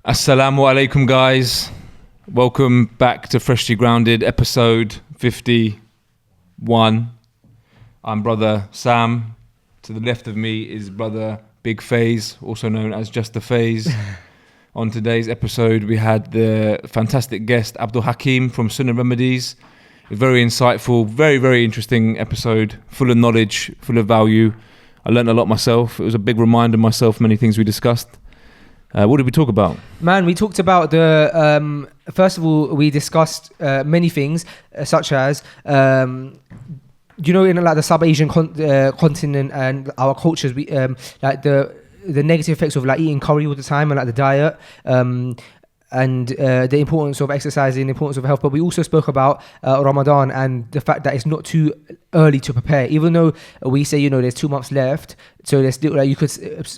Assalamu alaikum, guys. Welcome back to Freshly Grounded, episode 51. I'm brother Sam. To the left of me is brother Big Faze, also known as Just the Faze. On today's episode, we had the fantastic guest Abdul Hakim from Sunnah Remedies. A very insightful, very, very interesting episode, full of knowledge, full of value. I learned a lot myself. It was a big reminder myself, many things we discussed. What did we talk about? Man, we talked about the, first of all, we discussed many things, such as, in like the sub-Asian continent and our cultures, we like the negative effects of like eating curry all the time and like the diet, and the importance of exercising, the importance of health. But we also spoke about Ramadan and the fact that it's not too early to prepare. Even though we say, there's 2 months left, so there's still like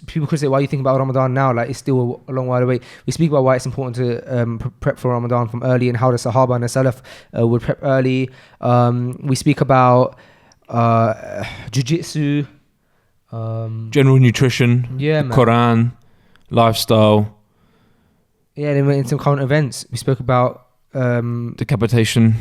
people could say, why are you thinking about Ramadan now? Like it's still a long while away. We speak about why it's important to prep for Ramadan from early and how the Sahaba and the Salaf would prep early. We speak about jiu-jitsu, general nutrition, Qur'an, lifestyle. Yeah, then we went into some current events. We spoke about decapitation,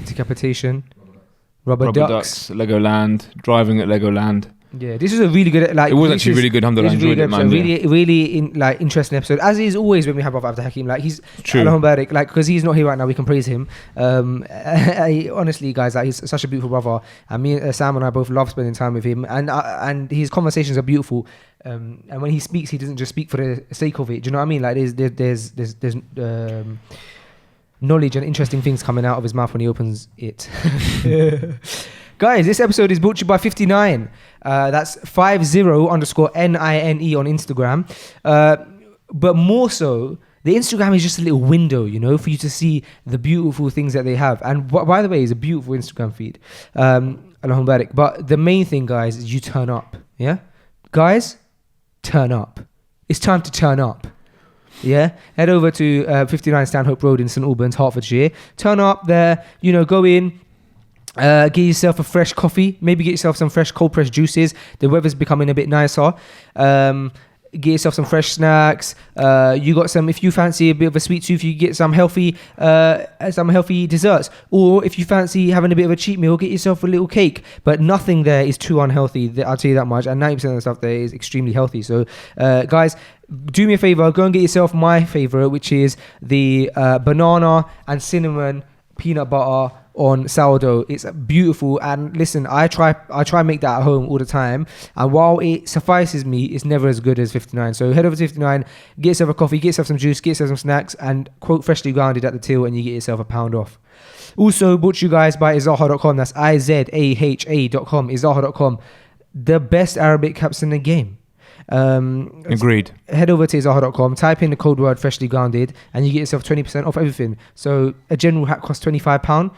rubber ducks, Legoland, driving at Legoland. Yeah, this is a really good. Like it was actually really good. Alhamdulillah, I enjoyed it, man. Really interesting episode. As is always when we have Abdul Hakim. Like he's true. Like because he's not here right now, we can praise him. Honestly, guys, like he's such a beautiful brother. And me, Sam, and I both love spending time with him. And his conversations are beautiful. And when he speaks, he doesn't just speak for the sake of it. Do you know what I mean? Like there's knowledge and interesting things coming out of his mouth when he opens it. Guys, this episode is brought to you by 59. That's 50_NINE on Instagram. But more so, the Instagram is just a little window, for you to see the beautiful things that they have. And by the way, it's a beautiful Instagram feed. Allahumma barik. But the main thing, guys, is you turn up. Yeah? Guys, turn up. It's time to turn up. Yeah? Head over to 59 Stanhope Road in St Albans, Hertfordshire. Turn up there, go in. Get yourself a fresh coffee. Maybe get yourself some fresh cold pressed juices. The weather's becoming a bit nicer. Get yourself some fresh snacks. You got some. If you fancy a bit of a sweet tooth, you get some healthy desserts. Or if you fancy having a bit of a cheat meal, get yourself a little cake. But nothing there is too unhealthy. I'll tell you that much. And 90% of the stuff there is extremely healthy. So, guys, do me a favor. Go and get yourself my favorite, which is the banana and cinnamon peanut butter on sourdough. It's beautiful, and listen, I try and make that at home all the time, and while it suffices me, it's never as good as 59. So head over to 59, get yourself a coffee, get yourself some juice, get yourself some snacks, and quote Freshly Grounded at the till, and you get yourself £1 off. Also brought to you guys by izaha.com. That's IZAHA.com. izaha.com, the best Arabic caps in the game. Agreed. Head over to izaha.com, type in the code word Freshly Grounded, and you get yourself 20% off everything. So a general hat costs £25.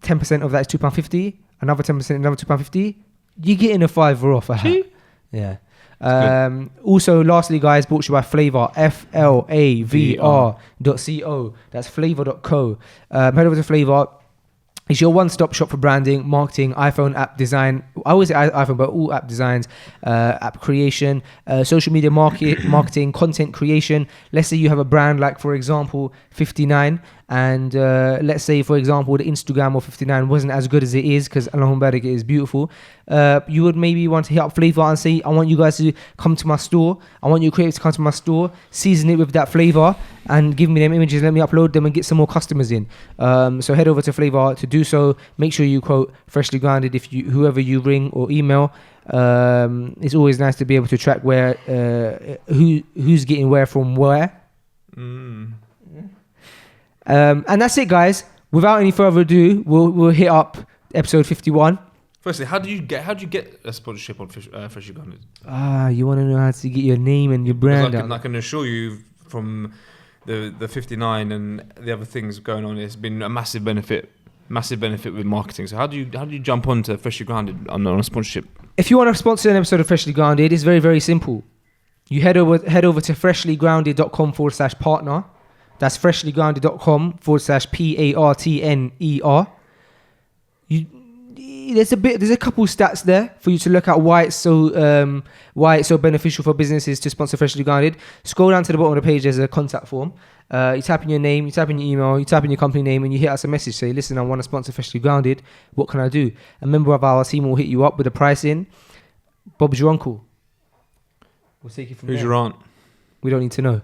10% of that is £2.50. Another 10%, another £2.50. You're getting a $5 off a hat. Yeah. Also, lastly, guys, brought to you by Flavor, FLAVR.co. That's flavor.co. Head over to Flavor. It's your one-stop shop for branding, marketing, iPhone app design. I always say iPhone, but all app designs, app creation, social media marketing, content creation. Let's say you have a brand like, for example, 59, and let's say, for example, the Instagram of 59 wasn't as good as it is because Allahumma barik, it is beautiful. You would maybe want to hit up Flavor and say, I want you guys to come to my store. I want your creators to come to my store, season it with that flavor, and give me them images. Let me upload them and get some more customers in. So head over to Flavor to do so. Make sure you quote Freshly Grounded if whoever you ring or email. It's always nice to be able to track where who's getting where from where. And that's it, guys. Without any further ado, we'll hit up episode 51. Firstly, how do you get a sponsorship on Freshly Grounded? You want to know how to get your name and your brand out? I can assure you from the 59 and the other things going on, it's been a massive benefit with marketing. So how do you jump onto Freshly Grounded on a sponsorship? If you want to sponsor an episode of Freshly Grounded, it's very, very simple. You head over to freshlygrounded.com/partner. That's freshlygrounded.com/PARTNER. there's a couple stats there for you to look at why it's so beneficial for businesses to sponsor Freshly Grounded. Scroll down to the bottom of the page. There's a contact form. You type in your name, you type in your email, you type in your company name, and you hit us a message. Say, listen, I want to sponsor Freshly Grounded. What can I do? A member of our team will hit you up with a pricing. Bob's your uncle. We'll take it from there. Who's your aunt? We don't need to know.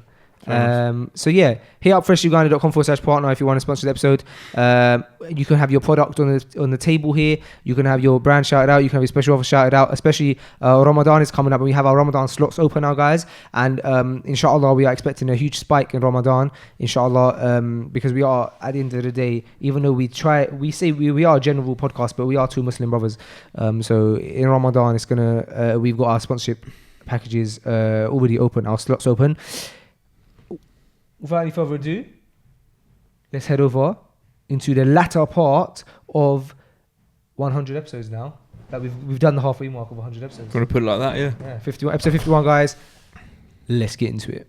So yeah, hit up freshlygrounded.com/partner if you want to sponsor the episode. You can have your product on the table here. You can have your brand shouted out. You can have your special offer shouted out. Especially Ramadan is coming up, and we have our Ramadan slots open now, guys. And inshallah, we are expecting a huge spike in Ramadan. Inshallah, because we are at the end of the day, even though we say we are a general podcast, but we are two Muslim brothers. So in Ramadan, we've got our sponsorship packages already open. Our slots open. Without any further ado, let's head over into the latter part of 100 episodes now. That we've done the halfway mark of 100 episodes. Want to put it like that, yeah? Yeah, 51, episode 51, guys. Let's get into it.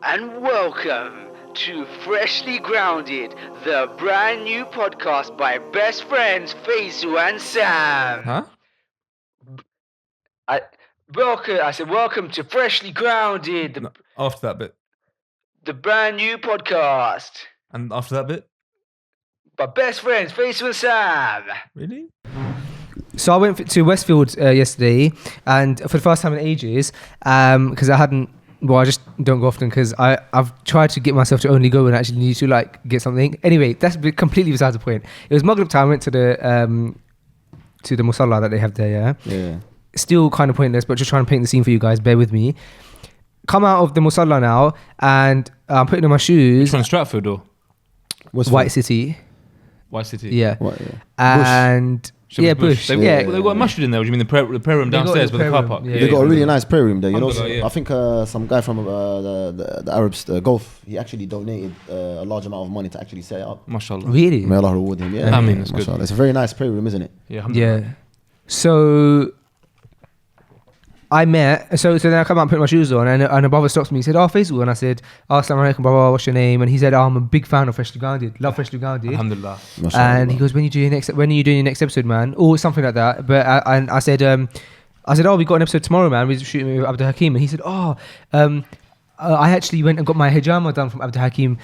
And welcome to Freshly Grounded, the brand new podcast by best friends Faisal and Sam. Huh? I said welcome to Freshly Grounded, After that bit. the brand new podcast And after that bit? by best friends Faisal and Sam. Really? So I went to Westfield yesterday, and for the first time in ages, because I just don't go often because I've tried to get myself to only go when I actually need to get something. Anyway, that's completely beside the point. It was Maghrib time. I went to the musalla that they have there. Yeah. Still kind of pointless, but just trying to paint the scene for you guys. Bear with me. Come out of the musalla now, and I'm putting on my shoes. Which one, Stratford or White City. White City? Yeah. What, yeah. And Bush. They've got a masjid in there. What do you mean the prayer room downstairs with the car park? Yeah. They got a really nice prayer room there. Yeah. I think some guy from the Arabs, the Gulf, he actually donated a large amount of money to actually set it up. MashaAllah. Really? May Allah reward him. Yeah, I mean, that's good. MashaAllah. It's a very nice prayer room, isn't it? Yeah. Alhamdulillah. Yeah. So then I come out and put my shoes on, and a brother stops me. He said, Faisal. And I said, Assalamu alaikum, brother, what's your name? And he said, I'm a big fan of Freshly Grounded. Love Freshly Grounded. Alhamdulillah. MashaAllah. And he goes, when are you doing your next episode, man? Or something like that. But I said, we got an episode tomorrow, man. We're shooting with Abdul Hakim. And he said, I actually went and got my hijama done from Abdul Hakim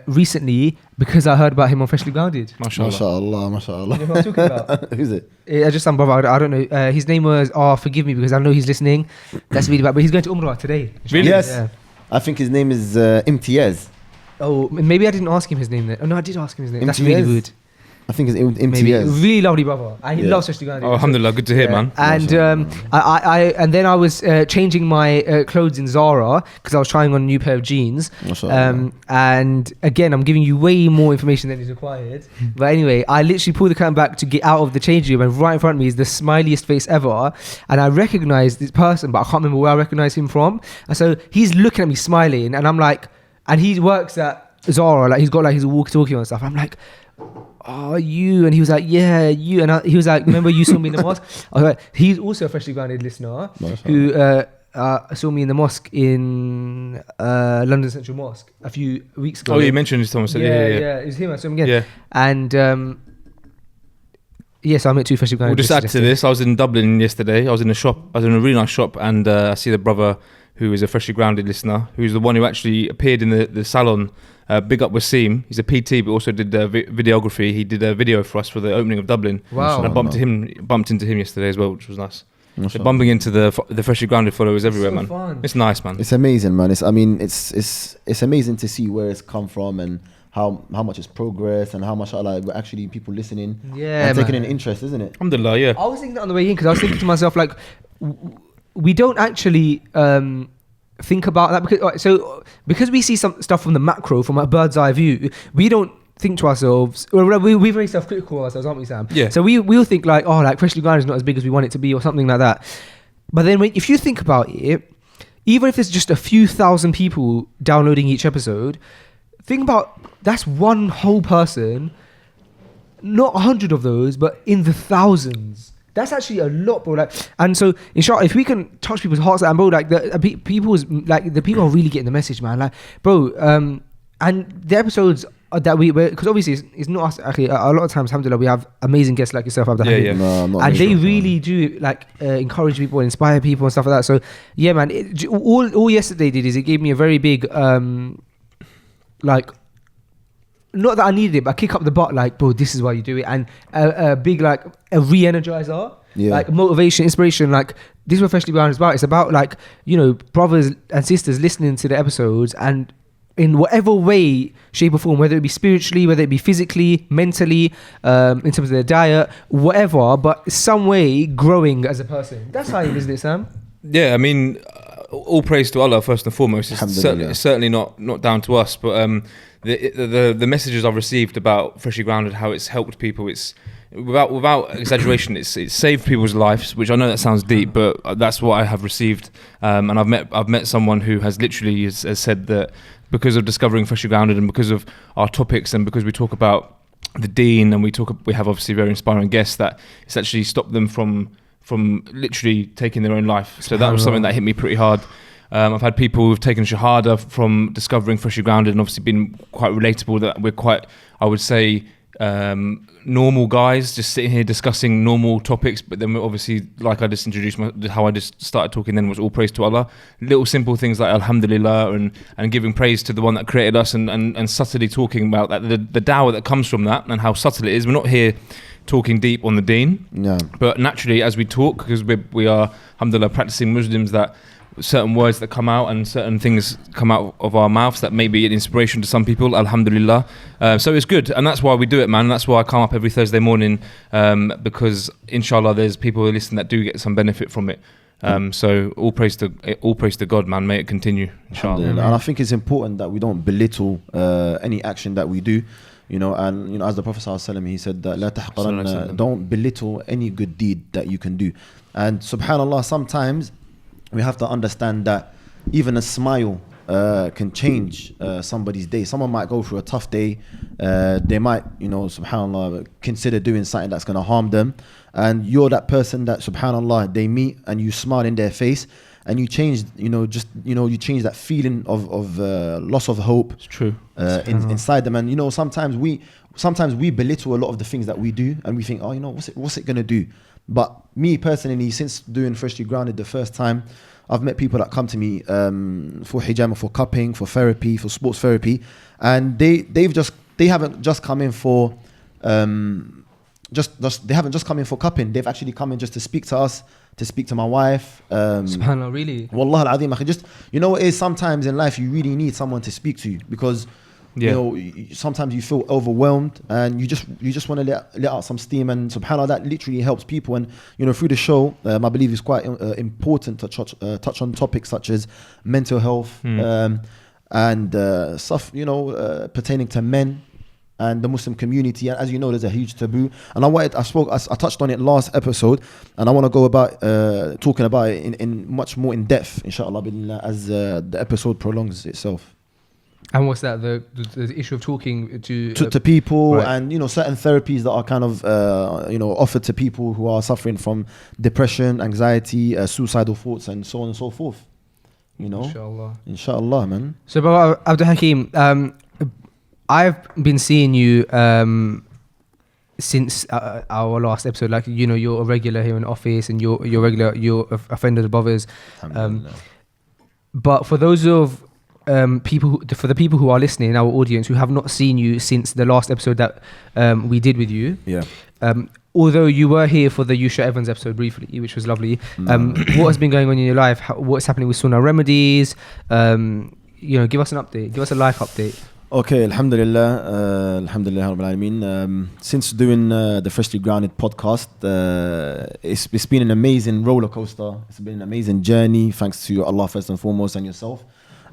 recently because I heard about him on Freshly Grounded. MashaAllah. MashaAllah. You know what I'm talking about? Who's it? Just some brother. I don't know. His name was. Forgive me because I know he's listening. That's really bad. But he's going to Umrah today. Really? Yes. Yeah. I think his name is Imtiaz. Oh, maybe I didn't ask him his name then. Oh no, I did ask him his name. That's really Imtiaz? rude. I think it's Maybe. Imtiaz. Really lovely brother. And he Yeah. loves Freshly Grounded. Oh, alhamdulillah. Good to hear, man. And then I was changing my clothes in Zara because I was trying on a new pair of jeans. MashaAllah. And again, I'm giving you way more information than is required. But anyway, I literally pulled the curtain back to get out of the changing room, and right in front of me is the smiliest face ever. And I recognized this person, but I can't remember where I recognized him from. And so he's looking at me smiling, and I'm like, and he works at Zara, he's got his walkie-talkie and stuff. I'm like, oh, you? And he was like, yeah, you. And he was like, remember you saw me in the mosque? I was like, he's also a Freshly Grounded listener who saw me in the mosque in London Central Mosque a few weeks ago. Oh, you mentioned this, Thomas. Yeah, it was him. I saw him again. Yeah. And so I met two Freshly Grounded We'll just add to this. I was in Dublin yesterday. I was in a really nice shop, and I see the brother who is a Freshly Grounded listener, who's the one who actually appeared in the salon. Big up Wasim. He's a PT, but also did videography. He did a video for us for the opening of Dublin. Wow. And I bumped into him yesterday as well, which was nice. So MashaAllah. bumping into the Freshly Grounded followers everywhere, So man. fun. It's nice, man. It's amazing, man. It's amazing to see where it's come from and how much it's progressed and how much we're actually people listening Yeah, and taking man. an interest, isn't it? Alhamdulillah, yeah. I was thinking that on the way in because I was thinking to myself, we don't actually think about that because we see some stuff from the macro, from a bird's eye view, we don't think to ourselves, we're very self-critical of ourselves, aren't we, Sam? Yeah. So we'll think Freshly Grounded is not as big as we want it to be or something like that. But then if you think about it, even if there's just a few thousand people downloading each episode, think about that's one whole person, not 100 of those, but in the thousands. That's actually a lot, bro. And so, in short, if we can touch people's hearts, and bro, the people are really getting the message, man. Bro, and the episodes that because obviously it's not us. Actually, a lot of times, alhamdulillah, we have amazing guests like yourself, Abdul Hakim. Yeah. No, I'm not And really they sure. really do like encourage people and inspire people and stuff like that. So yeah, man, all yesterday did is it gave me a very big like, not that I needed it, but kick up the butt, like, bro, this is why you do it, and a big like a re-energizer, like motivation, inspiration. Like, this is what Freshly Grounded is about. It's about, like, you know, brothers and sisters listening to the episodes and in whatever way, shape or form, whether it be spiritually, whether it be physically, mentally, in terms of their diet, whatever, but some way growing as a person. That's how it is, isn't it, Sam? Yeah, I mean, all praise to Allah first and foremost. It's certainly not down to us, but the messages I've received about Freshly Grounded, how it's helped people, it's without exaggeration, it's saved people's lives. Which I know that sounds deep, but that's what I have received. And I've met someone who has literally has said that because of discovering Freshly Grounded and because of our topics and because we talk about the Deen and we have obviously very inspiring guests, that it's actually stopped them from literally taking their own life. So that was something that hit me pretty hard. I've had people who've taken Shahada from discovering Freshly Grounded and obviously been quite relatable, that we're quite, I would say, normal guys just sitting here discussing normal topics, but then we're obviously, like I just introduced how I just started talking then was all praise to Allah. Little simple things like Alhamdulillah and giving praise to the one that created us and subtly talking about that, the dawah that comes from that and how subtle it is. We're not here talking deep on the Deen, but naturally as we talk, because we are, alhamdulillah, practicing Muslims, that certain words that come out and certain things come out of our mouths that may be an inspiration to some people, alhamdulillah. So it's good, and that's why we do it, man. That's why I come up every Thursday morning, because inshallah there's people who listen that do get some benefit from it. So all praise to God, man. May it continue, inshallah. And I think it's important that we don't belittle any action that we do. You know, and you know, as the Prophet ﷺ, he said that لا تحقرن, don't belittle any good deed that you can do. And subhanallah, sometimes we have to understand that even a smile can change somebody's day. Someone might go through a tough day. They might, you know, subhanallah, consider doing something that's going to harm them. And you're that person that, subhanallah, they meet and you smile in their face and you change, you change that feeling of loss of hope. It's true. Inside them. And, you know, sometimes we belittle a lot of the things that we do and we think, oh, you know, what's it going to do? But me personally, since doing Freshly Grounded the first time, I've met people that come to me for hijama, for cupping, for therapy, for sports therapy, and they haven't just come in for they haven't just come in for cupping. They've actually come in just to speak to us, to speak to my wife. Subhanallah, really? Wallah al-azim, I can just, you know, it is sometimes in life you really need someone to speak to you because. You know, sometimes you feel overwhelmed and you just want to let out some steam, and subhanAllah, that literally helps people. And you know, through the show, I believe it's quite important to touch on topics such as mental health and stuff, you know, pertaining to men and the Muslim community. And as you know, there's a huge taboo. And I touched on it last episode, and I want to go about talking about it in much more in depth, inshallah, as the episode prolongs itself. And what's that? The issue of talking to people, right. And you know, certain therapies that are kind of offered to people who are suffering from depression, anxiety, suicidal thoughts, and so on and so forth. You know, inshallah, man. So, Brother Abdul Hakim, I've been seeing you since our last episode. Like, you know, you're a regular here in the office, and you're a friend of the brothers. But for those of for the people who are listening in our audience who have not seen you since the last episode that we did with you, although you were here for the Yusha Evans episode briefly, which was lovely, what has been going on in your life? What's happening with Sunnah Remedies? You know, give us an update, give us a life update. Okay, alhamdulillah, Rabbil Alameen. Since doing the Freshly Grounded podcast, it's been an amazing roller coaster. It's been an amazing journey, thanks to Allah first and foremost, and yourself.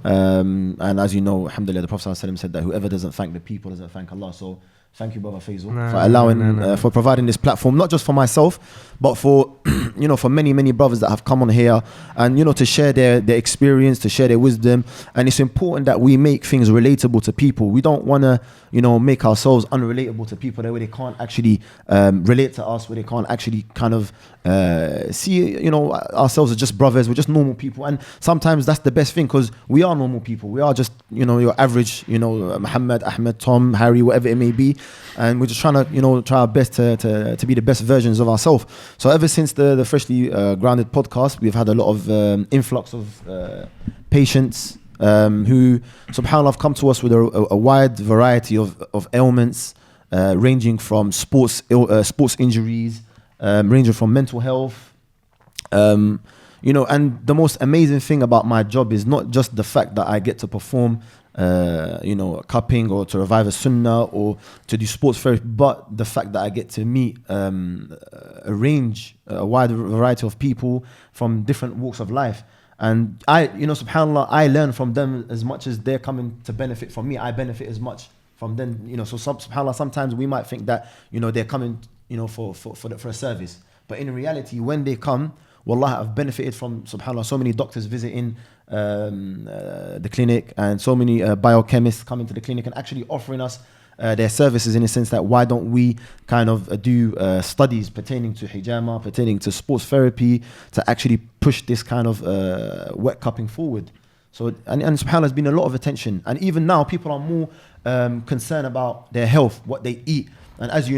And as you know, alhamdulillah, the Prophet ﷺ said that whoever doesn't thank the people doesn't thank Allah. So Thank you, brother Faisal, No, for allowing, no. for providing this platform, not just for myself, but for, for many brothers that have come on here and, to share their experience, to share their wisdom. And it's important that we make things relatable to people. We don't want to, make ourselves unrelatable to people where they can't actually relate to us, where they can't actually kind of see, ourselves as just brothers. We're just normal people. And sometimes that's the best thing, because we are normal people. We are just, your average, Muhammad, Ahmed, Tom, Harry, whatever it may be. And we're just trying to, try our best to be the best versions of ourselves. So ever since the Freshly Grounded podcast, we've had a lot of influx of patients who, subhanAllah, have come to us with a wide variety of ailments, ranging from sports injuries, ranging from mental health. And the most amazing thing about my job is not just the fact that I get to perform cupping or to revive a sunnah or to do sports therapy, but the fact that I get to meet a wide variety of people from different walks of life. And I, subhanAllah, I learn from them as much as they're coming to benefit from me. I benefit as much from them, so subhanAllah, sometimes we might think that, they're coming, for a service. But in reality, when they come, wallah, I've benefited from, subhanAllah, so many doctors visiting the clinic and so many biochemists coming to the clinic and actually offering us their services, in a sense that why don't we kind of do studies pertaining to hijama, pertaining to sports therapy, to actually push this kind of wet cupping forward. So, and subhanAllah, there's been a lot of attention. And even now, people are more concerned about their health, what they eat. And as we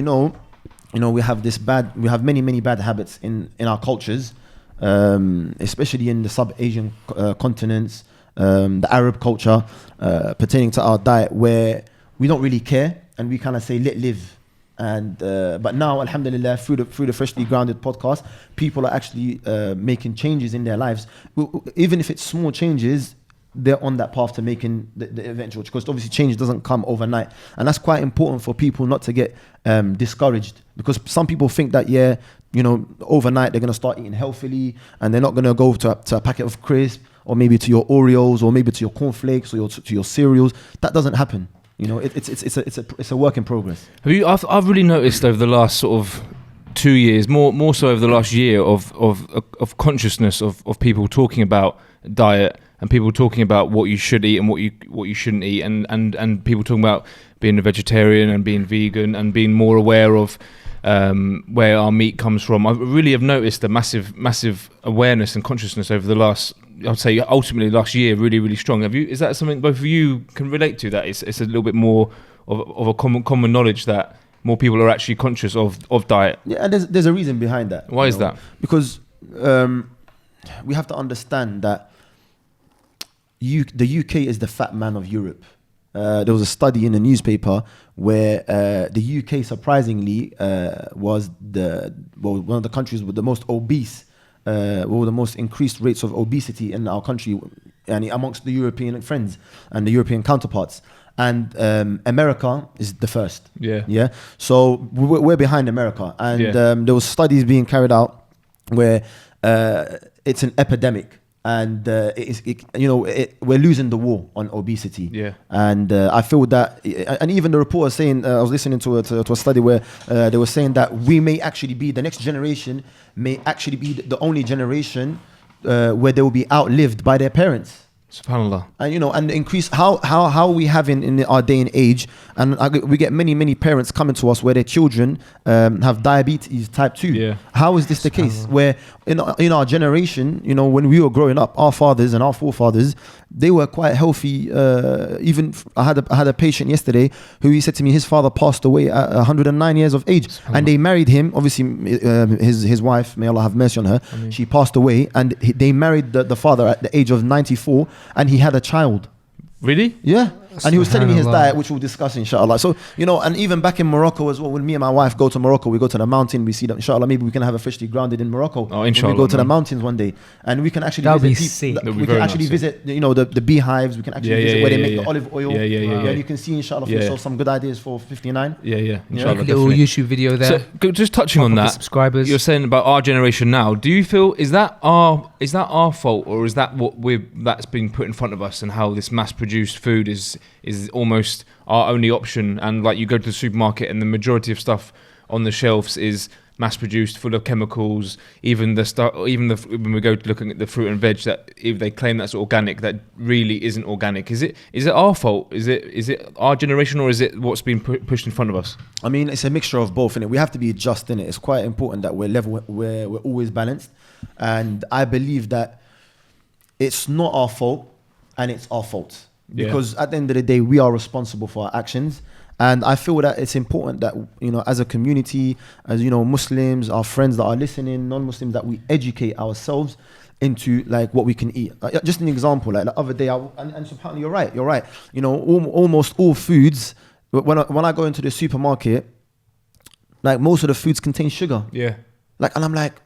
have many bad habits in our cultures, especially in the sub-Asian continents, the Arab culture, pertaining to our diet, where we don't really care and we kind of say let live. And but now, alhamdulillah, through the Freshly Grounded podcast, people are actually making changes in their lives. Even if it's small changes, they're on that path to making the eventual, because obviously change doesn't come overnight. And that's quite important for people not to get discouraged, because some people think that, overnight they're going to start eating healthily and they're not going to go to a packet of crisps, or maybe to your Oreos, or maybe to your cornflakes, or to your cereals. That doesn't happen. It's a work in progress. I've really noticed over the last sort of 2 years, more so over the last year, of consciousness of people talking about diet, and people talking about what you should eat and what you shouldn't eat, and people talking about being a vegetarian and being vegan and being more aware of where our meat comes from. I really have noticed a massive awareness and consciousness over the last, I'd say ultimately last year, really, really strong. Is that something both of you can relate to, that it's a little bit more of a common knowledge that more people are actually conscious of diet? Yeah, and there's a reason behind that. Why is that? Because we have to understand that the UK is the fat man of Europe. There was a study in the newspaper where the UK surprisingly was one of the countries with the most obese, the most increased rates of obesity in our country, and amongst the European friends and the European counterparts. And America is the first. Yeah. So we're behind America, and there was studies being carried out where it's an epidemic. And we're losing the war on obesity. Yeah. And I feel that, and even the report was saying, I was listening to a study where they were saying that we may actually be, the next generation may actually be the only generation where they will be outlived by their parents. SubhanAllah. And and increase how we have in our day and age, and we get many parents coming to us where their children have diabetes type 2. Yeah. How is this the case? Where in our generation, when we were growing up, our fathers and our forefathers, they were quite healthy. Even I had a patient yesterday who, he said to me, his father passed away at 109 years of age, and they married him. Obviously, his wife, may Allah have mercy on her, she passed away, and they married the father at the age of 94. And he had a child. Really? Yeah. And he was telling me his diet, which we'll discuss, inshallah. So, and even back in Morocco as well, when me and my wife go to Morocco, we go to the mountain, we see that, inshallah, maybe we can have a Freshly Grounded in Morocco. Oh, inshallah. When we go to the mountains one day. And we can actually visit the beehives, we can actually visit where they make the olive oil. And you can see, inshallah, for yourself some good ideas for 59. Yeah. Inshallah, a little YouTube video there. So, just touching on that, subscribers. You're saying about our generation now. Do you feel, is that our fault, or is that that's been put in front of us, and how this mass-produced food is is almost our only option. And like you go to the supermarket and the majority of stuff on the shelves is mass produced, full of chemicals. Even when we go to looking at the fruit and veg, that if they claim that's organic, that really isn't organic. Is it our fault? Is it our generation, or is it what's been pushed in front of us? I mean, it's a mixture of both, innit? We have to be just in it. It's quite important that we're level, we're always balanced, and I believe that it's not our fault and it's our fault, because at the end of the day, we are responsible for our actions. And I feel that it's important that, you know, as a community, as, you know, Muslims, our friends that are listening, non-Muslims, that we educate ourselves into like what we can eat. Just an example, like the other day, and subhanAllah, you're right. You know, almost all foods, when I go into the supermarket, like most of the foods contain sugar. Yeah. Like, and I'm like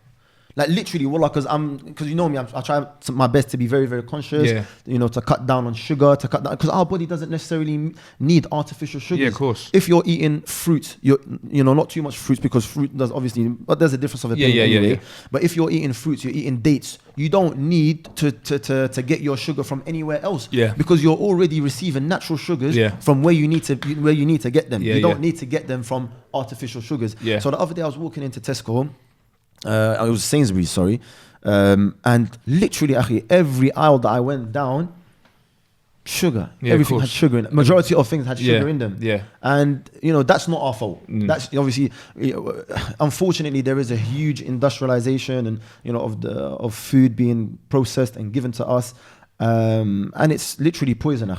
literally, because you know me, I try my best to be very, very conscious, you know, to cut down on sugar, because our body doesn't necessarily need artificial sugars. Yeah, of course. If you're eating fruit, you know, not too much fruit, because fruit does obviously, but there's a difference of opinion anyway. Yeah. But if you're eating fruits, you're eating dates, you don't need to get your sugar from anywhere else. Yeah. Because you're already receiving natural sugars from where you need to get them. You don't need to get them from artificial sugars. Yeah. So the other day I was walking into Tesco. It was Sainsbury's, sorry, and literally, every aisle that I went down, sugar. Everything had sugar in it. Majority of things had sugar in them. Yeah, and you know that's not our fault. That's obviously, unfortunately, there is a huge industrialization and you know of food being processed and given to us, and it's literally poison,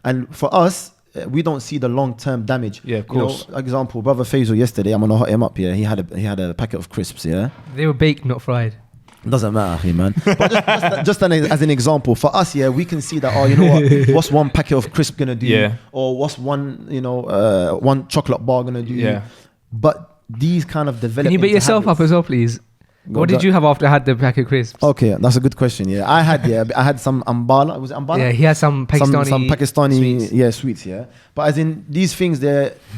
and for us. We don't see the long-term damage. Yeah, of course. You know, example, brother Faisal yesterday, I'm gonna hot him up here. He had a packet of crisps. Yeah, they were baked, not fried. Doesn't matter, man. But just as an example, for us, we can see that. Oh, you know what? What's one packet of crisp gonna do? Yeah. Or what's one, you know, one chocolate bar gonna do? Yeah. But these kind of development. Can you beat yourself up as well, please? What did you have after I had the packet of crisps? Okay, that's a good question. Yeah, I had some ambala. Was it ambala? Yeah, he had some Pakistani, some Pakistani sweets. Yeah, but as in these things,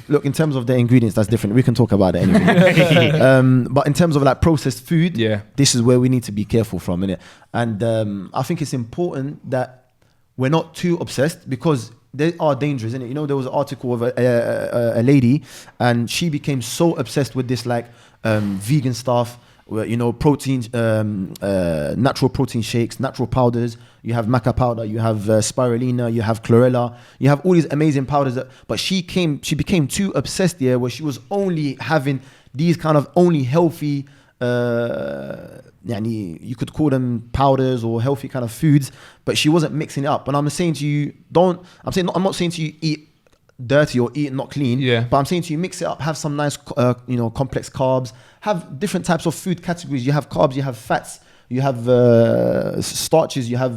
look in terms of the ingredients, that's different. We can talk about it anyway. But in terms of like processed food, this is where we need to be careful from, innit? And I think it's important that we're not too obsessed, because they are dangerous, innit? You know, there was an article of a lady, and she became so obsessed with this like vegan stuff. Where, you know, proteins, natural protein shakes, natural powders. You have maca powder, you have spirulina, you have chlorella, you have all these amazing powders. But she became too obsessed there, where she was only having these kind of only healthy, you could call them powders or healthy kind of foods, but she wasn't mixing it up. And I'm saying to you, I'm not saying to you eat dirty or eat not clean, but I'm saying to you, mix it up, have some nice complex carbs, have different types of food categories. You have carbs, you have fats, you have starches, you have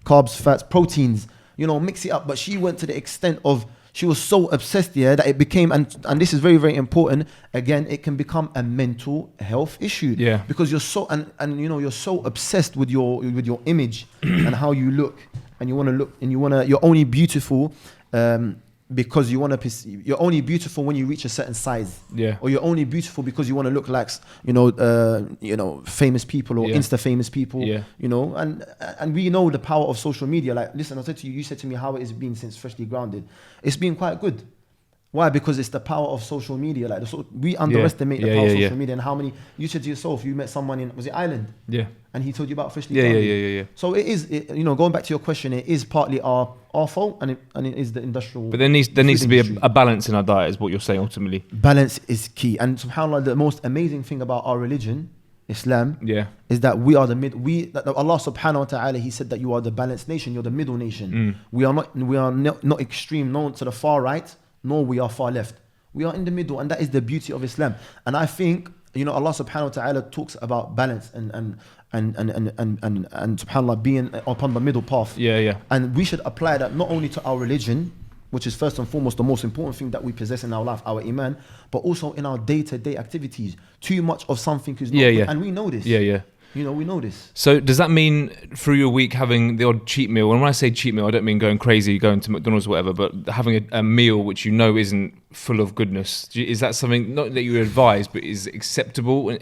carbs, fats, proteins, mix it up. But she went to the extent of, she was so obsessed that it became, and this is very, very important, again, it can become a mental health issue, because you're so you're so obsessed with your image and how you look, and you want to look, and you're only beautiful because you want to you're only beautiful when you reach a certain size, or you're only beautiful because you want to look like famous people or insta famous people, and we know the power of social media. Like, listen, I said to you, you said to me how it has been since Freshly Grounded. It's been quite good. Why? Because it's the power of social media. Like, we underestimate the power of social media, and how many, you said to yourself, you met someone in, was it Ireland? Yeah. And he told you about Freshly Grounded. Yeah. So it is, going back to your question, it is partly our fault, and it is the industrial. But there needs to be a balance in our diet, is what you're saying ultimately. Balance is key. And subhanAllah, the most amazing thing about our religion, Islam, is that we are that Allah subhanahu wa ta'ala, He said that you are the balanced nation, you're the middle nation. We are not extreme, not to the far right, nor we are far left. We are in the middle, and that is the beauty of Islam. And I think, Allah subhanahu wa ta'ala talks about balance and subhanAllah being upon the middle path. And we should apply that not only to our religion, which is first and foremost the most important thing that we possess in our life, our iman, but also in our day-to-day activities. Too much of something is not good, and we know this. You know, we know this. So does that mean through your week having the odd cheat meal? And when I say cheat meal, I don't mean going crazy, going to McDonald's or whatever, but having a meal which you know isn't full of goodness. Is that something, not that you advise, but is acceptable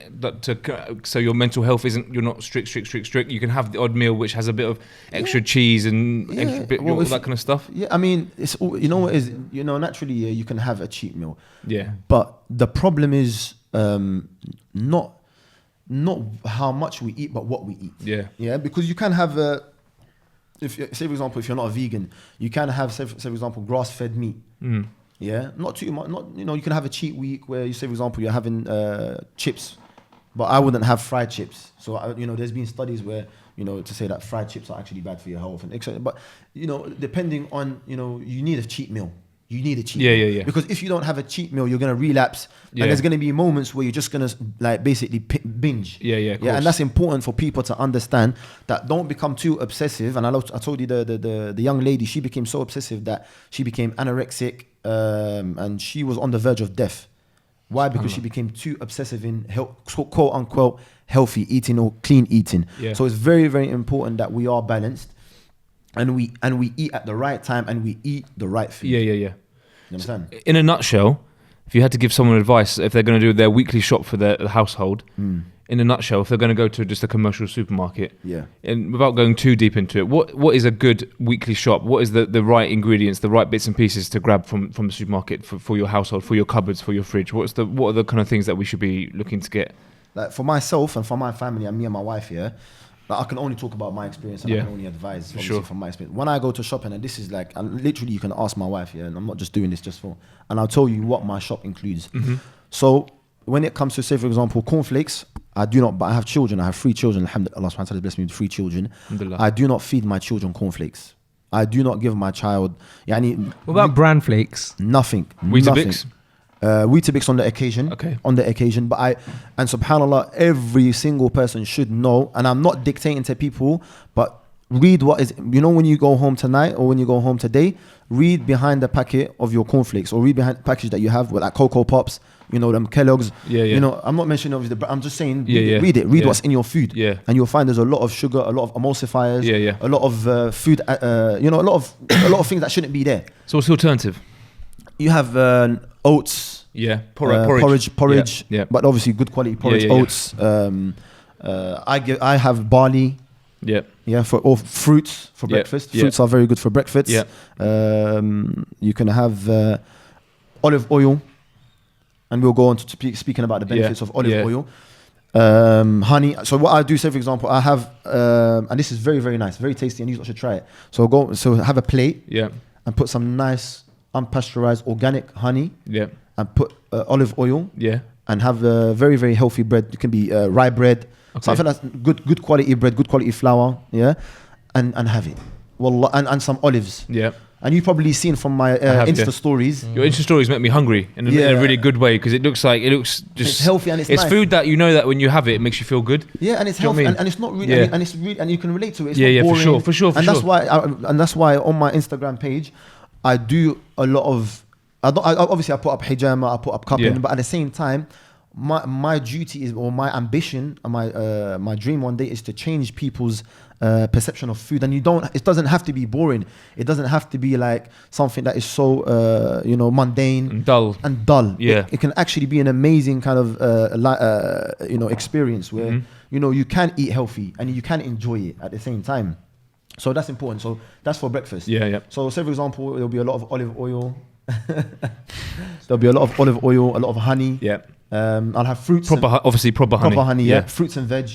so your mental health you're not strict? You can have the odd meal which has a bit of extra cheese and all that kind of stuff. Yeah, I mean, it's you know what is, you know, naturally you can have a cheat meal. Yeah. But the problem is not how much we eat, but what we eat. Yeah. Yeah, because you can have say for example, if you're not a vegan, you can have say for example grass-fed meat. Yeah, not too much. Not, you know, you can have a cheat week where you say for example you're having chips, but I wouldn't have fried chips. So you know, there's been studies where, you know, to say that fried chips are actually bad for your health and etc. But you know, depending on, you know, you need a cheat meal. You need a cheat meal. Yeah. Because if you don't have a cheat meal, you're gonna relapse, and there's gonna be moments where you're just gonna like basically binge. Yeah. And that's important for people to understand, that don't become too obsessive. And I told you the young lady, she became so obsessive that she became anorexic, and she was on the verge of death. Why? Because she became too obsessive in quote unquote healthy eating or clean eating. Yeah. So it's very, very important that we are balanced, and we eat at the right time, and we eat the right food. Yeah. You understand? In a nutshell, if you had to give someone advice, if they're going to do their weekly shop for their household, in a nutshell, if they're going to go to just a commercial supermarket, and without going too deep into it, what is a good weekly shop? What is the right ingredients, the right bits and pieces to grab from the supermarket for your household, for your cupboards, for your fridge? What are the kind of things that we should be looking to get? Like for myself and for my family and me and my wife here, like I can only talk about my experience, and I can only advise from my experience. When I go to shopping, and this is like, and literally you can ask my wife here, and I'm not just doing this just for, and I'll tell you what my shop includes. So when it comes to, say for example, cornflakes, I do not, but I have children. I have 3 children. Alhamdulillah, Allah subhanahu wa ta'ala has blessed me with 3 children. I do not feed my children cornflakes. I do not give my child. What about bran flakes? Nothing. Weetabix? Weetabix on the occasion. Okay. On the occasion. But and subhanAllah, every single person should know, and I'm not dictating to people, but read what is, you know, when you go home tonight or when you go home today, read behind the packet of your cornflakes, or read behind the package that you have with like Cocoa Pops, you know, them Kellogg's. You know, I'm not mentioning obviously, but I'm just saying, read it. Read what's in your food. And you'll find there's a lot of sugar, a lot of emulsifiers, a lot of food, you know, a lot of things that shouldn't be there. So what's the alternative? You have oats. Porridge. But obviously good quality porridge. Oats. I have barley. Or fruits for breakfast. Fruits are very good for breakfast. You can have olive oil, and we'll go on to speaking about the benefits of olive oil. Honey. So what I do, say for example, I have, and this is very, very nice, very tasty, and you should try it. So have a plate. And put some nice unpasteurized organic honey. And put olive oil. And have a very, very healthy bread. It can be rye bread. Something that's good quality bread, good quality flour, and have it. Wallah, and some olives. And you've probably seen from my Insta stories. Your Insta stories make me hungry in a really good way, because it looks just it's healthy, and it's nice. Food that you know that when you have it makes you feel good. And it's healthy, and it's not really, and it's really, and you can relate to it. It's not boring. for sure. And that's why on my Instagram page, I do a lot of. Obviously I put up hijama, I put up cupping, but at the same time, my duty is, or my ambition, my dream one day is to change people's perception of food. And it doesn't have to be boring. It doesn't have to be like something that is so mundane and dull. It can actually be an amazing kind of experience where you can eat healthy and you can enjoy it at the same time. So that's important. So that's for breakfast. So say for example, there'll be a lot of olive oil. There'll be a lot of olive oil, a lot of honey. I'll have fruits. Proper honey. Fruits and veg.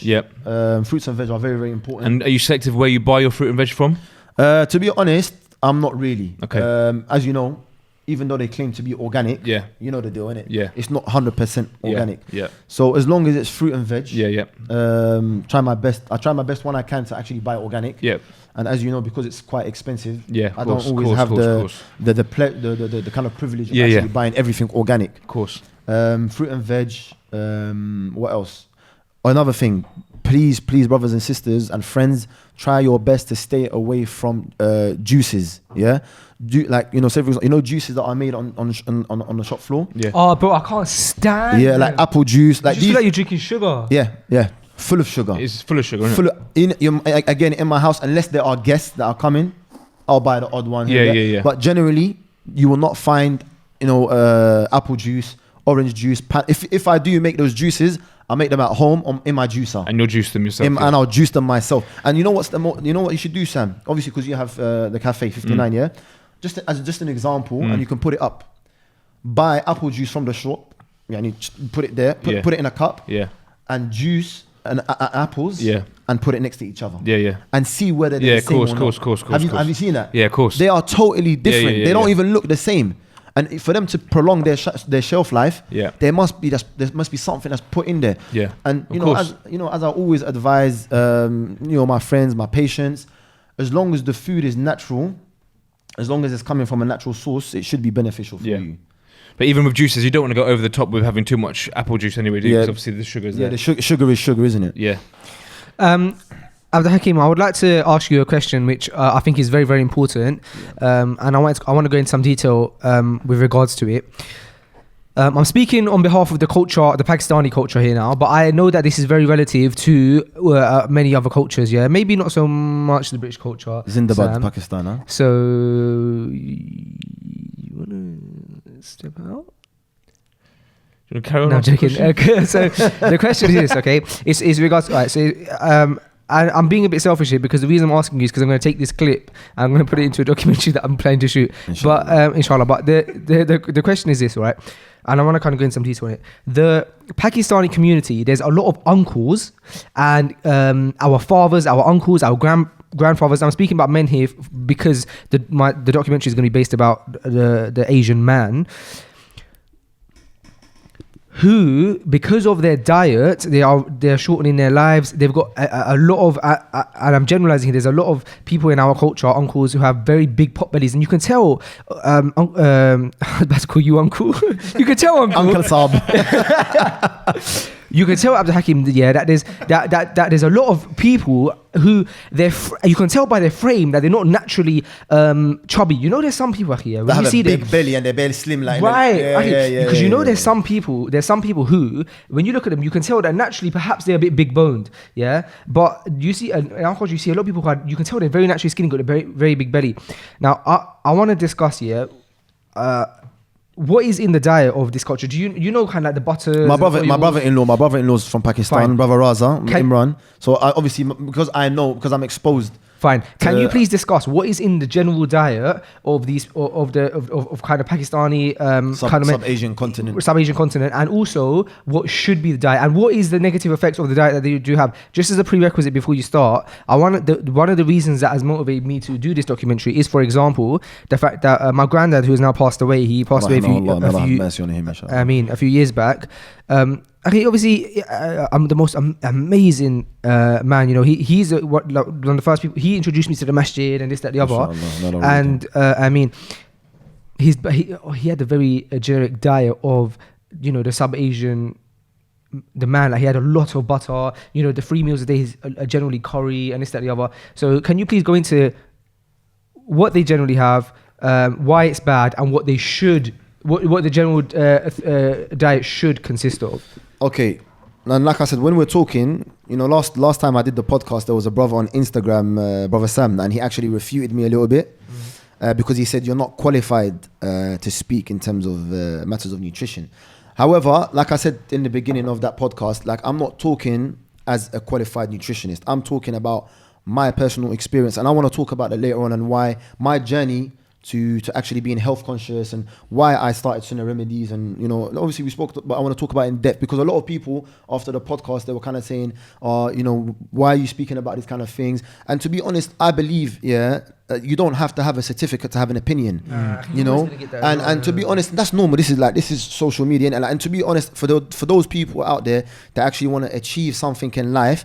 Fruits and veg are very, very important. And are you selective where you buy your fruit and veg from? To be honest, I'm not really. Okay. As you know, even though they claim to be organic, you know the deal, innit? It's not 100% organic. So as long as it's fruit and veg, try my best. I try my best when I can to actually buy organic. And as you know, because it's quite expensive, I don't always have the kind of privilege of actually buying everything organic. Of course. Fruit and veg. What else? Another thing, please, brothers and sisters and friends, try your best to stay away from juices. Say for example, juices that are made on the shop floor. Oh, bro, I can't stand. Like apple juice. Like you feel like you're drinking sugar. full of sugar. It's full of sugar, isn't it? Again, in my house, unless there are guests that are coming, I'll buy the odd one. Yeah. But generally, you will not find, apple juice, orange juice. If I do make those juices, I make them at home in my juicer. And you'll juice them yourself. And I'll juice them myself. And you know what you should do, Sam? Obviously, because you have the Cafe 59, yeah? Just as an example, and you can put it up. Buy apple juice from the shop. Yeah, and you put it there. Put it in a cup. Yeah. And juice and apples. Yeah. And put it next to each other. Yeah. And see whether they're the same or not. Of course. Have you seen that? Yeah, of course. They are totally different. Yeah, they don't even look the same. And for them to prolong their shelf life, there must be something that's put in there. Yeah. And as I always advise, my friends, my patients, as long as the food is natural, as long as it's coming from a natural source, it should be beneficial for you. But even with juices, you don't want to go over the top with having too much apple juice anyway, do you? Because obviously the sugar is there. Yeah, the sugar is sugar, isn't it? Yeah. Abdul Hakim, I would like to ask you a question which I think is very, very important, and I want to go into some detail with regards to it. I'm speaking on behalf of the culture, the Pakistani culture here now, but I know that this is very relative to many other cultures, yeah? Maybe not so much the British culture. Zindabad, Pakistan, huh? So, you want to step out? You want to carry on? No, I'm joking. So, the question is this, okay? It's regards, right, so, I'm being a bit selfish here because the reason I'm asking you is because I'm going to take this clip and I'm going to put it into a documentary that I'm planning to shoot. Inshallah. But inshallah. But the question is this, right? And I want to kind of go into some detail on it. The Pakistani community, there's a lot of uncles and our fathers, our uncles, our grandfathers. I'm speaking about men here because the documentary is going to be based about the Asian man, who, because of their diet, they're shortening their lives. They've got a lot of, and I'm generalizing here, there's a lot of people in our culture, uncles, who have very big pot bellies, and you can tell. I'm about to call you uncle. You can tell uncle. Uncle Saab. You can tell Abdul Hakim, that there's a lot of people who you can tell by their frame that they're not naturally chubby. There's some people here that have a big belly and they're barely slim, like because there's some people who, when you look at them, you can tell that naturally perhaps they're a bit big boned, But you see, in our culture, you see a lot of people who you can tell they're very naturally skinny, got a very, very big belly. Now, I want to discuss here. What is in the diet of this culture? Do you know kind of like the butter? My brother-in-law's from Pakistan. Fine. Brother Raza, Imran. So obviously, because I'm exposed. Fine. Can you please discuss what is in the general diet of these of kind of Pakistani sub-Asian continent, and also what should be the diet and what is the negative effects of the diet that they do have? Just as a prerequisite before you start, one of the reasons that has motivated me to do this documentary is, for example, the fact that my granddad, who has now passed away, he passed away a few years back. Okay, obviously, I'm the most amazing man. He's one of the first people. He introduced me to the masjid and this, that, the other. And he had a very generic diet of, the sub-Asian, the man. Like, he had a lot of butter. The 3 meals a day is generally curry and this, that, the other. So can you please go into what they generally have, why it's bad, and what they should, what the general diet should consist of? Okay, and like I said, when we're talking, last time I did the podcast, there was a brother on Instagram, brother Sam, and he actually refuted me a little bit because he said you're not qualified to speak in terms of matters of nutrition. However, like I said in the beginning of that podcast, like, I'm not talking as a qualified nutritionist. I'm talking about my personal experience, and I want to talk about that later on, and why my journey to actually being health conscious and why I started Sunnah Remedies. And obviously we spoke, but I want to talk about it in depth because a lot of people after the podcast, they were kind of saying, why are you speaking about these kind of things? And to be honest, I believe you don't have to have a certificate to have an opinion. And to be honest, that's normal. This is social media, and to be honest, for those people out there that actually want to achieve something in life,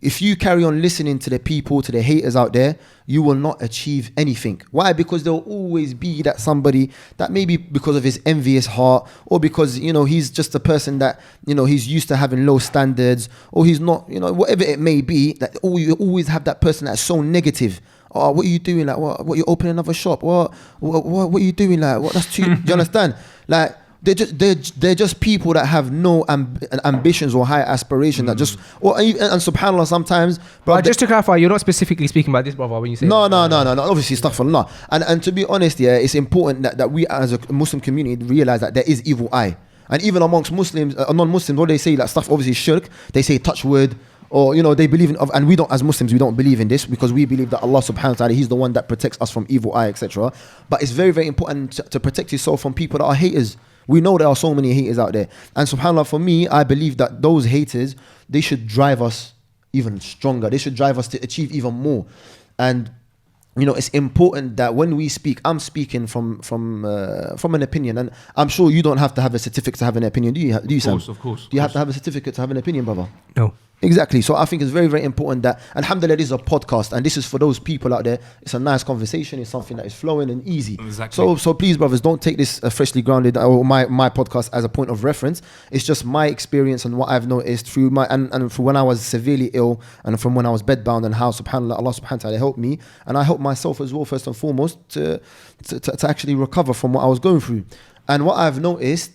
if you carry on listening to the people, to the haters out there, you will not achieve anything. Why? Because there will always be that somebody that maybe because of his envious heart, or because, he's just a person that, he's used to having low standards, or he's not, whatever it may be, that you always have that person that's so negative. Oh, what are you doing? Like, what you opening another shop? What are you doing? Like, what? That's too, do you understand? Like, they're just people that have no ambitions or high aspiration that just and subhanallah sometimes. Bro, just to clarify, you're not specifically speaking about this brother when you say no. Obviously, astaghfirullah. And to be honest, yeah, it's important that we as a Muslim community realize that there is evil eye, and even amongst Muslims, non-Muslims, what they say like stuff obviously shirk. They say touch wood. Or they believe in, and we don't, as Muslims, we don't believe in this because we believe that Allah subhanahu wa ta'ala, He's the one that protects us from evil eye, etc. But it's very, very important to protect yourself from people that are haters. We know there are so many haters out there, and subhanallah, for me, I believe that those haters, they should drive us even stronger. They should drive us to achieve even more. And it's important that when we speak, I'm speaking from an opinion, and I'm sure you don't have to have a certificate to have an opinion, do you? Sam? Of course. Do you have to have a certificate to have an opinion, brother? No. Exactly. So I think it's very, very important that, alhamdulillah, this is a podcast, and this is for those people out there. It's a nice conversation. It's something that is flowing and easy. Exactly. So please, brothers, don't take this freshly grounded or my podcast as a point of reference. It's just my experience and what I've noticed through and from when I was severely ill and from when I was bedbound, and how subhanallah, Allah subhanahu wa ta'ala helped me, and I helped myself as well, first and foremost, to actually recover from what I was going through. And what I've noticed,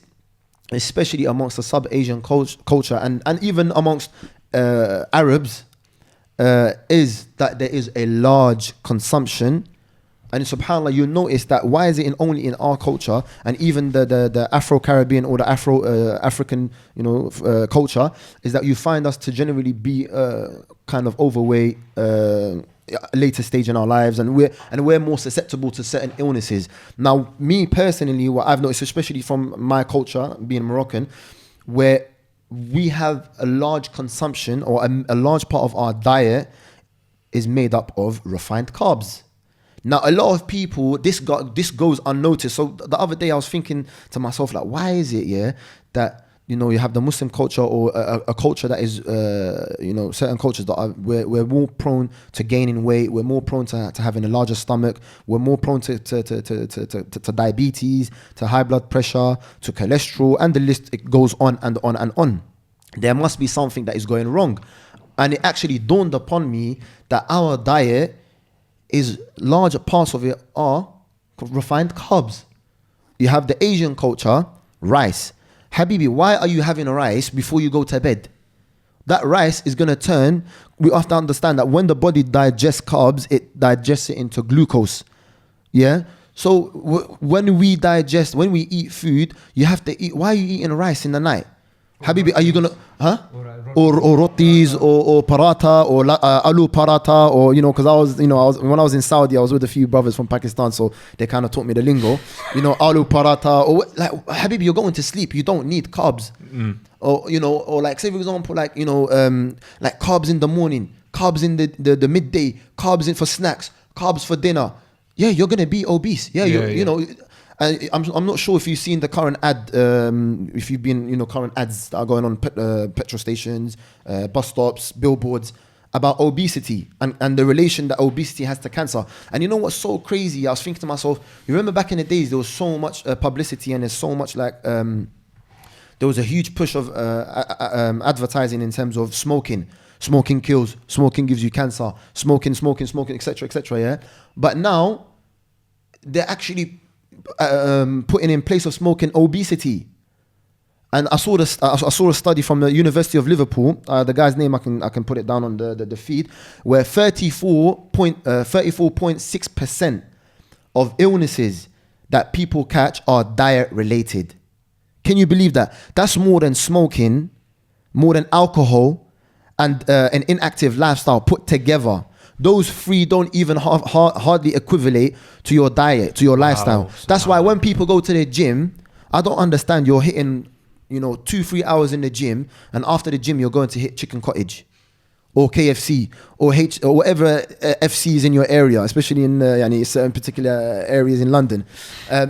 especially amongst the sub-Asian culture and even amongst Arabs, is that there is a large consumption, and subhanallah, you notice that why is it only in our culture, and even the Afro-Caribbean or the African culture, is that you find us to generally be kind of overweight, later stage in our lives, and we're more susceptible to certain illnesses. Now, me personally, what I've noticed, especially from my culture, being Moroccan, where we have a large consumption, or a large part of our diet is made up of refined carbs. Now, a lot of people, this goes unnoticed. So the other day I was thinking to myself, like, why is it, that you have the Muslim culture, or a culture that is, certain cultures that we're more prone to gaining weight, we're more prone to having a larger stomach, we're more prone to diabetes, to high blood pressure, to cholesterol, and the list, it goes on and on and on. There must be something that is going wrong. And it actually dawned upon me that our diet is, larger parts of it are refined carbs. You have the Asian culture, rice. Habibi, why are you having a rice before you go to bed? That rice is going to turn, we have to understand that when the body digests carbs, it digests it into glucose. Yeah? So when we eat food, you have to eat, why are you eating rice in the night? Habibi, are you going to, or rotis, or paratha, or aloo paratha, or, because when I was in Saudi, I was with a few brothers from Pakistan, so they kind of taught me the lingo, aloo paratha, or like, Habibi, you're going to sleep, you don't need carbs. Or, or like, say for example, like, like carbs in the morning, carbs in the midday, carbs in for snacks, carbs for dinner. Yeah, you're going to be obese. I'm not sure if you've seen the current ad, if you've been, current ads that are going on petrol stations, bus stops, billboards, about obesity and the relation that obesity has to cancer. And you know what's so crazy? I was thinking to myself, you remember back in the days, there was so much publicity, and there's so much like, there was a huge push of advertising in terms of smoking. Smoking kills, smoking gives you cancer, smoking, etc., yeah? But now, they're actually putting in place of smoking obesity. And I saw a study from the University of Liverpool. The guy's name, I can put it down on the feed, where 34.6% of illnesses that people catch are diet related. Can you believe that? That's more than smoking, more than alcohol, and an inactive lifestyle put together. Those three don't even hardly equivalent to your diet, to your lifestyle. That's why when people go to the gym, I don't understand. You're hitting, 2-3 hours in the gym, and after the gym, you're going to hit Chicken Cottage, or KFC, or whatever FC is in your area, especially in certain particular areas in London.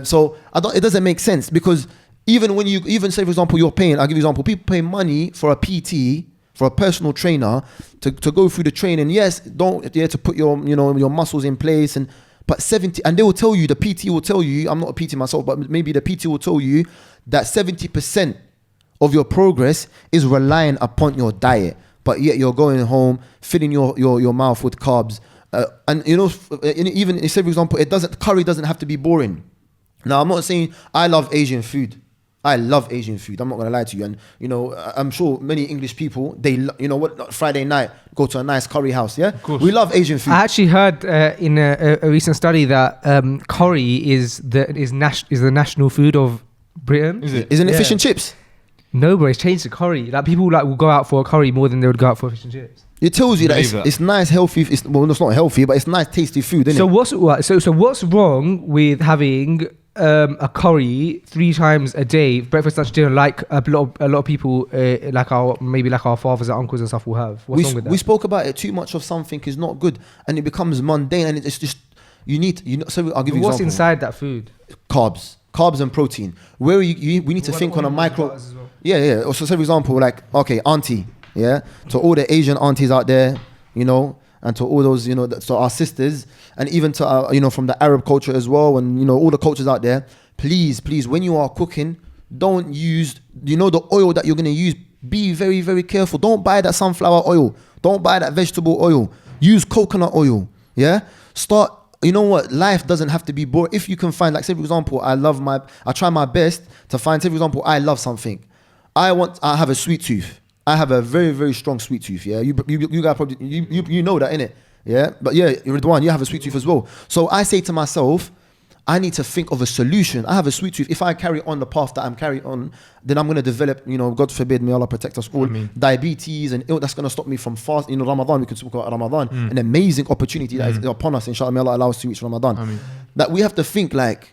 So it doesn't make sense, because even when you say, for example, I'll give you an example. People pay money for a PT, for a personal trainer, to go through the training. Yes, to put your your muscles in place, but 70, and they will tell you, the PT will tell you, I'm not a PT myself, but maybe the PT will tell you that 70% of your progress is relying upon your diet. But yet you're going home, filling your mouth with carbs. And even say, for example, curry doesn't have to be boring. Now, I'm not saying I love Asian food. I love Asian food. I'm not gonna lie to you. And you know, I'm sure many English people, you know what, Friday night go to a nice curry house. Yeah, Of course. we love Asian food. I actually heard in a recent study that curry is the national food of Britain. Is it? Isn't it Yeah. fish and chips? No, bro, it's changed to curry. Like people like will go out for a curry more than they would go out for fish and chips. It tells you that Believe it's nice, healthy. It's not healthy, but it's nice, tasty food, isn't So it? what's wrong with having a curry 3 times a day, breakfast, lunch, dinner, like a lot of people, like our fathers and uncles and stuff will have? What's wrong with that? We spoke about it. Too much of something is not good, and it becomes mundane, and it's just you need. So I'll give you an What's example. inside that food? Carbs and protein. Where we need to think on a micro. As well. Yeah. So, say for example, like, okay, auntie, yeah, to all the Asian aunties out there, you know, and to all those, you know, to our sisters, and even to our, you know, from the Arab culture as well, and you know, all the cultures out there, please, when you are cooking, don't use, you know, the oil that you're gonna use. Be very, very careful. Don't buy that sunflower oil. Don't buy that vegetable oil. Use coconut oil. Yeah. You know what? Life doesn't have to be boring. If you can find, like, say for example, I try my best to find, say for example, I love something. I have a sweet tooth. I have a very, very strong sweet tooth. Yeah, you guys probably you know that, innit? Yeah, but yeah, Ridwan, you have a sweet tooth as well. So I say to myself, I need to think of a solution. I have a sweet tooth. If I carry on the path that I'm carrying on, then I'm going to develop, you know, God forbid, may Allah protect us all, diabetes and that's going to stop me from fast. You know, Ramadan, we could talk about Ramadan, an amazing opportunity that is upon us. Inshallah, may Allah allow us to reach Ramadan. That we have to think like,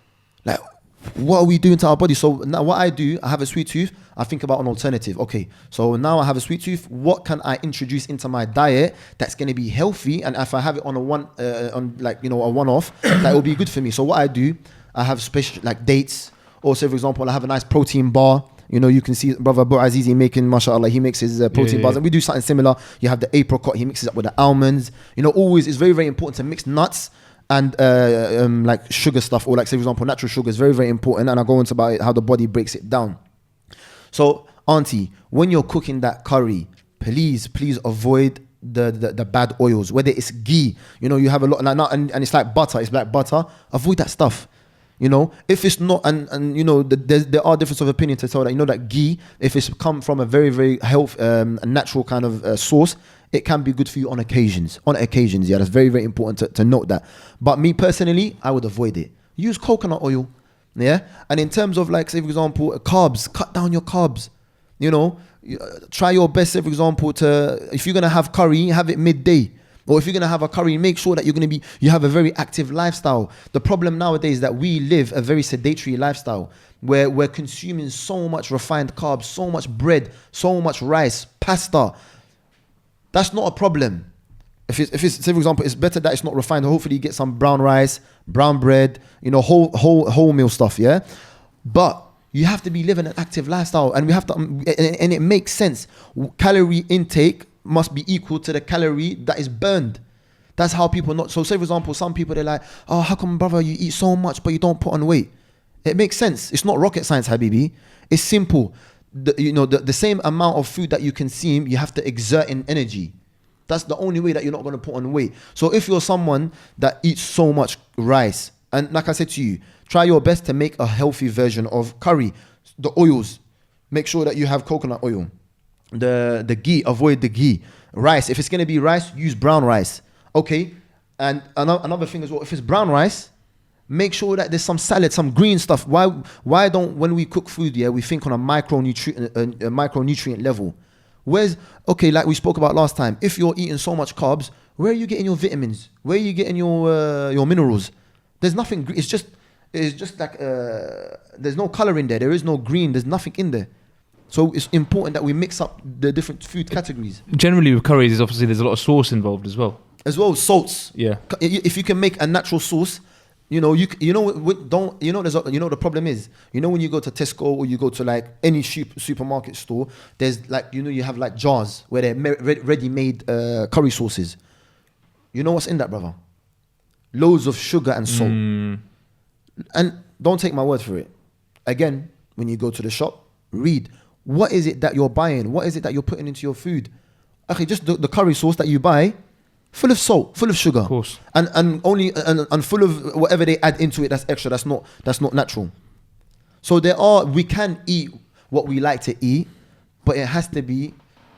what are we doing to our body? So now what I do, I have a sweet tooth, I think about an alternative. Okay, so now I have a sweet tooth, what can I introduce into my diet that's going to be healthy? And if I have it on a one-off, that will be good for me. So what I do, I have special, like dates, or say for example, I have a nice protein bar. You know, you can see brother Abu Azizi making, mashallah, he makes his protein bars. And we do something similar. You have the apricot, he mixes up with the almonds. You know, always, it's very, very important to mix nuts and like sugar stuff, or like, say for example, natural sugar is very, very important. And I'll go into about it, how the body breaks it down. So auntie, when you're cooking that curry, please avoid the bad oils, whether it's ghee, you know, you have a lot like, and it's like butter, it's black butter. Avoid that stuff. You know, if it's not, and you know, there are difference of opinion to tell that, you know, that ghee, if it's come from a very, very a natural kind of source, it can be good for you on occasions. Yeah, that's very, very important to note that. But me personally, I would avoid it. Use coconut oil. Yeah. And in terms of, like, say for example, carbs, cut down your carbs. You know, try your best, say for example, if you're gonna have curry, have it midday. Or if you're gonna have a curry, make sure that you have a very active lifestyle. The problem nowadays is that we live a very sedentary lifestyle where we're consuming so much refined carbs, so much bread, so much rice, pasta. That's not a problem. If it's, say for example, it's better that it's not refined. Hopefully you get some brown rice, brown bread, you know, whole meal stuff, yeah? But you have to be living an active lifestyle, and we have to, and it makes sense. Calorie intake must be equal to the calorie that is burned. That's how people not. So say for example, some people, they're like, oh, how come brother you eat so much but you don't put on weight? It makes sense. It's not rocket science, Habibi. It's simple. The same amount of food that you consume, you have to exert in energy. That's the only way that you're not going to put on weight. So if you're someone that eats so much rice, and like I said to you, try your best to make a healthy version of curry. The oils, make sure that you have coconut oil. The ghee, avoid the ghee. Rice, if it's going to be rice, use brown rice. Okay. And another thing as well, if it's brown rice, make sure that there's some salad, some green stuff. Why don't, when we cook food, yeah, we think on a micronutrient level? Like we spoke about last time, if you're eating so much carbs, where are you getting your vitamins? Where are you getting your minerals? There's nothing. It's just like there's no color in there. There is no green. There's nothing in there. So it's important that we mix up the different food categories. Generally with curries, obviously there's a lot of sauce involved as well. Salts. Yeah. If you can make a natural sauce, you know the problem is, you know, when you go to Tesco or you go to like any supermarket store, there's like, you know, you have like jars where they're ready-made curry sauces. You know what's in that, brother? Loads of sugar and salt. And don't take my word for it. Again, when you go to the shop, read. What is it that you're buying? What is it that you're putting into your food? Okay, just the curry sauce that you buy, full of salt, full of sugar, of course, and full of whatever they add into it that's extra. That's not natural. So we can eat what we like to eat, but it has to be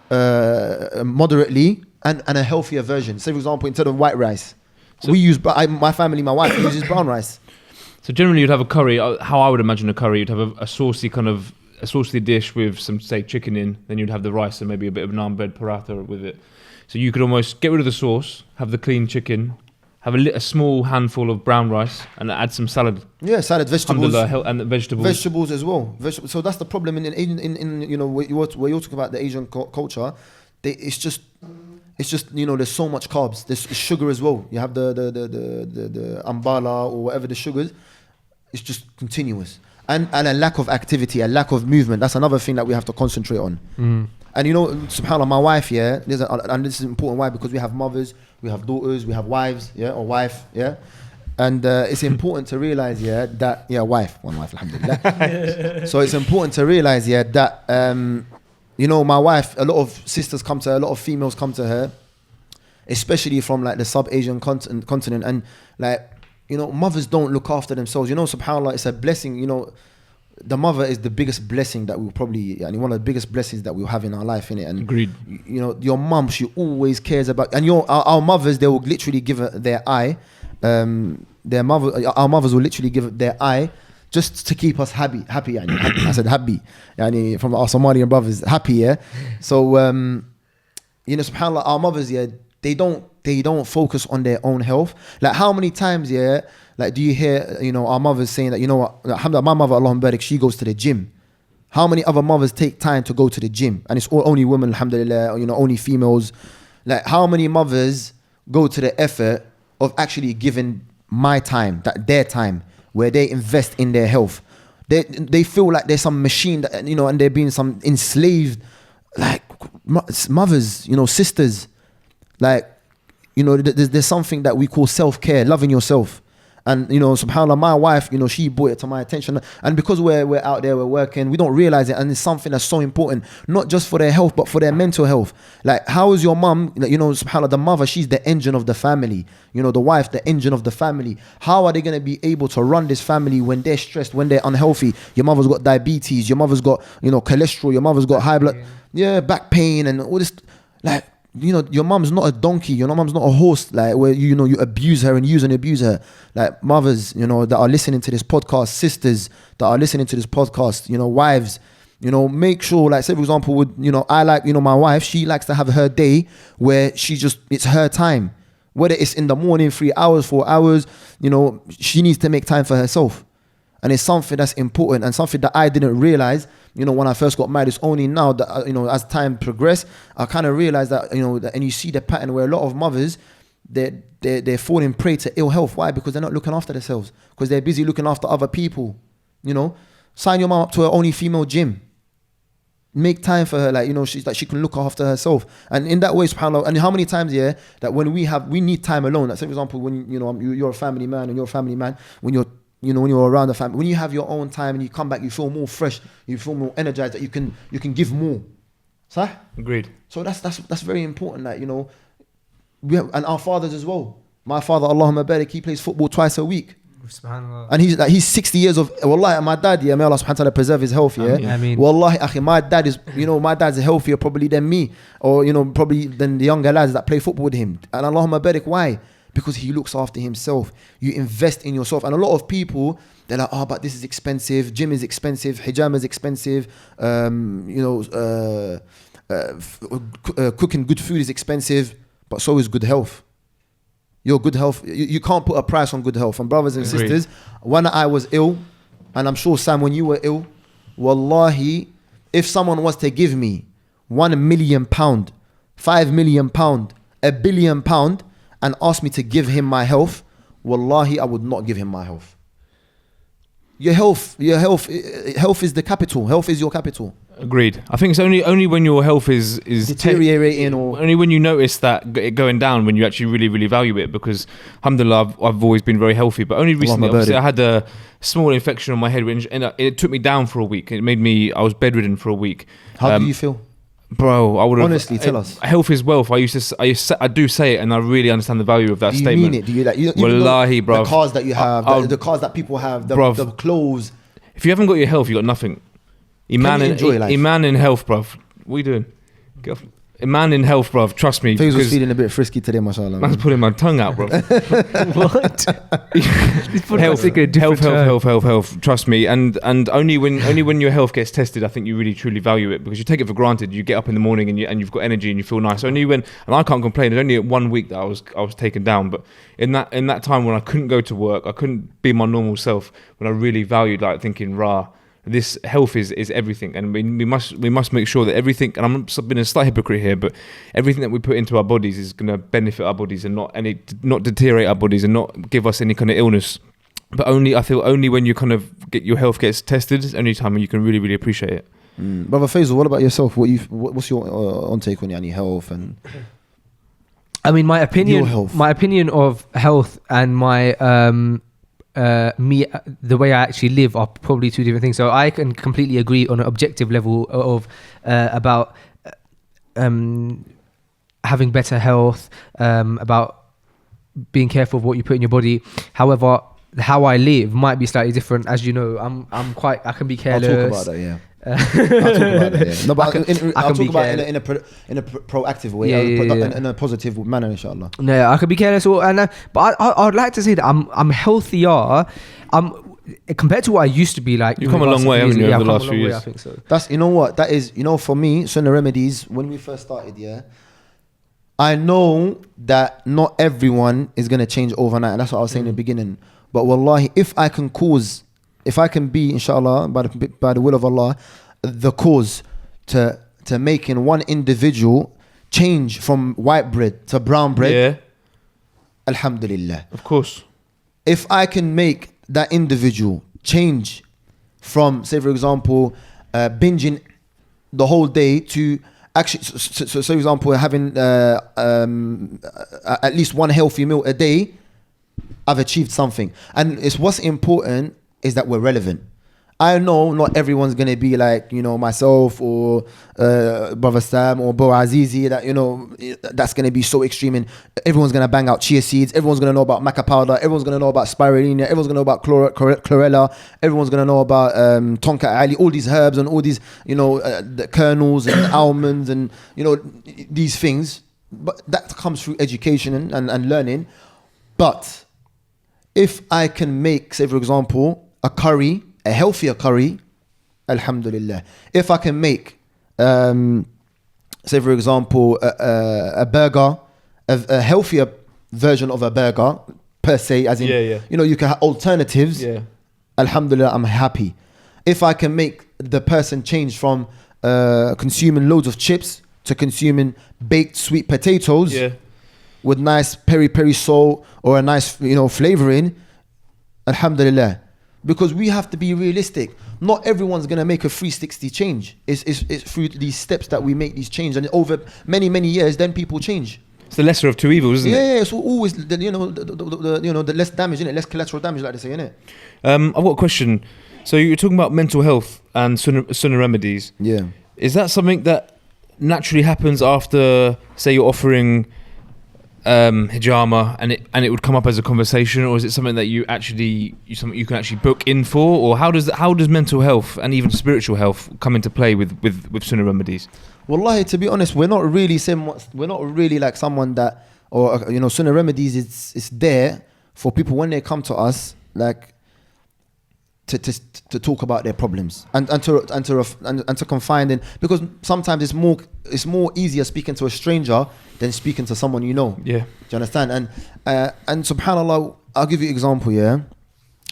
moderately and a healthier version. Say, for example, instead of white rice, we use, my family, my wife uses brown rice. So generally you'd have a curry, how I would imagine a curry, you'd have a saucy dish with some, say, chicken in, then you'd have the rice and maybe a bit of naan bread paratha with it. So you could almost get rid of the sauce, have the clean chicken, have a small handful of brown rice, and add some salad. Yeah, salad, vegetables, and the vegetables. Vegetables as well. So that's the problem in you know, where you're talking about the Asian culture. It's just you know, there's so much carbs. There's sugar as well. You have the ambala or whatever the sugars. It's just continuous, and a lack of activity, a lack of movement. That's another thing that we have to concentrate on. And you know, subhanAllah, my wife, yeah, and this is important. Why? Because we have mothers, we have daughters, we have wives, yeah, or wife, yeah. And it's important to realize, yeah, that, yeah, one wife, alhamdulillah. So it's important to realize, yeah, that, you know, my wife, a lot of sisters come to her, a lot of females come to her, especially from like the sub-Asian continent. And like, you know, mothers don't look after themselves. You know, subhanAllah, it's a blessing, you know. The mother is the biggest blessing that we'll probably, one of the biggest blessings that we'll have in our life, innit? And agreed. You know, your mum, she always cares about, and our mothers, they will literally give her their eye. Our mothers will literally give their eye just to keep us happy. Happy. I said happy. From our Somalian brothers, happy. Yeah. So you know, subhanAllah, our mothers, yeah, they don't focus on their own health. Like how many times, yeah, like do you hear, you know, our mothers saying that, you know what, alhamdulillah, my mother, Allahumma barik, she goes to the gym. How many other mothers take time to go to the gym? And it's only women, alhamdulillah, or, you know, only females. Like how many mothers go to the effort of actually giving my time, their time, where they invest in their health? They feel like there's some machine that, you know, and they're being some enslaved, like mothers, you know, sisters. Like, you know, there's something that we call self-care, loving yourself. And, you know, subhanAllah, my wife, you know, she brought it to my attention. And because we're out there, we're working, we don't realize it. And it's something that's so important, not just for their health, but for their mental health. Like, how is your mum, you know, subhanAllah, the mother, she's the engine of the family. You know, the wife, the engine of the family. How are they going to be able to run this family when they're stressed, when they're unhealthy? Your mother's got diabetes, your mother's got, you know, cholesterol, your mother's got high blood, back pain and all this. Like, you know, your mom's not a donkey, your mom's not a horse, like where, you know, you abuse her and use and abuse her. Like mothers, you know, that are listening to this podcast, sisters that are listening to this podcast, you know, wives, you know, make sure, like, say for example, with, you know, I like, you know, my wife, she likes to have her day where it's her time. Whether it's in the morning, 3 hours, 4 hours, you know, she needs to make time for herself. And it's something that's important and something that I didn't realize, you know, when I first got married. It's only now that, you know, as time progressed, I kind of realized that, you know, and you see the pattern where a lot of mothers, they're falling prey to ill health. Why? Because they're not looking after themselves. Because they're busy looking after other people. You know, sign your mom up to an only female gym. Make time for her, like, you know, she's like, she can look after herself. And in that way, subhanAllah, and how many times, yeah, that when we need time alone. Like, say for example, when, you know, you're a family man and you're a family man, when you're around the family, when you have your own time and you come back, you feel more fresh, you feel more energized, that you can give more. Sah? Agreed. So that's very important. Like, you know, and our fathers as well. My father, Allahumma barik, he plays football twice a week. SubhanAllah. And he's 60 years of, wallahi, my dad, yeah, may Allah subhanahu wa ta'ala preserve his health, yeah. I mean, wallahi, akhi, my dad is, you know, my dad's healthier probably than me, or, you know, probably than the younger lads that play football with him. And Allahumma barik, why? Because he looks after himself. You invest in yourself. And a lot of people, they're like, oh, but this is expensive. Gym is expensive. Hijama is expensive. You know, cooking good food is expensive. But so is good health. Your good health, you can't put a price on good health. And brothers and sisters, when I was ill, and I'm sure, Sam, when you were ill, wallahi, if someone was to give me £1 million, £5 million, £1 billion, and ask me to give him my health, wallahi, I would not give him my health. Your health is the capital. Health is your capital. Agreed. I think it's only when your health is deteriorating, or only when you notice that it going down, when you actually really, really value it. Because alhamdulillah, I've always been very healthy, but only recently, obviously, I had a small infection on my head, and it took me down for a week. I was bedridden for a week. How do you feel? Bro, I would honestly tell us. Health is wealth. I do say it, and I really understand the value of that statement. Do you mean it? Do you like? Wallahi, bro. The cars that you have, the cars that people have, the clothes. if you haven't got your health, you got nothing. Can you enjoy life? Iman in health, bruv. What are you doing? Get off. Iman in health, bruv. Trust me. Faisal was feeling a bit frisky today, mashallah. Man's putting my tongue out, bruv. Health. Trust me. And only when your health gets tested, I think you really truly value it, because you take it for granted. You get up in the morning and you've got energy and you feel nice. Only when, and I can't complain. It's only 1 week that I was taken down, but in that time when I couldn't go to work, I couldn't be my normal self. When I really valued, like, thinking, this health is everything, and we must make sure that everything, and I'm being a slight hypocrite here, but everything that we put into our bodies is going to benefit our bodies and not deteriorate our bodies and not give us any kind of illness. But I feel only when you kind of your health gets tested is the only time when you can really, really appreciate it. Brother Faisal, what about yourself? What's your on take on your health and? I mean, my opinion of health and my the way I actually live are probably two different things. So I can completely agree on an objective level of about having better health, about being careful of what you put in your body. However, how I live might be slightly different. As you know, I can be careless. I'll talk about that, yeah. I'll talk about that, yeah. No, but I'll talk about it in a proactive way, in a positive manner, inshallah. No, I could be careless, but I would like to say that I'm healthier. Compared to what I used to be like. You've come a long way, haven't you, over the last few years? I think so. That's, you know what, that is, for me, Sunnah Remedies, when we first started, yeah, I know that not everyone is going to change overnight, and that's what I was saying in the beginning. But wallahi, if I can be, inshallah, by the will of Allah, the cause to making one individual change from white bread to brown bread, yeah, alhamdulillah. Of course. If I can make that individual change from, say for example, binging the whole day to actually, so for example, having at least one healthy meal a day, I've achieved something. And what's important is that we're relevant. I know not everyone's going to be like, myself or Brother Sam or Bo Azizi, that, that's going to be so extreme, and everyone's going to bang out chia seeds, everyone's going to know about maca powder, everyone's going to know about spirulina, everyone's going to know about chlorella, everyone's going to know about tonka ali, all these herbs and all these, the kernels and almonds and, these things. But that comes through education and learning. But if I can make, say for example, a healthier curry, alhamdulillah. If I can make, say for example, a burger, a healthier version of a burger per se, as in, you can have alternatives, alhamdulillah, I'm happy. If I can make the person change from consuming loads of chips to consuming baked sweet potatoes, with nice peri salt or a nice, flavoring, alhamdulillah. Because we have to be realistic. Not everyone's going to make a 360 change. It's through these steps that we make these changes. And over many, many years, then people change. It's the lesser of two evils, isn't it? Yeah, it's always, the less damage, isn't it? Less collateral damage, like they say, innit? I've got a question. So you're talking about mental health and Sunnah Remedies. Yeah. Is that something that naturally happens after, say, you're offering hijama and it would come up as a conversation, or is it something that you can actually book in for, or how does mental health and even spiritual health come into play with Sunnah Remedies? Wallahi, to be honest, we're not really like someone that, or Sunnah Remedies is there for people when they come to us, like to talk about their problems and to confide in, because sometimes it's more easier speaking to a stranger than speaking to someone you know. Yeah. Do you understand? And subhanallah, I'll give you an example, yeah.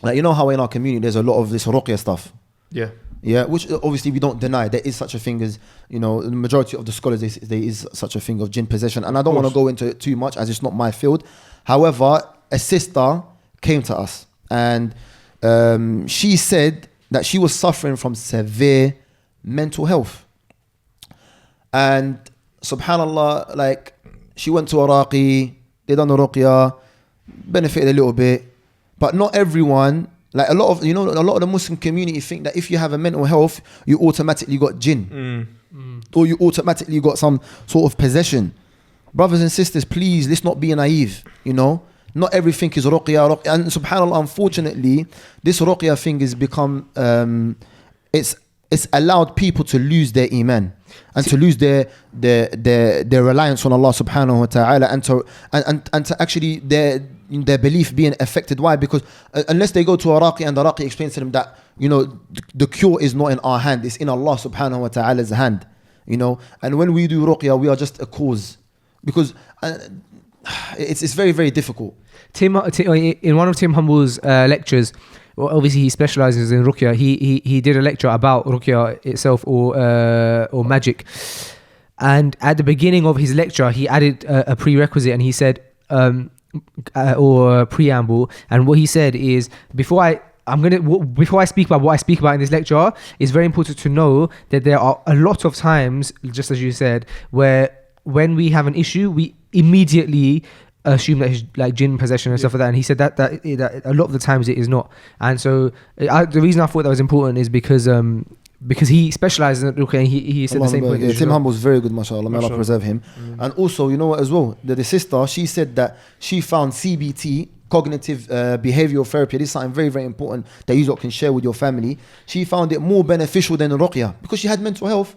Like, how in our community there's a lot of this ruqya stuff. Yeah. Yeah, which obviously we don't deny. There is such a thing as, the majority of the scholars, there is such a thing of jinn possession. And I don't want to go into it too much as it's not my field. However, a sister came to us and she said that she was suffering from severe mental health. And subhanallah, like, she went to Iraqi, they done the ruqya, benefited a little bit, but not everyone, like a lot of the Muslim community think that if you have a mental health, you automatically got jinn, or you automatically got some sort of possession. Brothers and sisters, please, let's not be naive, Not everything is ruqya. And subhanAllah, unfortunately, this ruqya thing has become, it's allowed people to lose their iman and to lose their reliance on Allah subhanahu wa ta'ala, and to actually their belief being affected. Why? Because unless they go to a raqi and the raqi explains to them that, you know, the cure is not in our hand, it's in Allah subhanahu wa ta'ala's hand, you know. And when we do ruqya, we are just a cause, because it's very, very difficult. Tim, in one of Tim Humble's lectures, well, obviously he specializes in ruqya. He did a lecture about ruqya itself, or magic. And at the beginning of his lecture, he added a prerequisite, and he said, or a preamble. And what he said is, before I speak about what I speak about in this lecture, it's very important to know that there are a lot of times, just as you said, where when we have an issue, we immediately assume that it's like jinn possession and stuff like that. And he said that a lot of the times it is not. And so the reason I thought that was important is because he specializes in ruqya, and he said the same point. Tim Humble's very good, mashallah. May Allah preserve him. And also, you know what as well, the sister, she said that she found CBT, cognitive behavioral therapy, this is something very, very important that you lot can share with your family. She found it more beneficial than ruqya because she had mental health.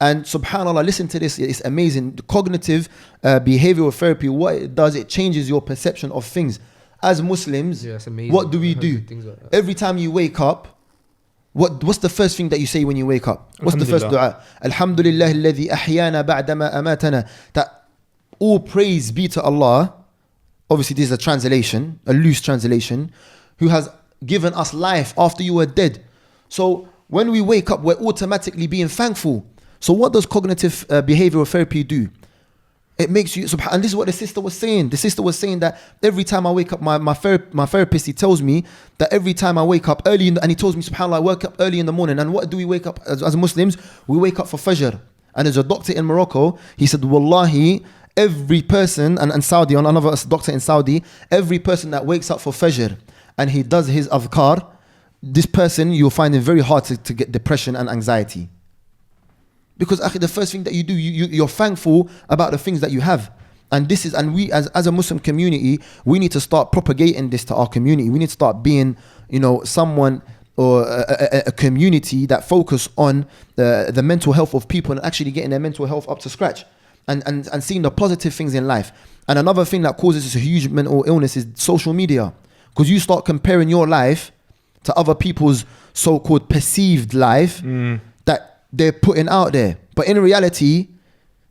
And subhanAllah, listen to this, it's amazing. The cognitive behavioral therapy, what it does, it changes your perception of things. As Muslims, what do we do? Like every time you wake up, what's the first thing that you say when you wake up? What's the first dua? Alhamdulillah alladhi ahyana ba'dama amatana. That all praise be to Allah. Obviously, this is a translation, a loose translation, who has given us life after you were dead. So when we wake up, we're automatically being thankful. So what does cognitive behavioral therapy do? It makes you, and this is what the sister was saying. The sister was saying that every time I wake up, my therapist, he tells me that every time I wake up early, and he tells me, subhanAllah, I wake up early in the morning. And what do we wake up as Muslims? We wake up for Fajr. And there's a doctor in Morocco, he said, Wallahi, every person, and Saudi, another doctor in Saudi, every person that wakes up for Fajr and he does his adhkar, this person, you'll find it very hard to get depression and anxiety. Because the first thing that you do, you're thankful about the things that you have. And this is, and we as a Muslim community, we need to start propagating this to our community. We need to start being, you know, someone or a community that focus on the mental health of people and actually getting their mental health up to scratch and seeing the positive things in life. And another thing that causes this huge mental illness is social media. Because you start comparing your life to other people's so-called perceived life that they're putting out there, but in reality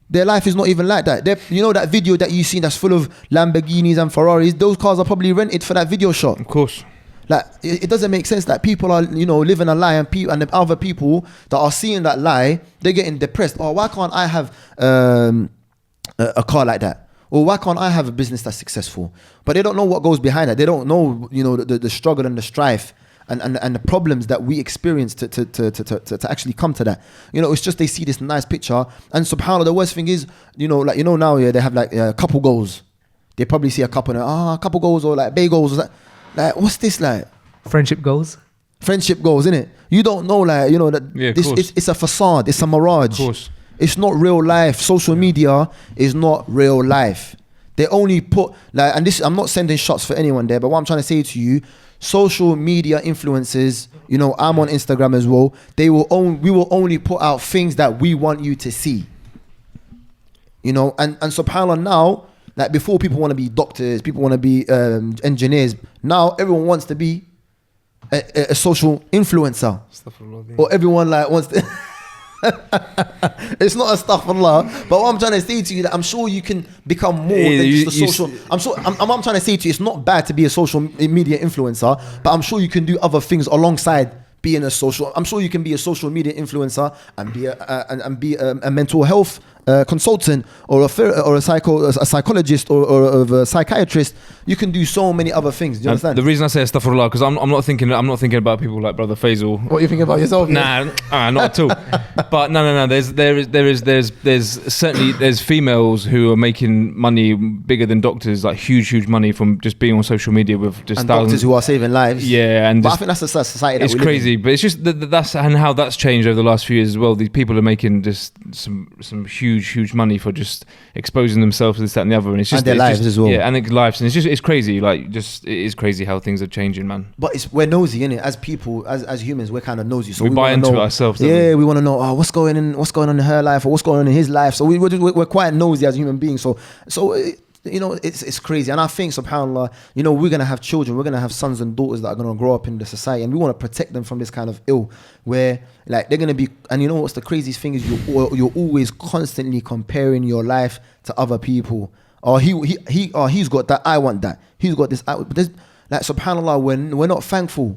their life is not even like that. You know that video that you seen that's full of Lamborghinis and Ferraris, those cars are probably rented for that video shot. Of course. Like it doesn't make sense that people are, you know, living a lie, and the other people that are seeing that lie, they're getting depressed. Oh, why can't I have a car like that? Or why can't I have a business that's successful? But they don't know what goes behind that. They don't know, you know, the struggle and the strife and the problems that we experience to actually come to that. You know, it's just they see this nice picture, and subhanAllah, the worst thing is, you know, like, you know, now they have like couple goals. They probably see a couple and couple goals, or like bay goals, like what's this like? Friendship goals, innit? You don't know, like, you know, that it's a facade, it's a mirage. Of course. It's not real life. Social media is not real life. They only put like, and this, I'm not sending shots for anyone there, but what I'm trying to say to you, social media influencers, you know, I'm on Instagram as well. We will only put out things that we want you to see. You know, and subhanAllah, now, like before, people want to be doctors, people want to be engineers. Now everyone wants to be a social influencer, or everyone like wants to. It's not a astaghfirullah, but what I'm trying to say to you, that I'm sure you can become more than just a social. I'm trying to say to you, it's not bad to be a social media influencer, but I'm sure you can do other things alongside being a social. I'm sure you can be a social media influencer and be a mental health consultant, or a psychologist, or a psychiatrist. You can do so many other things. Do you understand? The reason I say astaghfirullah, because I'm not thinking about people like Brother Faisal. What are you thinking about yourself? Nah, not at all. But no. There's certainly females who are making money bigger than doctors, like huge money from just being on social media with just and thousands. Doctors who are saving lives. Yeah, but I think that's the society. It's crazy, but it's just that's and how that's changed over the last few years as well. These people are making just some huge huge money for just exposing themselves to this, that, and the other. And it's just their lives as well. Yeah, and their lives. And it's crazy. Like, it is crazy how things are changing, man. But we're nosy, innit? As people, as humans, we're kind of nosy. So we buy into it ourselves. Yeah, we want to know what's going on in her life, or what's going on in his life. So we're quite nosy as human beings. So it's crazy. And I think, subhanAllah, we're going to have children, we're going to have sons and daughters that are going to grow up in the society, and we want to protect them from this kind of ill where like they're going to be, and what's the craziest thing is you're always constantly comparing your life to other people. Or he's got that, I want that. He's got this, but there's, like, subhanAllah, we're not thankful.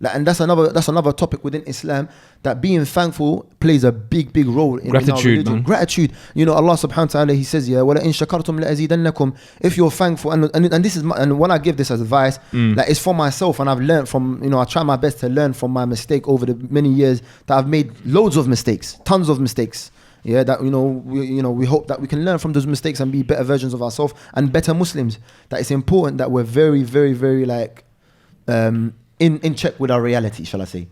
Like, and that's another topic within Islam, that being thankful plays a big role in gratitude, our religion. man. Gratitude. Allah subhanahu wa ta'ala, he says, yeah, وَلَئِن شَكَرْتُمْ لَأَزِيدَنَّكُمْ. If you're thankful, and this is and when I give this as advice, like, it's for myself, and I've learned from, I try my best to learn from my mistake over the many years that I've made loads of mistakes, tons of mistakes. Yeah, that we hope that we can learn from those mistakes and be better versions of ourselves and better Muslims. That it's important that we're very, very, very like in check with our reality, shall I say?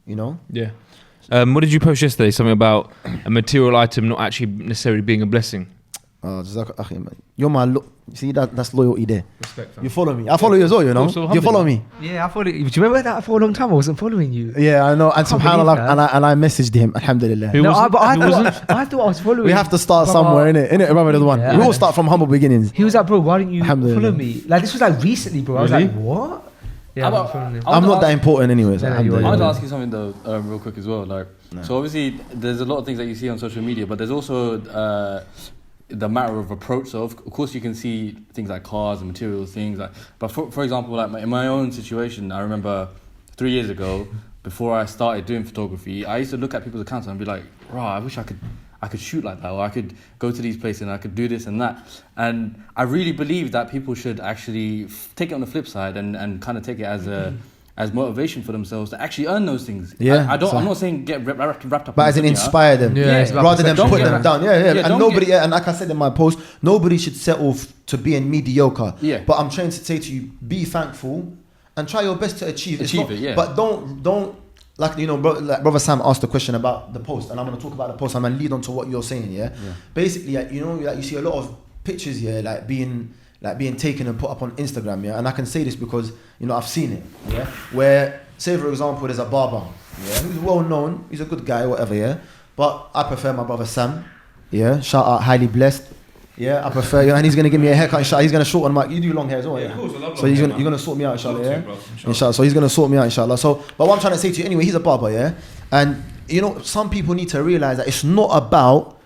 Yeah. What did you post yesterday? Something about a material item not actually necessarily being a blessing. You're my see, that's loyalty there. Respect, fam. You follow me. I follow you as well, You follow me. Yeah, I follow you. Do you remember that for a long time I wasn't following you? Yeah, I know. And I can't subhanAllah, believe that. and I messaged him, alhamdulillah. I thought I was following. We have to start somewhere, innit? Remember the one. Yeah. We all start from humble beginnings. He was like, bro, why didn't you Alhamdulillah. follow me? Like, this was like recently, bro. I was Really? like, what? Yeah, How I'm about- following him. I'm not that important anyways. No, you are. I alhamdulillah. wanted to ask you something though, real quick as well. Like, so obviously there's a lot of things that you see on social media, but there's also the matter of approach. So of course you can see things like cars and material things. Like, but for example, like in my own situation, I remember 3 years ago, before I started doing photography, I used to look at people's accounts and be like, "Wow, I wish I could shoot like that, or I could go to these places and I could do this and that." And I really believe that people should actually take it on the flip side and kind of take it as motivation for themselves to actually earn those things. Yeah, I'm not saying get wrapped up. But as in in dunya. inspire them, Yeah, it's about rather than perception. put Don't them get- down. Yeah. Yeah, And don't nobody, get- and like I said in my post, nobody should settle to being mediocre. Yeah. But I'm trying to say to you, be thankful and try your best to achieve. It's Achieve it, yeah. But don't like like Brother Sam asked a question about the post, and I'm gonna talk about the post. I'm gonna lead on to what you're saying. Yeah. Basically, like, like you see a lot of pictures here, like being taken and put up on Instagram. Yeah. And I can say this because I've seen it. Yeah. Where, say for example, there's a barber, who's well known, he's a good guy, whatever, but I prefer my brother Sam, shout out, highly blessed, I prefer, and he's gonna give me a haircut, inshallah. He's gonna shorten my, you do long hair as well, of course, I love so long you're hair, gonna sort me out, inshallah, Love to, bro, inshallah, so he's gonna sort me out, inshallah. So, but what I'm trying to say to you, anyway, he's a barber, and some people need to realize that it's not about,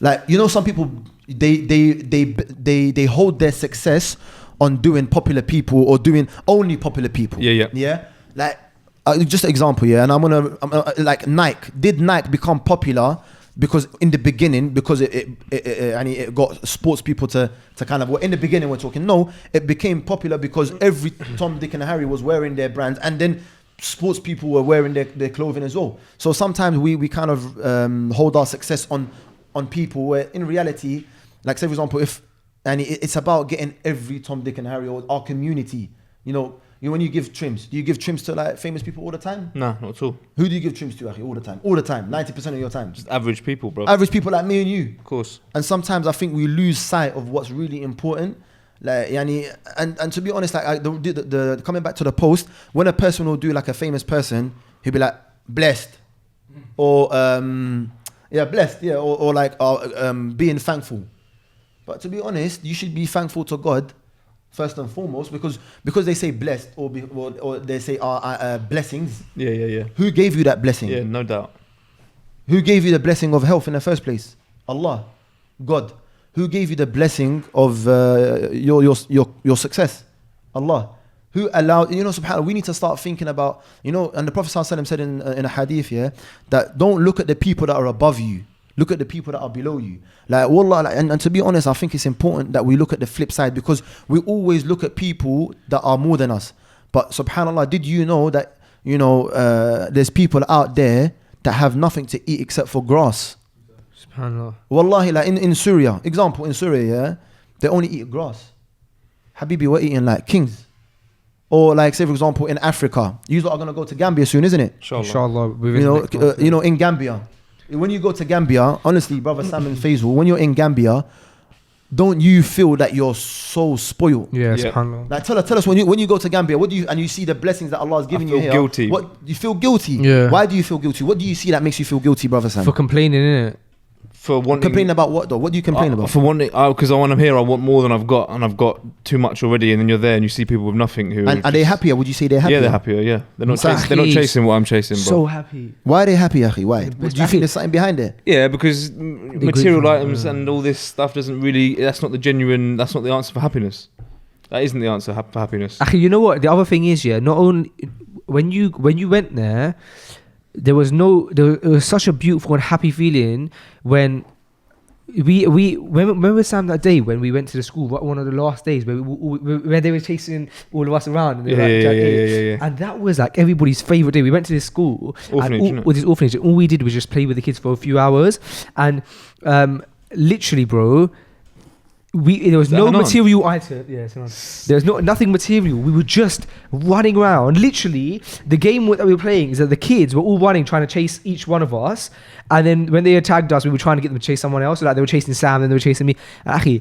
like, some people, they hold their success on doing popular people or doing only popular people. Yeah. Like, just an example, and I'm gonna like Nike. Did Nike become popular because in the beginning, because it got sports people to kind of, well, in the beginning we're talking, no, it became popular because every Tom, Dick and Harry was wearing their brands, and then sports people were wearing their clothing as well. So sometimes we kind of hold our success on people where in reality, like, say for example, it's about getting every Tom, Dick and Harry or our community. When you give trims, do you give trims to like famous people all the time? No, not at all. Who do you give trims to, Akhi, all the time? All the time, 90% of your time. Just average people, bro. Average people like me and you. Of course. And sometimes I think we lose sight of what's really important. Like, and to be honest, like the coming back to the post, when a person will do like a famous person, he'll be like blessed, or blessed, or like being thankful. But to be honest, you should be thankful to God first and foremost, because they say blessed or they say blessings. Yeah. Who gave you that blessing? Yeah, no doubt. Who gave you the blessing of health in the first place? Allah, God. Who gave you the blessing of your success? Allah. Who allowed, subhanAllah, we need to start thinking about, and the Prophet ﷺ said in a hadith, that don't look at the people that are above you. Look at the people that are below you. Like, wallah, and to be honest, I think it's important that we look at the flip side, because we always look at people that are more than us. But subhanAllah, did you know that, there's people out there that have nothing to eat except for grass? SubhanAllah. Wallahi, like in Syria, example, in Syria, they only eat grass. Habibi, we're eating like kings. Or like, say for example, in Africa, you lot are going to go to Gambia soon, isn't it? Inshallah. In Gambia, when you go to Gambia, honestly, brother Sam and Faisal, when you're in Gambia, don't you feel that you're so spoiled? Yeah, subhanAllah. Like tell us when you go to Gambia, what do you and you see the blessings that Allah has given you here? Guilty. What you feel guilty? Yeah. Why do you feel guilty? What do you see that makes you feel guilty, brother Sam? For complaining, innit? For wanting, Complaining about what though? What do you complain about? For wanting, because when I'm here, I want more than I've got, and I've got too much already. And then you're there, and you see people with nothing. Who And are they happier? Would you say they're happier? Yeah, they're happier. Yeah, they're not. Exactly. They're not chasing what I'm chasing, bro. So happy. Why are they happy, Akhi? Why? Do you think there's something behind it? Yeah, because material grateful, items and all this stuff doesn't really. That's not the genuine. That's not the answer for happiness. That isn't the answer for happiness. Actually, you know what? The other thing is, yeah, not only when you went there, there was such a beautiful and happy feeling when remember Sam that day when we went to the school, one of the last days where they were chasing all of us around, and Yeah. and that was like everybody's favorite day. We went to this school, Orphanage, with this orphanage, and all we did was just play with the kids for a few hours, and literally, bro. There was no material item. Yeah, there was nothing material. We were just running around. Literally, the game that we were playing is that the kids were all running, trying to chase each one of us. And then when they attacked us, we were trying to get them to chase someone else. So like they were chasing Sam, then they were chasing me. And Akhi,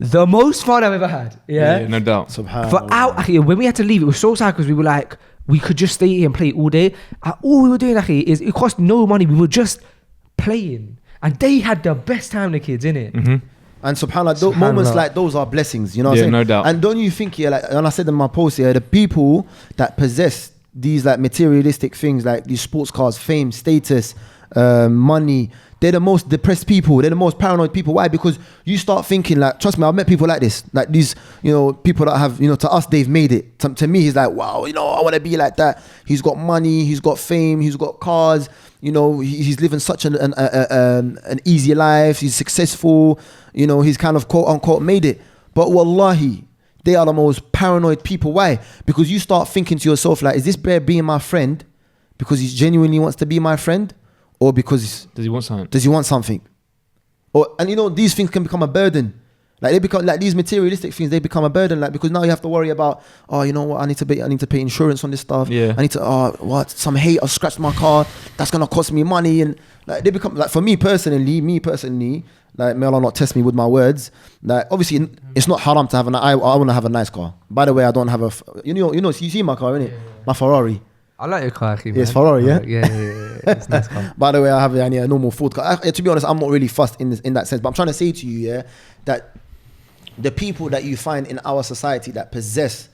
the most fun I've ever had. Yeah, no doubt. Akhi, when we had to leave, it was so sad because we were like, we could just stay here and play all day. And all we were doing, Akhi, is it cost no money. We were just playing, and they had the best time. The kids, innit? Mm-hmm. And subhanAllah, moments like those are blessings, you know what I'm saying? No doubt. And don't you think, like, and I said in my post here, the people that possess these like materialistic things, like these sports cars, fame, status, money, they're the most depressed people. They're the most paranoid people. Why? Because you start thinking, like, trust me, I've met people like this, like these, people that have, to us, they've made it. To me, he's like, wow, I want to be like that. He's got money, he's got fame, he's got cars, he's living such an easy life. He's successful, he's kind of quote unquote made it. But wallahi, they are the most paranoid people. Why? Because you start thinking to yourself, like, is this bear being my friend because he genuinely wants to be my friend? Or because does he want something? And these things can become a burden. Like they become like these materialistic things. They become a burden. Like because now you have to worry about. Oh, you know what? I need to pay insurance on this stuff. Yeah. I need to. Some hater scratched my car. That's gonna cost me money. And like they become like for me personally. Like may Allah not test me with my words. Like obviously it's not haram to have I want to have a nice car. By the way, I don't have a. You see my car, innit? My Ferrari. I like your car, man. It's Ferrari, yeah? Yeah. It's nice car. By the way, I have a normal Ford car. To be honest, I'm not really fussed in that sense. But I'm trying to say to you, yeah, that the people that you find in our society that possess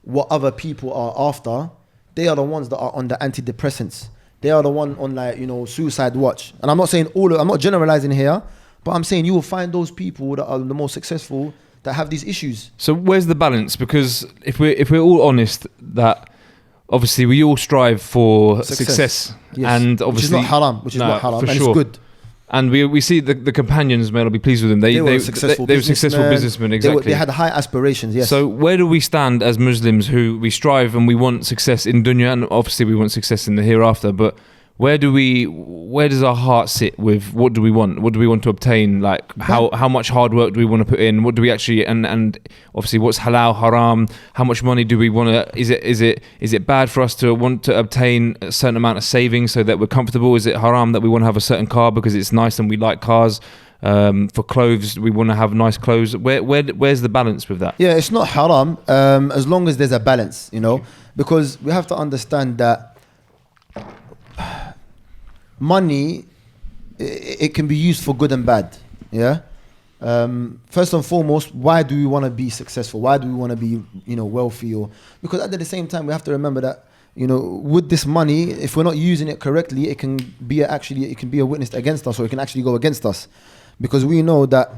what other people are after, they are the ones that are on the antidepressants. They are the one on suicide watch. And I'm not saying I'm not generalizing here, but I'm saying you will find those people that are the most successful that have these issues. So where's the balance? Because if we're all honest that obviously we all strive for success. Yes. And obviously which is not haram, for and sure. it's good. And we see the companions, may I be pleased with them. They were successful businessmen, exactly. They had high aspirations, yes. So where do we stand as Muslims who we strive and we want success in dunya, and obviously we want success in the hereafter, but where does our heart sit with what do we want? What do we want to obtain? Like how much hard work do we want to put in? What do we actually and obviously what's halal, haram? How much money do we want to? Is it bad for us to want to obtain a certain amount of savings so that we're comfortable? Is it haram that we want to have a certain car because it's nice and we like cars? For clothes, we want to have nice clothes. Where's the balance with that? Yeah, it's not haram as long as there's a balance, because we have to understand that money, it can be used for good and bad. Yeah. First and foremost, why do we want to be successful? Why do we want to be, wealthy? Because at the same time, we have to remember that, with this money, if we're not using it correctly, it can be a witness against us, or it can actually go against us, because we know that.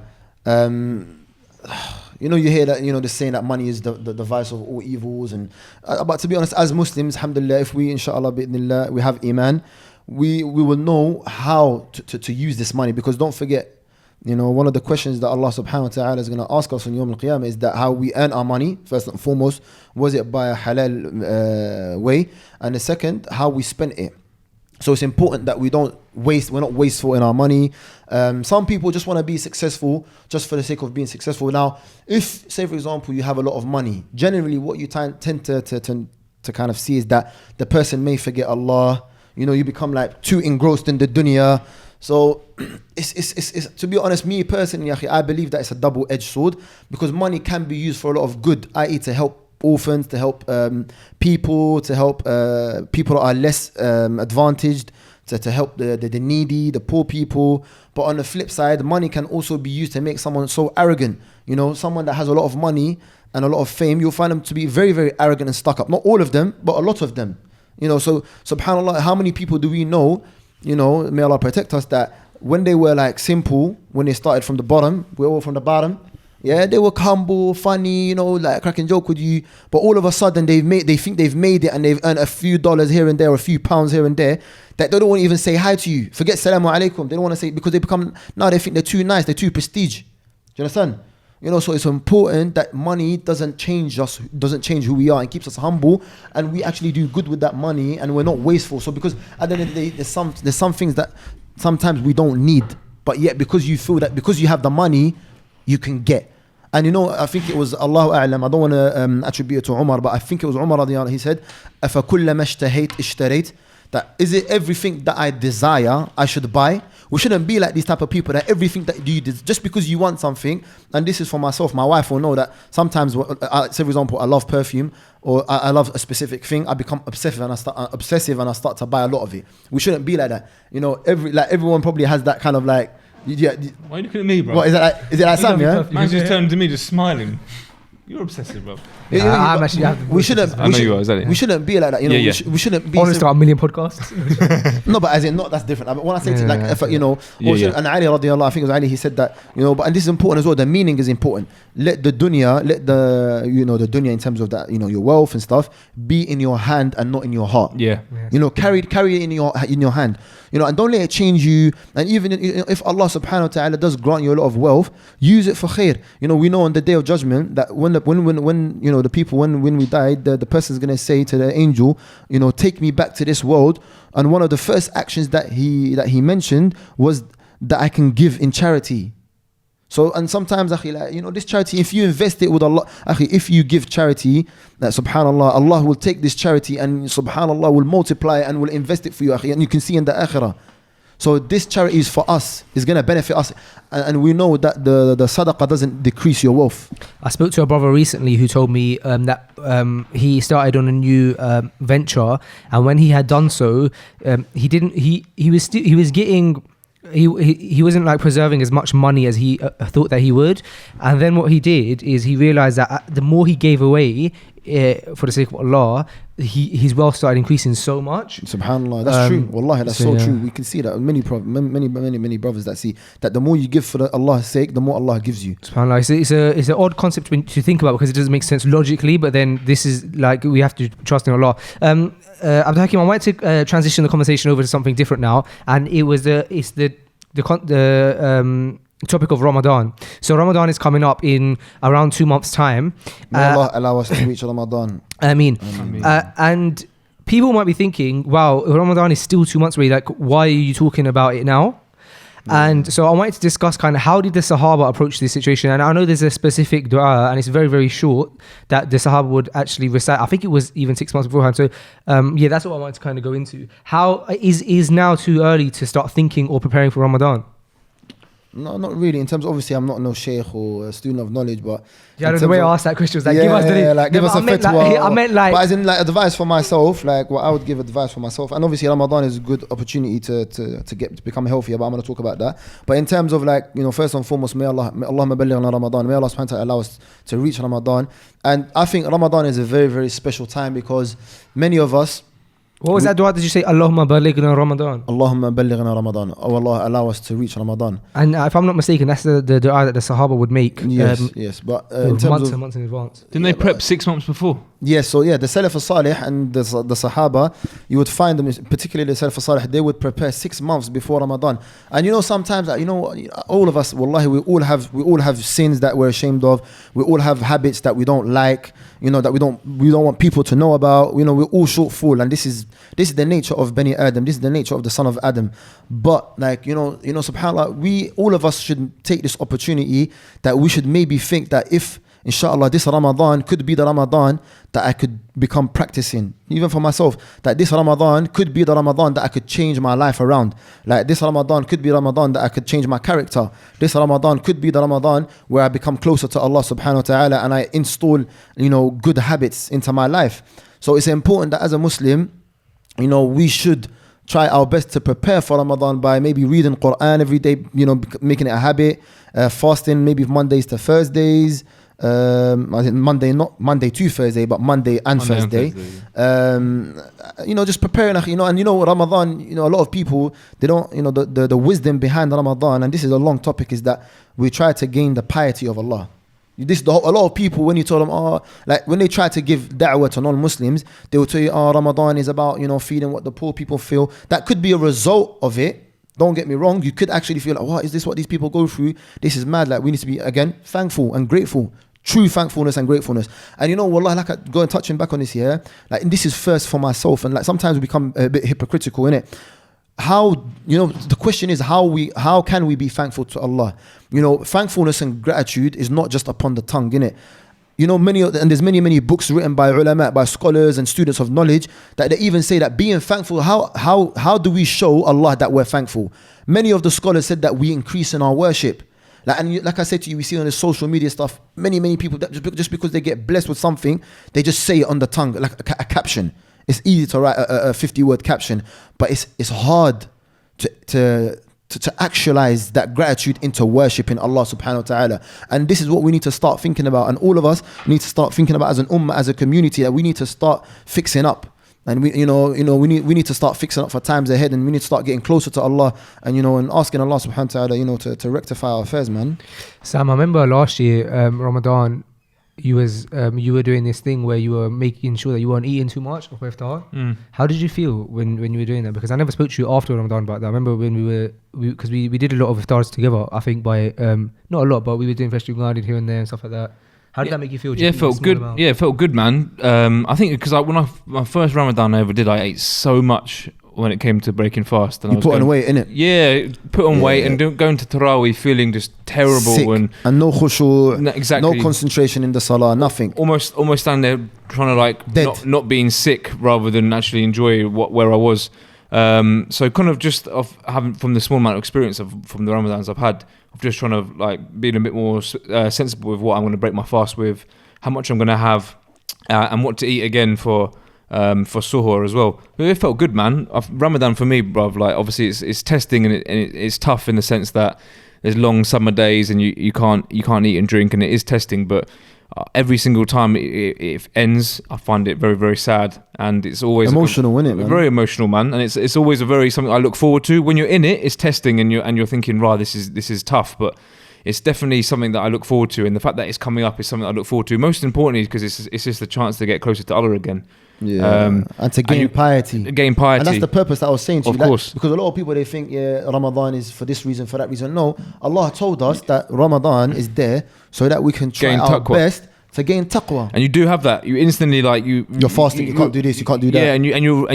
You hear that, the saying that money is the vice of all evils, and but to be honest, as Muslims, alhamdulillah, if we inshallah bi'idhnillah, we have iman, we will know how to use this money. Because don't forget, one of the questions that Allah subhanahu wa ta'ala is going to ask us on Yawm al-Qiyamah is that how we earn our money. First and foremost, was it by a halal way? And the second, how we spent it. So it's important that we're not wasteful in our money. Some people just want to be successful just for the sake of being successful. Now, if, say for example, you have a lot of money, generally what you tend to kind of see is that the person may forget Allah. You become like too engrossed in the dunya. So it's to be honest, me personally, I believe that it's a double-edged sword, because money can be used for a lot of good, i.e. to help orphans, to help people, to help people that are less advantaged, to help the needy, the poor people. But on the flip side, money can also be used to make someone so arrogant. You know, someone that has a lot of money and a lot of fame, you'll find them to be very, very arrogant and stuck up. Not all of them, but a lot of them. You know, so subhanAllah, how many people do we know, you know, may Allah protect us, that when they were like simple, when they started from the bottom, we're all from the bottom, yeah, they were humble, funny, you know, like cracking joke with you, but all of a sudden they think they've made it, and they've earned a few dollars here and there, or a few pounds here and there, that they don't want to even say hi to you. Forget salamu alaikum. They don't want to say, because they think they're too nice, they're too prestige. Do you understand? You know, so it's important that money doesn't change us, doesn't change who we are, and keeps us humble, and we actually do good with that money, and we're not wasteful. So because at the end of the day, there's some things that sometimes we don't need, but yet because you feel that because you have the money, you can get. And you know, I think it was Allahu A'lam, I don't want to attribute it to Umar, but I think it was Umar radiallahu anhu, he said, أَفَكُلَّمَا اشْتَهَيْتْ اشْتَرَيْتْ, that is it everything that I desire, I should buy? We shouldn't be like these type of people that everything that you did, just because you want something, and this is for myself, my wife will know that sometimes, say for example, I love perfume, or I love a specific thing, I become obsessive and I start to buy a lot of it. We shouldn't be like that. You know, everyone probably has that kind of like, yeah. Why are you looking at me, bro? What is it like Sam, yeah? Man's just turned to me, just smiling. You're obsessive, bro. I'm actually. We shouldn't. I know you are, exactly. We shouldn't be like that. You know, Yeah. we shouldn't be. I want to start a million podcasts. No, but as in, not that's different. I mean, when I say to like, if, you know, Yeah. and Ali radiallahu, I think it was Ali, he said that, you know, but and this is important as well. The meaning is important. Let the dunya in terms of that, you know, your wealth and stuff, be in your hand and not in your heart. Yeah. You know, carry it in your hand. You know, and don't let it change you. And even if Allah subhanahu wa ta'ala does grant you a lot of wealth, use it for khair. You know, we know on the day of judgment that when you know, the people, when we die, the person's going to say to the angel, you know, take me back to this world. And one of the first actions that he mentioned was that I can give in charity. So, and sometimes, akhi, like, you know, this charity, if you invest it with Allah, akhi, if you give charity, that subhanallah, Allah will take this charity and subhanallah will multiply and will invest it for you, akhi, and you can see in the akhirah. So this charity is for us, it's going to benefit us, and we know that the sadaqah doesn't decrease your wealth. I spoke to a brother recently who told me that he started on a new venture, and when he had done so, he wasn't like preserving as much money as he thought that he would. And then what he did is he realized that the more he gave away for the sake of Allah, his wealth started increasing so much. Subhanallah, that's true. Wallahi, that's so true. We can see that many brothers that see that the more you give for Allah's sake, the more Allah gives you. Subhanallah, it's an odd concept to think about, because it doesn't make sense logically, but then this is like, we have to trust in Allah. Abdul Hakim, I wanted to transition the conversation over to something different now, and it's the topic of Ramadan. So Ramadan is coming up in around 2 months' time. May Allah allow us to reach Ramadan. Ameen. And people might be thinking, wow, Ramadan is still 2 months away. Like, why are you talking about it now? And so I wanted to discuss kind of how did the Sahaba approach this situation. And I know there's a specific dua, and it's very, very short, that the Sahaba would actually recite. I think it was even 6 months beforehand. So yeah, that's what I wanted to kind of go into. How is now too early to start thinking or preparing for Ramadan? No, not really. In terms, obviously, I'm not no sheikh or a student of knowledge, but yeah, the way I asked that question was like, give us a fatwa. I meant like, but as in like advice for myself, like what I would give advice for myself, and obviously Ramadan is a good opportunity to become healthier. But I'm going to talk about that. But in terms of like, you know, first and foremost, may Allah ballighna Ramadan. May Allah subhanahu wa ta'ala allow us to reach Ramadan. And I think Ramadan is a very, very special time, because many of us. What was that dua? Did you say Allahumma ballighna Ramadan? Allahumma ballighna Ramadan. Oh Allah, allow us to reach Ramadan. And if I'm not mistaken, that's the dua that the Sahaba would make. Yes. But in terms of months in advance. Didn't they prep 6 months before? Yes, so yeah, the Salaf al-Salih and the Sahaba, you would find them, particularly the Salaf al-Salih, they would prepare 6 months before Ramadan. And you know, sometimes, you know, all of us, wallahi, we all have sins that we're ashamed of. We all have habits that we don't like, you know, that we don't want people to know about. You know, we're all shortfall, and this is the nature of Bani Adam. This is the nature of the son of Adam. But like, you know, subhanAllah, all of us should take this opportunity that we should maybe think that if inshallah, this Ramadan could be the Ramadan that I could become practicing. Even for myself, that this Ramadan could be the Ramadan that I could change my life around. Like this Ramadan could be Ramadan that I could change my character. This Ramadan could be the Ramadan where I become closer to Allah subhanahu wa ta'ala and I install, good habits into my life. So it's important that as a Muslim, we should try our best to prepare for Ramadan by maybe reading Qur'an every day, making it a habit, fasting maybe Mondays to Thursdays, not Monday to Thursday, but Monday and Thursday. Just preparing, Ramadan, a lot of people, they don't, the wisdom behind Ramadan, and this is a long topic, is that we try to gain the piety of Allah. A lot of people, when you tell them, when they try to give da'wah to non-Muslims, they will tell you, Ramadan is about, feeding what the poor people feel. That could be a result of it. Don't get me wrong. You could actually feel like, is this what these people go through? This is mad. Like, we need to be, again, thankful and grateful. True thankfulness and gratefulness. And wallah, like I go and touching back on this here, like, and this is first for myself. And like, sometimes we become a bit hypocritical, innit? The question is how can we be thankful to Allah? Thankfulness and gratitude is not just upon the tongue, innit? There's many books written by ulama, by scholars and students of knowledge, that they even say that being thankful, how do we show Allah that we're thankful? Many of the scholars said that we increase in our worship. Like I said to you, we see on the social media stuff, many people that just because they get blessed with something, they just say it on the tongue, like a caption. It's easy to write a 50-word caption, but it's hard to actualize that gratitude into worshiping Allah subhanahu wa ta'ala. And this is what we need to start thinking about. And all of us need to start thinking about as an ummah, as a community, that we need to start fixing up. And we need to start fixing up for times ahead, and we need to start getting closer to Allah and and asking Allah subhanahu wa ta'ala, to rectify our affairs, man. Sam, I remember last year, Ramadan, you were doing this thing where you were making sure that you weren't eating too much of iftar. How did you feel when you were doing that? Because I never spoke to you after Ramadan about that. I remember when because we did a lot of iftars together, I think by not a lot, but we were doing freshly grounded here and there and stuff like that. How did that make you feel? Yeah, it felt good. Yeah, it felt good, man. I think because my first Ramadan I ever did, I ate so much when it came to breaking fast. And you put on weight, innit? Yeah, put on weight and going to Tarawih feeling just terrible. Sick. And no khushu', exactly. No concentration in the salah, nothing. Almost stand there trying to not being sick rather than actually enjoy where I was. So kind of just having from the small amount of experience from the Ramadans I've had, of just trying to being a bit more sensible with what I'm going to break my fast with, how much I'm going to have, and what to eat again for suhoor as well. But it felt good, man. Ramadan for me, bruv, obviously it's testing and it's tough in the sense that there's long summer days and you can't eat and drink, and it is testing. But every single time it ends, I find it very, very sad, and it's always emotional, isn't it, man? Very emotional, man. And it's always something I look forward to. When you're in it, it's testing, and you're thinking, right, this is tough, but it's definitely something that I look forward to, and the fact that it's coming up is something I look forward to. Most importantly, because it's just a chance to get closer to Allah again. Yeah, and to gain piety. Gain piety. And that's the purpose that I was saying to you. Of course. Because a lot of people, they think, Ramadan is for this reason, for that reason. No, Allah told us that Ramadan is there so that we can try our best to gain taqwa. And you do have that. You instantly you're fasting. You can't do this. You can't do that. Yeah, and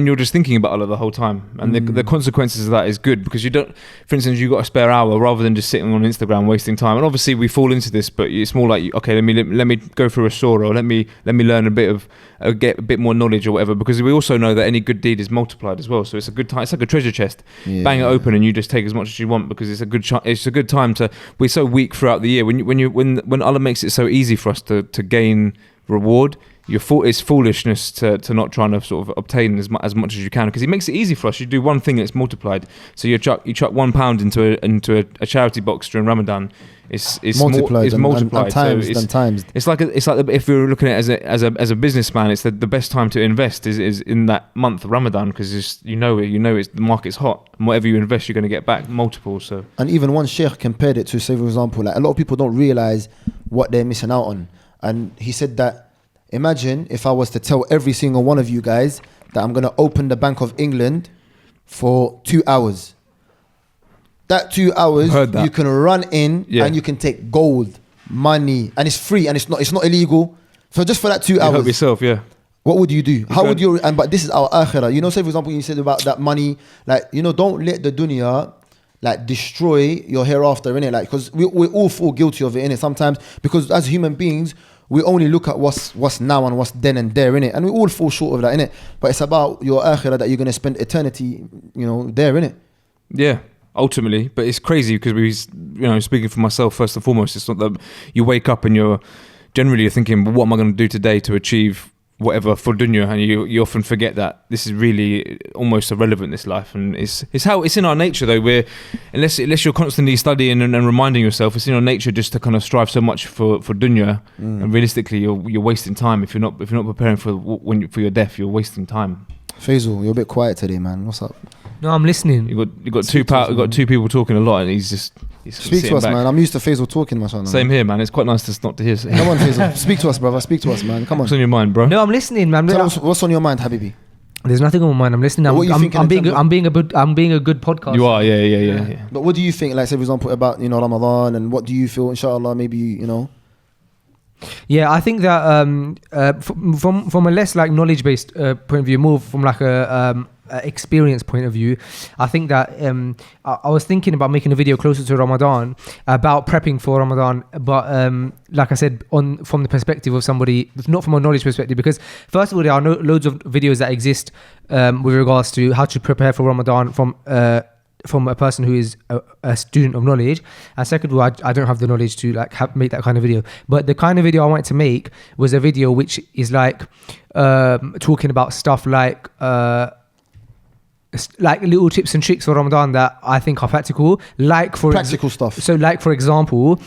you're just thinking about Allah the whole time. And the consequences of that is good, because you don't. For instance, you got a spare hour rather than just sitting on Instagram wasting time. And obviously we fall into this, but it's more like, okay, let me go through a surah, or let me learn a bit of get a bit more knowledge or whatever. Because we also know that any good deed is multiplied as well. So it's a good time. It's like a treasure chest. Yeah. Bang it open and you just take as much as you want, because it's a good time to. We're so weak throughout the year. When Allah makes it so easy for us to gain reward, it's foolishness to not trying to sort of obtain as much as you can, because He makes it easy for us. You do one thing and it's multiplied. So you chuck £1 into a charity box during Ramadan. It's multiplied. And times. It's like if we were looking at it as a businessman, it's the best time to invest is in that month of Ramadan, because it's the market's hot, and whatever you invest, you're going to get back multiples. So, and even one sheikh compared it to, say for example, a lot of people don't realize what they're missing out on. And he said that, imagine if I was to tell every single one of you guys that I'm going to open the Bank of England for 2 hours. That 2 hours, you can run in and you can take gold, money, and it's free, and it's not illegal. So just for that 2 hours, help yourself, yeah. What would you do? How would you? But this is our akhirah. Say for example, you said about that money, don't let the dunya destroy your hereafter, innit? Because we all fall guilty of it, innit? Sometimes, because as human beings, we only look at what's now and what's then and there, innit? And we all fall short of that, innit? But it's about your akhirah, that you're going to spend eternity, you know, there, innit? Yeah, ultimately. But it's crazy because speaking for myself first and foremost, it's not that you wake up and you're thinking, well, what am I going to do today to achieve whatever for dunya, and you often forget that this is really almost irrelevant, this life. And it's how it's in our nature though. We're unless you're constantly studying and reminding yourself, it's in our nature just to kind of strive so much for dunya, and realistically you're wasting time if you're not preparing for your death. You're wasting time. Faisal, you're a bit quiet today, man. What's up? No, I'm listening. You got two people talking a lot, and he's speak to us, back. man. I'm used to Faisal talking, mashallah. Same here, man. It's quite nice to hear. Come on, Faisal. Speak to us, brother. Speak to us, man. Come on. What's on your mind, bro? No, I'm listening, man. Tell us what's on your mind, Habibi. There's nothing on my mind. I'm listening. I'm being a good podcast. You are, yeah. But what do you think, like, say for example, about Ramadan, and what do you feel, inshallah, maybe Yeah, I think that from a less like knowledge based point of view, more from like a experience point of view, I think that I was thinking about making a video closer to Ramadan about prepping for Ramadan, but like I said, from the perspective of somebody, not from a knowledge perspective, because first of all, there are loads of videos that exist with regards to how to prepare for Ramadan from a person who is a student of knowledge, and second of all, I don't have the knowledge to like make that kind of video. But the kind of video I wanted to make was a video which is like talking about stuff like little tips and tricks for Ramadan that I think are practical, practical stuff. So like for example,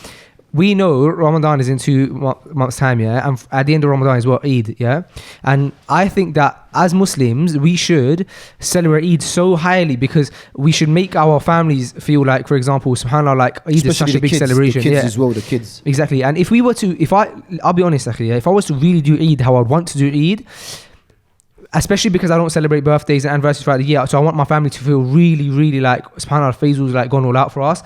we know Ramadan is in 2 months time, yeah, and at the end of Ramadan is Eid, yeah, and I think that as Muslims we should celebrate Eid so highly, because we should make our families feel like, for example, subhanAllah, like Eid is such a big celebration. The kids as well, the kids. Exactly. And if we were to, I'll be honest, actually, if I was to really do Eid how I want to do Eid, especially because I don't celebrate birthdays and anniversaries throughout the year, so I want my family to feel really, really like, subhanAllah, Faisal's like gone all out for us.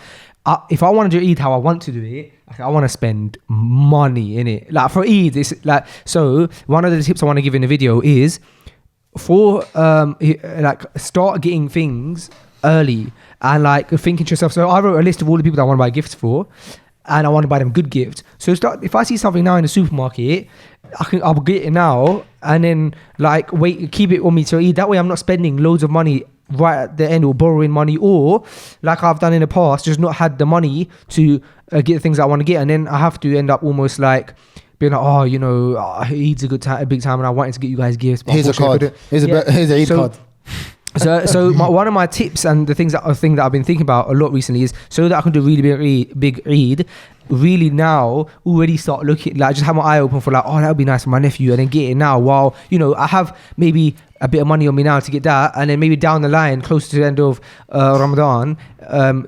If I want to do Eid how I want to do it, I want to spend money in it. Like for Eid, it's like, so one of the tips I want to give in the video is for start getting things early and like thinking to yourself. So I wrote a list of all the people that I want to buy gifts for, and I want to buy them good gifts. So if I see something now in the supermarket, I'll get it now, and then like keep it on me till Eid. That way I'm not spending loads of money right at the end, or borrowing money, or like I've done in the past, just not had the money to get the things I want to get, and then I have to end up almost like being like, Eid's a big time, and I wanted to get you guys gifts. But here's a card. Here's a Eid card. So one of my tips and the thing that I've been thinking about a lot recently is, so that I can do really big Eid, really now already start looking, like just have my eye open for like, that would be nice for my nephew, and then get it now while I have maybe a bit of money on me now to get that, and then maybe down the line closer to the end of Ramadan,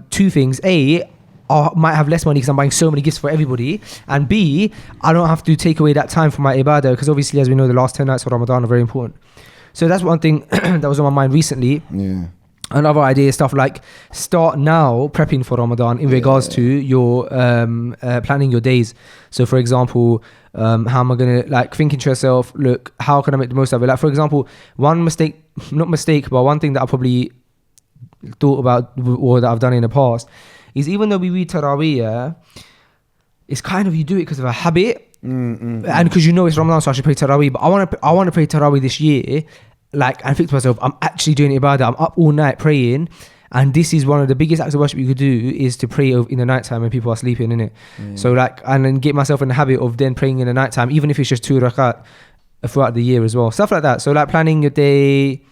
two things: A, I might have less money because I'm buying so many gifts for everybody, and B, I don't have to take away that time from my ibadah, because obviously, as we know, the last 10 nights of Ramadan are very important. So that's one thing that was on my mind recently. Yeah. Another idea is stuff like start now prepping for Ramadan in regards to your planning your days. So for example, how am I going to, like, thinking to yourself, look, how can I make the most of it? Like, for example, one thing that I probably thought about, or that I've done in the past, is even though we read Taraweeh, it's kind of, you do it because of a habit. And because it's Ramadan, so I should pray Taraweeh. But I want to pray Taraweeh this year, like, and think to myself, I'm actually doing ibadah. I'm up all night praying, and this is one of the biggest acts of worship you could do, is to pray in the night time when people are sleeping, innit? So like, and then get myself in the habit of then praying in the night time, even if it's just 2 rakat throughout the year as well, stuff like that. So like planning your day,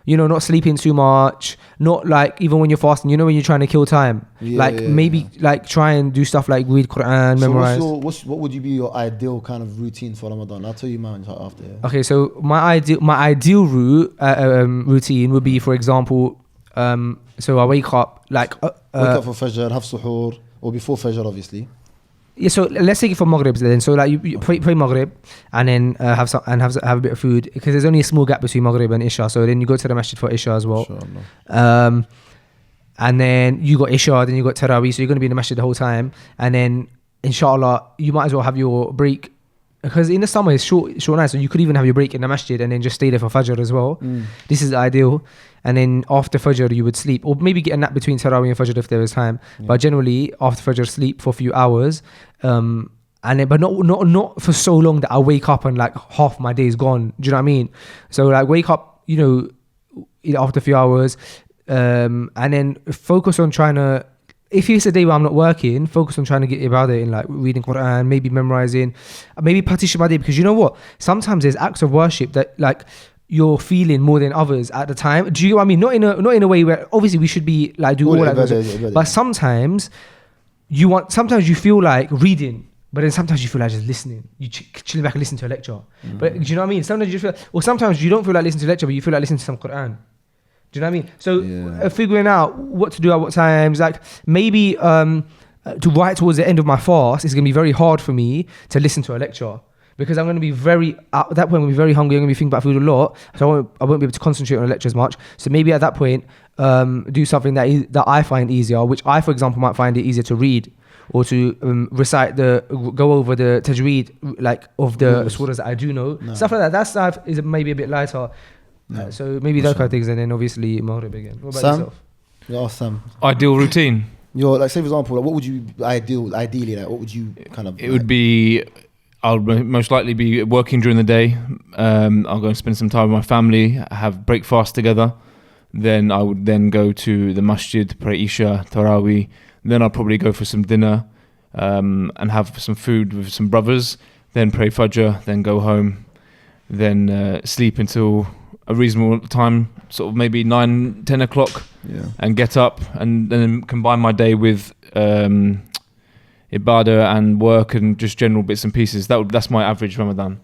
not sleeping too much, not like, even when you're fasting, when you're trying to kill time, maybe like try and do stuff like read Qur'an, memorize. What would you be your ideal kind of routine for Ramadan? I'll tell you mine after. Yeah. Okay, so my ideal routine would be, for example, so I wake up like wake up for Fajr, have suhoor, or before Fajr, obviously. Yeah, so let's take it from Maghrib then. So like you pray Maghrib, and then have a bit of food, because there's only a small gap between Maghrib and Isha. So then you go to the masjid for Isha as well. And then you got Isha, then you got Taraweeh. So you're going to be in the masjid the whole time. And then inshallah, you might as well have your break, because in the summer it's short night. So you could even have your break in the masjid and then just stay there for Fajr as well. This is ideal. And then after Fajr you would sleep, or maybe get a nap between Taraweeh and Fajr if there was time. But generally after Fajr, sleep for a few hours, and And then, but not for so long that I wake up and like half my day is gone. Do you know what I mean? So like wake up, after a few hours, and then focus on trying to. If it's a day where I'm not working, focus on trying to get about it in like reading Qur'an, maybe memorizing, maybe partition my day, because you know what? Sometimes there's acts of worship that like you're feeling more than others at the time. Do you know what I mean? Not in a way where obviously we should be like do all that, but sometimes you feel like reading, but then sometimes you feel like just listening. You chilling back and listen to a lecture. But do you know what I mean? Sometimes you feel, or sometimes you don't feel like listening to a lecture, but you feel like listening to some Qur'an. Do you know what I mean? So figuring out what to do at what times, like maybe to right towards the end of my fast, it's going to be very hard for me to listen to a lecture, because I'm going to be at that point, I'm going to be very hungry. I'm going to be thinking about food a lot. So I won't be able to concentrate on a lecture as much. So maybe at that point, do something that I find easier, which I, for example, might find it easier to read or to go over the tajweed, like of the surahs that I do know. Stuff like that. That stuff is maybe a bit lighter. So maybe those kind of things, and then obviously Maghrib again. What about yourself? Yeah, Sam. Ideal routine. Like, say for example, like, what would you ideally like? What would you kind of? It would be. I'll most likely be working during the day. I'll go and spend some time with my family, have breakfast together. Then I would then go to the masjid, pray Isha, Tarawih. Then I'll probably go for some dinner, and have some food with some brothers. Then pray Fajr. Then go home. Then sleep until a reasonable time, sort of maybe 9-10 o'clock, and get up and then combine my day with ibadah and work and just general bits and pieces. That's my average Ramadan.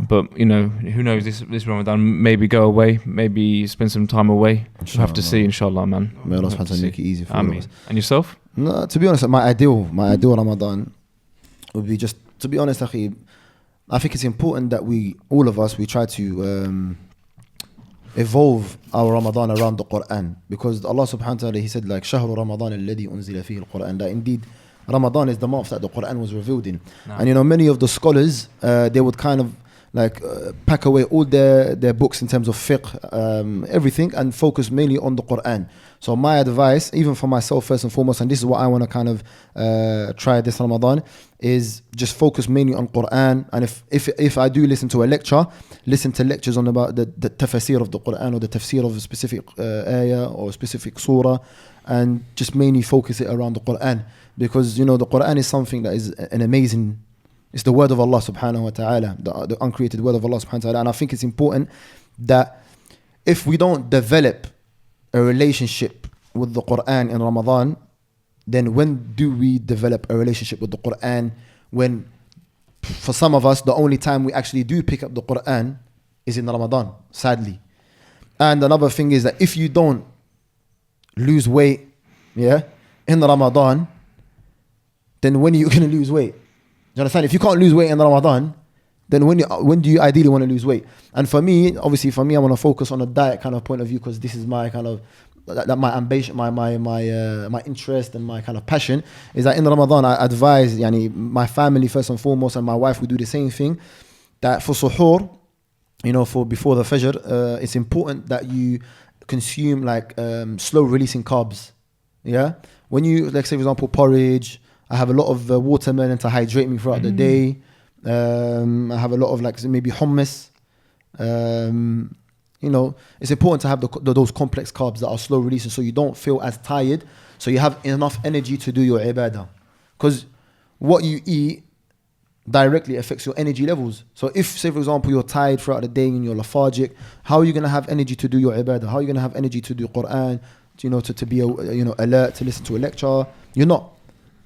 But who knows, this Ramadan, maybe go away, maybe spend some time away. We'll have to see, inshallah, man. May Allah subhanahu wa ta'ala make it easy for us. And yourself? No, to be honest, my ideal Ramadan would be just, to be honest, Akhi, I think it's important that we try to evolve our Ramadan around the Qur'an, because Allah subhanahu wa ta'ala, he said like شهر رمضان الذي أنزل فيه القرآن, that indeed Ramadan is the month that the Qur'an was revealed in. And many of the scholars, they would kind of like pack away all their books in terms of fiqh, everything, and focus mainly on the Qur'an. So my advice, even for myself first and foremost, and this is what I want to kind of try this Ramadan, is just focus mainly on Qur'an. And if I do listen to a lecture, listen to lectures on about the tafsir of the Qur'an, or the tafsir of a specific ayah or a specific surah, and just mainly focus it around the Qur'an. Because the Qur'an is something that is an amazing, it's the word of Allah subhanahu wa ta'ala, the uncreated word of Allah subhanahu wa ta'ala. And I think it's important that if we don't develop a relationship with the Qur'an in Ramadan, then when do we develop a relationship with the Qur'an? When, for some of us, the only time we actually do pick up the Qur'an is in Ramadan, sadly. And another thing is that if you don't lose weight, in Ramadan, then when are you going to lose weight? Do you understand? If you can't lose weight in Ramadan, then when do you ideally want to lose weight? And for me, I want to focus on a diet kind of point of view, because this is my kind of my ambition, my interest, and my kind of passion is that in Ramadan I advise my family first and foremost, and my wife would do the same thing, that for suhoor, for before the Fajr, it's important that you consume like slow releasing carbs. When you, like, say for example, porridge, I have a lot of watermelon to hydrate me throughout the day. I have a lot of like maybe hummus. It's important to have those complex carbs that are slow releasing, so you don't feel as tired, so you have enough energy to do your ibadah. Because what you eat directly affects your energy levels. So if, say for example, you're tired throughout the day and you're lethargic, how are you going to have energy to do your ibadah? How are you going to have energy to do Qur'an? To be alert, to listen to a lecture? You're not.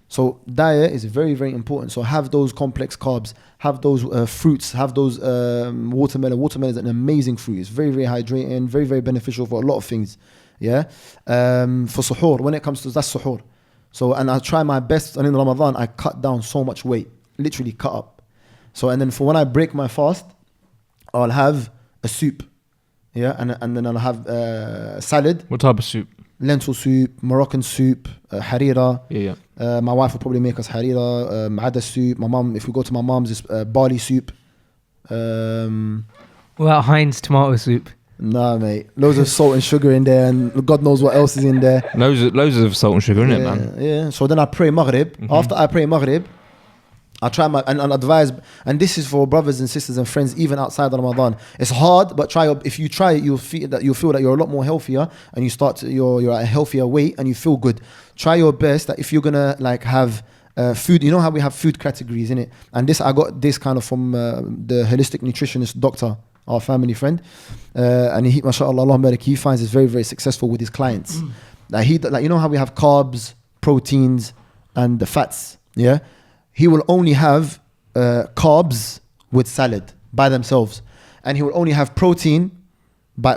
So diet is very, very important. So have those complex carbs, have those fruits, have those watermelon. Watermelon is an amazing fruit. It's very, very hydrating, very, very beneficial for a lot of things. For suhoor, when it comes to that's suhoor. So, and I try my best, and in Ramadan, I cut down so much weight, literally cut up. So, and then for when I break my fast, I'll have a soup. And then I'll have salad. What type of soup? Lentil soup, Moroccan soup, harira. My wife will probably make us harira, adas soup. My mum, if we go to my mum's, it's barley soup. What about Heinz tomato soup? Nah, mate. Loads of salt and sugar in there, and God knows what else is in there. Loads of salt and sugar in it, man. Yeah. So then I pray Maghrib. After I pray Maghrib, I try and advise, and this is for brothers and sisters and friends even outside of Ramadan. It's hard, but if you try it, you'll feel that you're a lot more healthier, and you're at a healthier weight, and you feel good. Try your best that if you're gonna like have food, you know how we have food categories in it, and I got this kind of from the holistic nutritionist doctor, our family friend, and he, mashallah, Allahumma barik, he finds this very, very successful with his clients. Like you know how we have carbs, proteins, and the fats, yeah. He will only have carbs with salad by themselves, and he will only have protein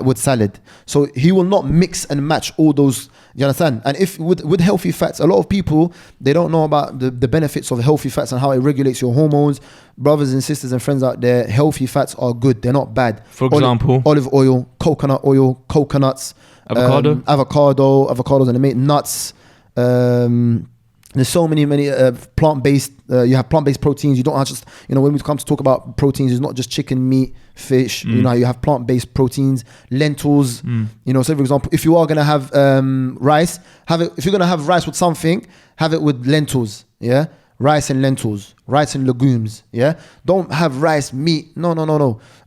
with salad. So he will not mix and match all those. You understand? And if with healthy fats, a lot of people, they don't know about the benefits of healthy fats and how it regulates your hormones. Brothers and sisters and friends out there, healthy fats are good. They're not bad. For example, olive oil, coconuts, avocados, and they make nuts. There's so many plant-based. You have plant-based proteins. You don't have just, when we come to talk about proteins, it's not just chicken, meat, fish. You have plant-based proteins, lentils. So for example, if you are gonna have rice, if you're gonna have rice with something, have it with lentils. Yeah, rice and lentils, rice and legumes. Yeah, don't have rice, meat. No.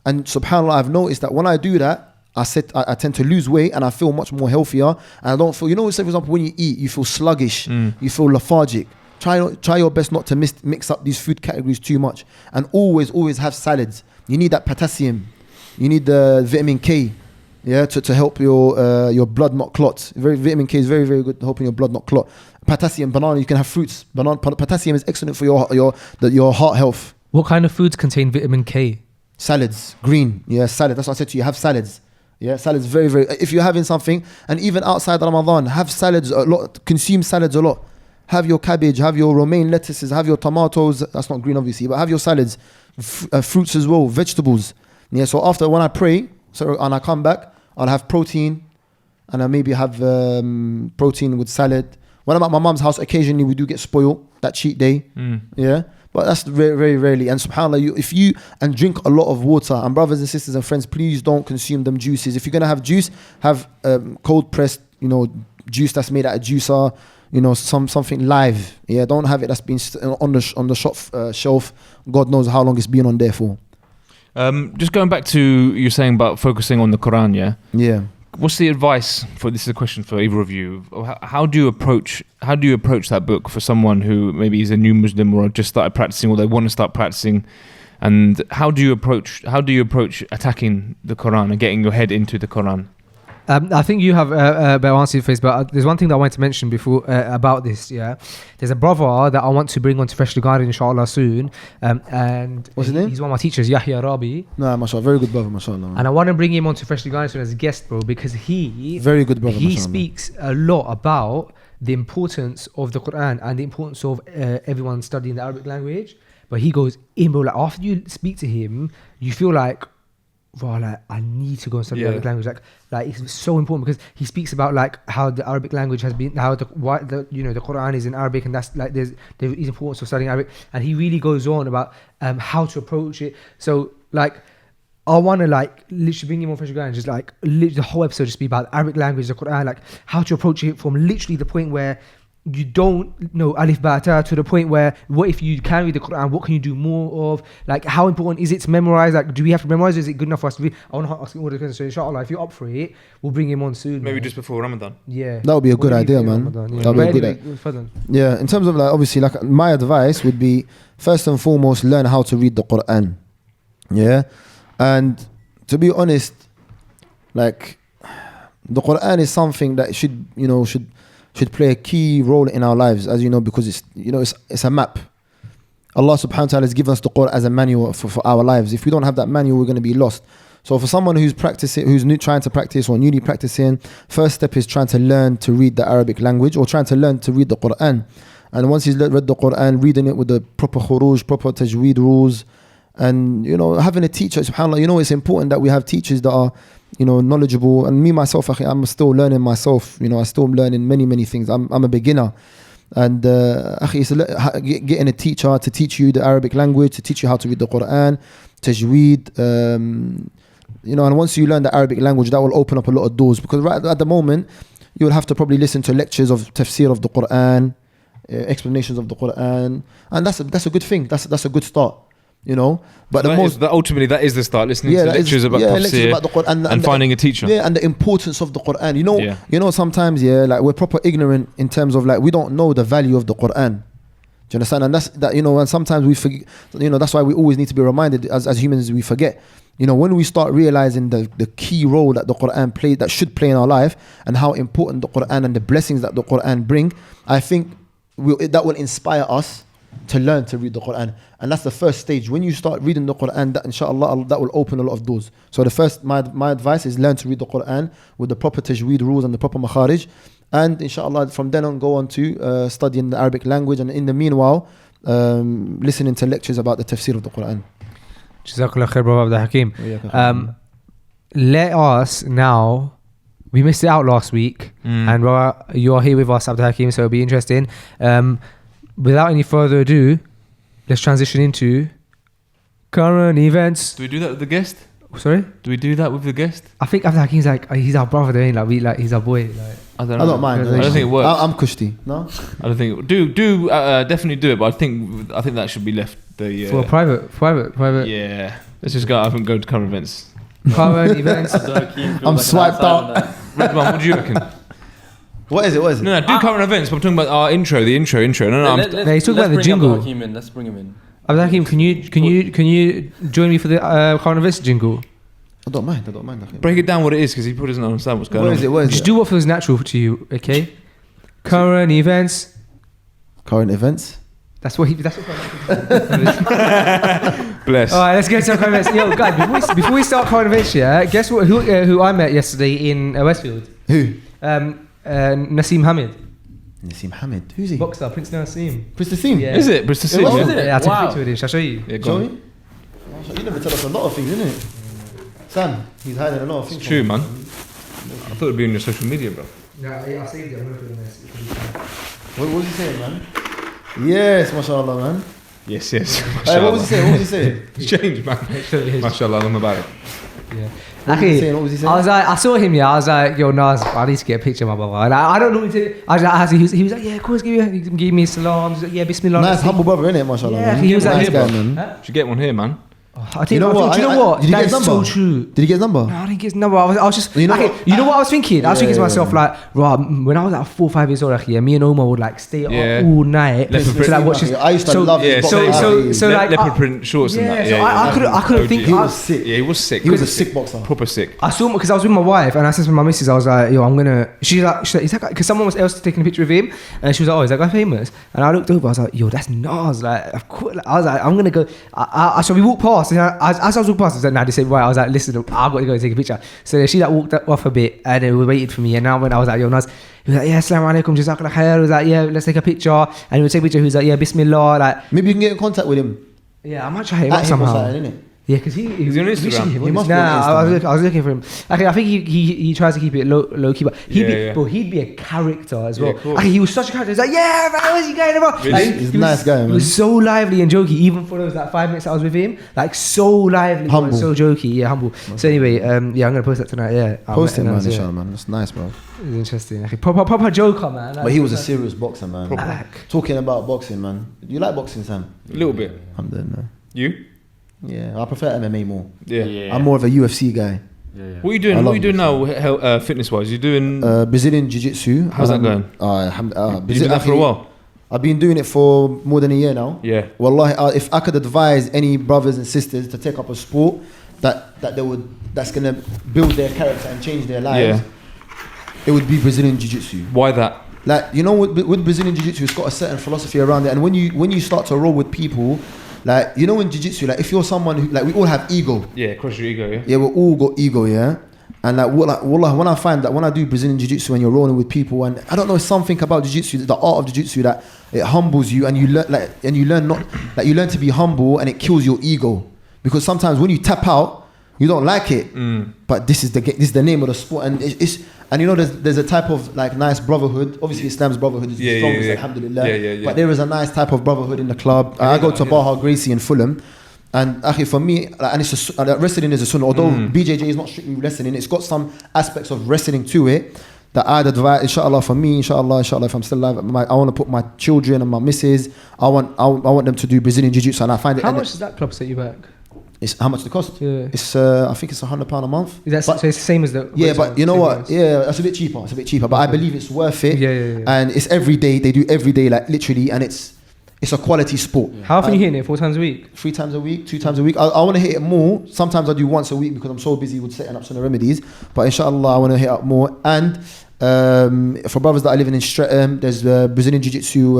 And subhanAllah, I've noticed that when I do that, I tend to lose weight and I feel much more healthier, and I don't feel, say for example, when you eat, you feel sluggish, you feel lethargic. Try your best not to mix up these food categories too much, and always have salads. You need that potassium, you need the vitamin K, yeah, to help your blood not clot. Vitamin K is very, very good at helping your blood not clot. Potassium, banana, you can have fruits. Potassium is excellent for your heart health. What kind of foods contain vitamin K? Salads, green, yeah, salad. That's what I said to you. Have salads. Yeah, salads very, very. If you're having something, and even outside Ramadan, have salads a lot. Consume salads a lot. Have your cabbage, have your romaine lettuces, have your tomatoes. That's not green, obviously, but have your salads, fruits as well, vegetables. Yeah. So after when I pray, and I come back, I'll have protein, and I maybe have protein with salad. When I'm at my mum's house, occasionally we do get spoiled that cheat day. Yeah. But that's very, very rarely. And subhanAllah, and drink a lot of water. And brothers and sisters and friends, please don't consume them juices. If you're going to have juice, have cold pressed, juice that's made out of juicer, something live. Yeah, don't have it that's been on the shop shelf. God knows how long it's been on there for. Just going back to you saying about focusing on the Qur'an, yeah? Yeah. What's the advice this is a question for either of you. How do you approach that book for someone who maybe is a new Muslim or just started practicing or they want to start practicing? And how do you approach attacking the Qur'an and getting your head into the Qur'an? I think you have a better answer to face, but there's one thing that I wanted to mention before about this. Yeah, there's a brother that I want to bring onto Freshly Guided, inshallah, soon. And what's his name? He's one of my teachers, Yahya Rabi. No, mashallah, very good brother, mashallah. And I want to bring him onto Freshly Guided soon as a guest, bro, because very good brother. He speaks a lot about the importance of the Quran and the importance of everyone studying the Arabic language. But he goes in, bro. Like after you speak to him, you feel like, bro, like I need to go and study Arabic language. Like it's so important because he speaks about like how the Arabic language has been, how the Quran is in Arabic, and that's like there's importance of studying Arabic, and he really goes on about how to approach it. So like I want to like literally bring him on Fresh Guy and just like the whole episode just be about Arabic language, the Quran, like how to approach it from literally the point where you don't know alif ba ta to the point where what if you can read the Quran, what can you do more of, like how important is it to memorize, like do we have to memorize, is it good enough for us to read? I want to ask him all the questions, so inshallah if you're up for it we'll bring him on soon, maybe man. Just before Ramadan. Yeah, that would be a good idea, man. Ramadan, that would be a good idea. Yeah, in terms of like obviously like my advice would be first and foremost learn how to read the Quran. Yeah, and to be honest, like the Quran is something that should play a key role in our lives, as you know, because it's a map. Allah subhanahu wa ta'ala has given us the Qur'an as a manual for our lives. If we don't have that manual, we're going to be lost. So for someone who's practicing, trying to practice or newly practicing, first step is trying to learn to read the Arabic language or trying to learn to read the Qur'an. And once he's read the Qur'an, reading it with the proper khuruj, proper tajweed rules, and having a teacher, subhanAllah, it's important that we have teachers that are knowledgeable. And me myself, I'm still learning myself. I still learning many things. I'm a beginner, and it's getting a teacher to teach you the Arabic language, to teach you how to read the Quran, tajweed. And once you learn the Arabic language, that will open up a lot of doors. Because right at the moment, you will have to probably listen to lectures of tafsir of the Quran. explanations of the Qur'an, and that's a good thing. That's a good start, you know. But So the most ultimately that is the start. Listening to that is- lectures about lectures tafsir about the Qur'an and finding a teacher. Yeah, and the importance of the Qur'an. You know, Yeah. Sometimes like we're proper ignorant in terms of like we don't know the value of the Qur'an. Do you understand? And that's that. And sometimes we forget. That's why we always need to be reminded as humans. We forget. When we start realizing the key role that the Qur'an that should play in our life, and how important the Qur'an and the blessings that the Qur'an bring, I think that will inspire us to learn to read the Qur'an. And that's the first stage. When you start reading the Qur'an, that inshallah, that will open a lot of doors. So the first, my advice is learn to read the Qur'an with the proper tajweed rules and the proper makharij. And inshallah, from then on, go on to studying the Arabic language. And in the meanwhile, listening to lectures about the tafsir of the Qur'an. Jazakallah khair, brother Abdul Hakim. Let us now, we missed it out last week, and you are here with us, Abdul Hakim, so it'll be interesting. Without any further ado, let's transition into current events. Do we do that with the guest? Sorry? Do we do that with the guest? I think Abdul Hakim's he's our brother, though, ain't he? He's our boy. I don't I know. don't mind. I don't think it works. I'm Kushti. No? I don't think definitely do it, but I think that should be left For private. Yeah. Let's just go up and go to current events. Current events. I'm swiped out. Redman, what do you reckon? What is it? No, do current events, but I'm talking about our intro, the intro. No, No, he's talking about the jingle. Let's bring him in. Abdul Hakim, can you join me for the current events jingle? I don't mind. Okay. break it down what it is, because he probably doesn't understand what's going on. What is Just it? do what feels natural to you, okay? Current events. Current events. That's what Bless. All right, let's get to current events. Yo, guys, before we start current events, guess what? Who I met yesterday in Westfield? Who? Naseem Hamid, Naseem Hamid. Who's he? boxer, Prince Naseem. Prince Naseem. Yeah. Is it? But it's the same. Yeah, Yeah. Yeah, I took a Wow. picture with him. Shall I show you? Yeah, go Show on. me. You never tell us a lot of things, innit? Sam, he's hiding a lot of things. It's true, man. I thought it'd be on your social media, bro. Yeah, I saved it. I'm gonna put it on this. What was he saying, man? Yes, mashallah, man. Yes. Hey, what was he saying? It's changed, man. Mashallah, I'm about it. Yeah. What was he saying? What was he saying? I saw him. Yeah, I was like, yo, Nas, I need to get a picture of my brother. And I don't know what to. He was like, yeah, of course, give me a salam. He's like, yeah, Bismillah. Nice, humble brother, innit, mashallah. Yeah, man. he was like, nice yeah, guy, bro. man. Should get one here, man. I think, do you know what? Did he That get is his so number? true. Did he get his number? No, I didn't get his number. I was just, You know okay, what? you know what I was thinking? I was thinking to Yeah, myself, yeah. like, Rob, when I was like 4 or 5 years old, like, me and Omar would like stay Yeah. up all night Leopard to like watch his. I used to love his Yeah, boxing. so like, leopard print shorts and that. so I couldn't OG. think. He was sick. Yeah, he was sick. He was a sick boxer. Proper sick. I saw him because I was with my wife and I said to my missus, I was like, yo, I'm gonna. She's like, is that guy? Because someone was taking a picture of him and she was like, oh, is that guy famous? And I looked over, I was like, yo, that's Nas. Like, of course. Like, I was like, I'm gonna go. So we walked past. And as I was walking past, I was like, nah, they said, right. I was like, listen, I've got to go and take a picture. So she like walked off a bit and then we waited for me. And now when I was like, yo, Nas, he was like, yeah, assalamu alaikum, jazakallah khair. He was like, yeah, let's take a picture. And we take a picture. He was like, yeah, bismillah. Like, Maybe you can get in contact with him. yeah, I might try him At up him or somehow. something, innit? Yeah, because he's on Instagram. He must be on Nah, Instagram. I was looking for him. Okay, I think he tries to keep it low key, but Yeah. he'd be a character as well. Yeah, cool. Okay, he was such a character. He's like, yeah, man, where's he going about? Really? Like, He's a he nice guy, He man. was so lively and jokey, even for those like 5 minutes I was with him. Like so lively, Humble. and so jokey, yeah, humble. So anyway, yeah, I'm gonna post that tonight. Yeah, Post him, man, yeah. inshallah, man. That's nice, bro. It was interesting. Okay, proper joker, man. Like, But he was a serious boxer, man. Like, Talking about boxing, man. You like boxing, Sam? A little bit. Alhamdulillah. You? Yeah, I prefer MMA more. Yeah. I'm more of a UFC guy. What are you doing? I What love are you doing now, fitness-wise? You doing? Brazilian Jiu-Jitsu. How's that going? Brazilian, You've been that for a while. I've been doing it for more than a year now. Yeah. Wallahi, if I could advise any brothers and sisters to take up a sport that's gonna build their character and change their lives, it would be Brazilian Jiu-Jitsu. Why that? Like, you know, with Brazilian Jiu-Jitsu, it's got a certain philosophy around it. And when you start to roll with people, like, you know, in Jiu-Jitsu, like, if you're someone who, like, we all have ego. Yeah, crush your ego. Yeah. Yeah, we all got ego, yeah. And like, wallah, when I find that when I do Brazilian Jiu-Jitsu and you're rolling with people, and I don't know, something about Jiu-Jitsu, the art of Jiu-Jitsu, that it humbles you, and you learn to be humble, and it kills your ego. Because sometimes when you tap out, you don't like it, but this is the name of the sport, and and you know, there's a type of like nice brotherhood. Obviously, Islam's brotherhood is the strongest, alhamdulillah. Yeah. But there is a nice type of brotherhood in the club. I go to Baha Gracie in Fulham, and actually for me, like, and it's wrestling is a sunnah. Although BJJ is not strictly wrestling, it's got some aspects of wrestling to it. that I'd advise, inshallah, for me, inshallah, if I'm still alive, I want to put my children and my missus, I want them to do Brazilian Jiu-Jitsu, and I find it. How much does that club set you back? It's how much the cost? Yeah. It's I think it's £100 a month. Is that so? It's the same as the. Yeah, but you know what? Yeah, that's a bit cheaper. But I believe it's worth it. Yeah. And it's every day. They do every day, like literally, and it's a quality sport. Yeah. How often are you hitting it? 4 times a week? 3 times a week, 2 times a week. I want to hit it more. Sometimes I do once a week because I'm so busy with setting up Sunnah Remedies. But inshallah, I want to hit up more. And for brothers that are living in Streatham, there's Brazilian Jiu-Jitsu.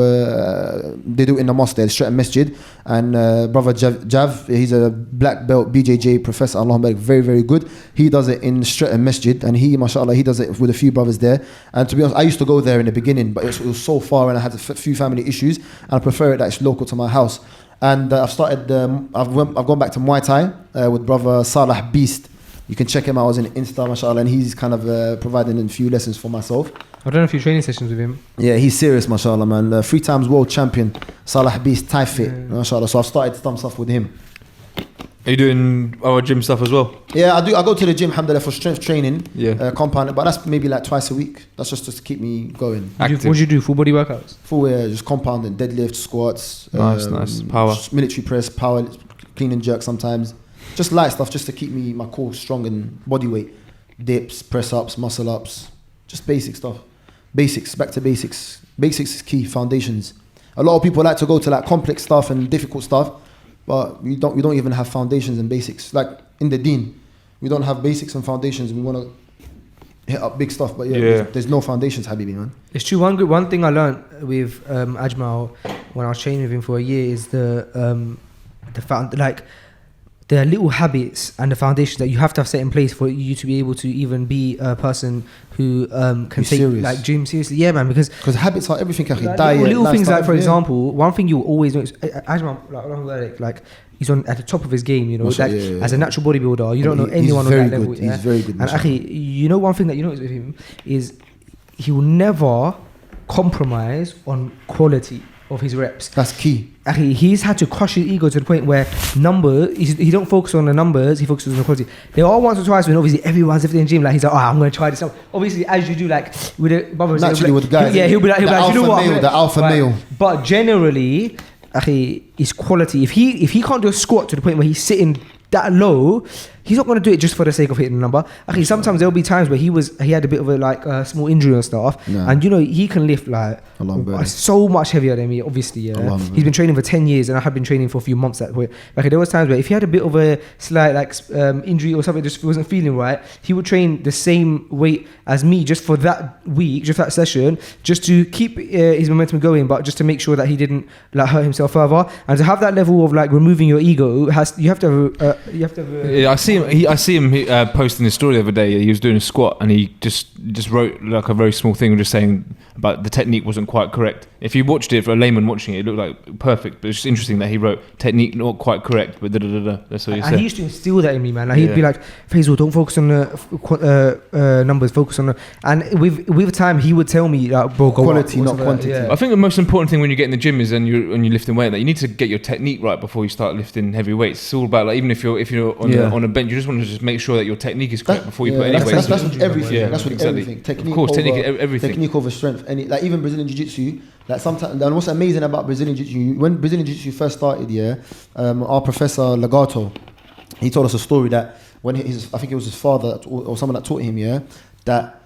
They do it in the mosque there, the Streatham Masjid. And brother Jav, he's a black belt BJJ professor. Allahumma barik, very, very good. He does it in Streatham Masjid, and he, mashallah, he does it with a few brothers there. And to be honest, I used to go there in the beginning, but it was so far, and I had a few family issues. And I prefer it that it's local to my house. And I've started. I've gone back to Muay Thai with brother Salah Beast. You can check him out. I was in Insta, mashallah, and he's kind of providing a few lessons for myself. I've done a few training sessions with him. Yeah, he's serious, mashallah, man. 3 times world champion, Salah Beast, Thai fit, mashallah. So I've started some stuff with him. Are you doing our gym stuff as well? Yeah, I do. I go to the gym, alhamdulillah, for strength training, compound, but that's maybe like twice a week. That's just to keep me going. What do you do? Full body workouts? Full, just compounding, deadlift, squats. Nice. Power. Military press, power, clean and jerk sometimes. Just light stuff, just to keep my core strong and body weight. Dips, press ups, muscle ups, just basic stuff. Basics, back to basics. Basics is key. Foundations. A lot of people like to go to like complex stuff and difficult stuff, but we don't even have foundations and basics. Like in the deen, we don't have basics and foundations. We want to hit up big stuff, but there's no foundations, Habibi, man. It's true. One thing I learned with Ajmal when I was training with him for a year is there are little habits and the foundations that you have to have set in place for you to be able to even be a person who can take serious. like gym seriously. Yeah, man, because habits are everything. Like, little things like, for example, one thing you always know is Ajmal, like he's at the top of his game, you know. As a natural bodybuilder, you don't know anyone on that level. He's very good. And actually, you know, one thing that you notice with him is he will never compromise on quality of his reps. That's key. He's had to crush his ego to the point where he don't focus on the numbers, he focuses on the quality. There are once or twice when obviously everyone's lifting in the gym, like he's like, I'm going to try this out. Obviously, as you do, like with the brothers, naturally with guys, he'll be like, you know what, the alpha male. But generally, his quality. If he can't do a squat to the point where he's sitting that low, he's not going to do it just for the sake of hitting the number. Sometimes there'll be times where he had a bit of a small injury and stuff, and you know he can lift like so much heavier than me. Obviously, he's been training for 10 years, and I have been training for a few months. That way, there was times where if he had a bit of a slight injury or something, just wasn't feeling right, he would train the same weight as me just for that week, just that session, just to keep his momentum going, but just to make sure that he didn't like hurt himself further. And to have that level of like removing your ego, you have to have I see him posting his story the other day. He was doing a squat and he just wrote like a very small thing, just saying about the technique wasn't quite correct. If you watched it, for a layman watching it, it looked like perfect, but it's just interesting that he wrote technique not quite correct, but that's what he said. And he used to instill that in me, man. Like he'd be like, Faisal, don't focus on the numbers, focus on the... And with time, he would tell me, like, bro, go quality, up, not quantity. I think the most important thing when you get in the gym is when you're lifting weight, that you need to get your technique right before you start lifting heavy weights. It's all about, like, even if you're on a bench, you just want to just make sure that your technique is correct before you put any weight. That's what everything. That's what everything. Technique, of course, technique, everything. Technique over strength. And like even Brazilian Jiu-Jitsu, like sometimes, and what's amazing about Brazilian Jiu-Jitsu, when Brazilian Jiu-Jitsu first started, our professor Legato, he told us a story that when I think it was his father or someone that taught him, that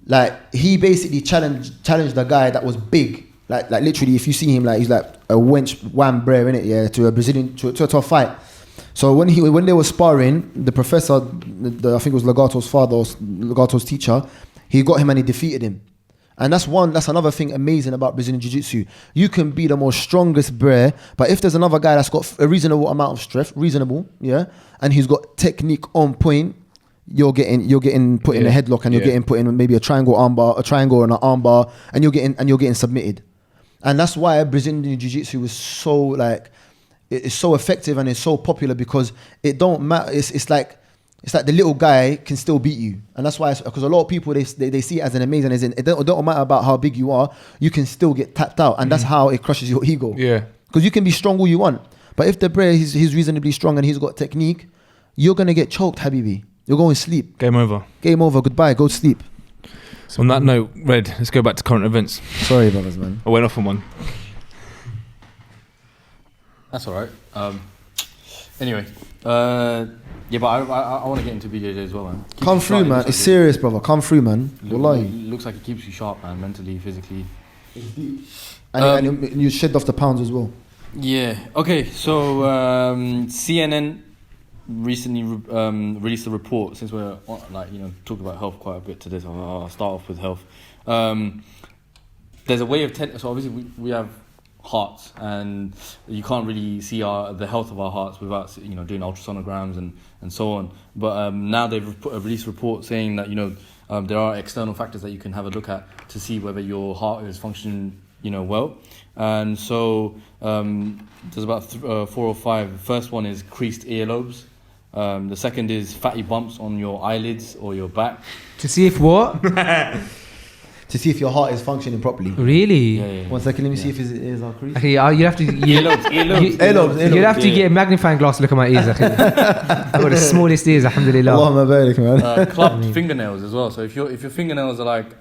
like he basically challenged the guy that was big. Like literally, if you see him, like he's like a wench wham brer in it, to a Brazilian to a fight. So when they were sparring, the professor, I think it was Legato's father or Legato's teacher, he got him and he defeated him. And that's another thing amazing about Brazilian Jiu-Jitsu. You can be the most strongest brer, but if there's another guy that's got a reasonable amount of strength, and he's got technique on point, you're getting put in a headlock, and you're getting put in maybe a triangle armbar, a triangle and an armbar, and you're getting submitted. And that's why Brazilian Jiu-Jitsu is so like, it's so effective and it's so popular, because it don't matter. It's like the little guy can still beat you, and that's why, because a lot of people they see it as an amazing, as in it don't matter about how big you are, you can still get tapped out, and that's how it crushes your ego. Yeah, because you can be strong all you want, but if the brer he's reasonably strong and he's got technique, you're gonna get choked, Habibi. You're going to sleep. Game over. Goodbye. Go to sleep. On that note, Red, let's go back to current events. Sorry, brothers, man. I went off on one. That's all right. Anyway, yeah, but I want to get into BJJ as well, man. Come through, man. It's serious, brother. Come through, man. Wallahi. Looks like it keeps you sharp, man. Mentally, physically. And you shed off the pounds as well. Yeah. Okay. So CNN recently released a report. Since we're talking about health quite a bit today, so I'll start off with health. There's a way of so obviously we have hearts, and you can't really see the health of our hearts without doing ultrasonograms and so on. But now they've released a report saying that there are external factors that you can have a look at to see whether your heart is functioning well. And so there's about 4 or 5. The first one is creased earlobes. The second is fatty bumps on your eyelids or your back. To see if what? To see if your heart is functioning properly. Really? Yeah. 1 second, let me see if his ears are creased. Okay, you'd have to... Earlobes. You'd have to get a magnifying glass to look at my ears. I've got the smallest ears, alhamdulillah. Allahumma barik, man. Clubbed fingernails as well. So if your fingernails are like,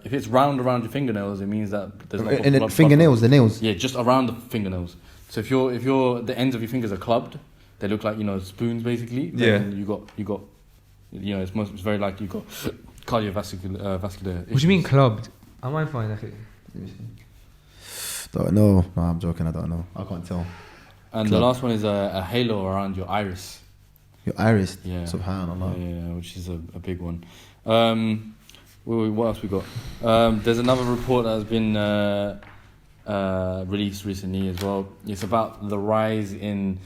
if it's round around your fingernails, it means that there's not And then fingernails, the nails. Yeah, just around the fingernails. So if the ends of your fingers are clubbed, they look like spoons basically. Then you got it's very likely you got cardiovascular vascular issues. What do you mean clubbed? I might find that. Don't know. No, I'm joking. I don't know. I can't tell. And the last one is a halo around your iris. Your iris. Yeah. Subhanallah. Yeah, which is a big one. What else we got? There's another report that has been released recently as well. It's about the rise in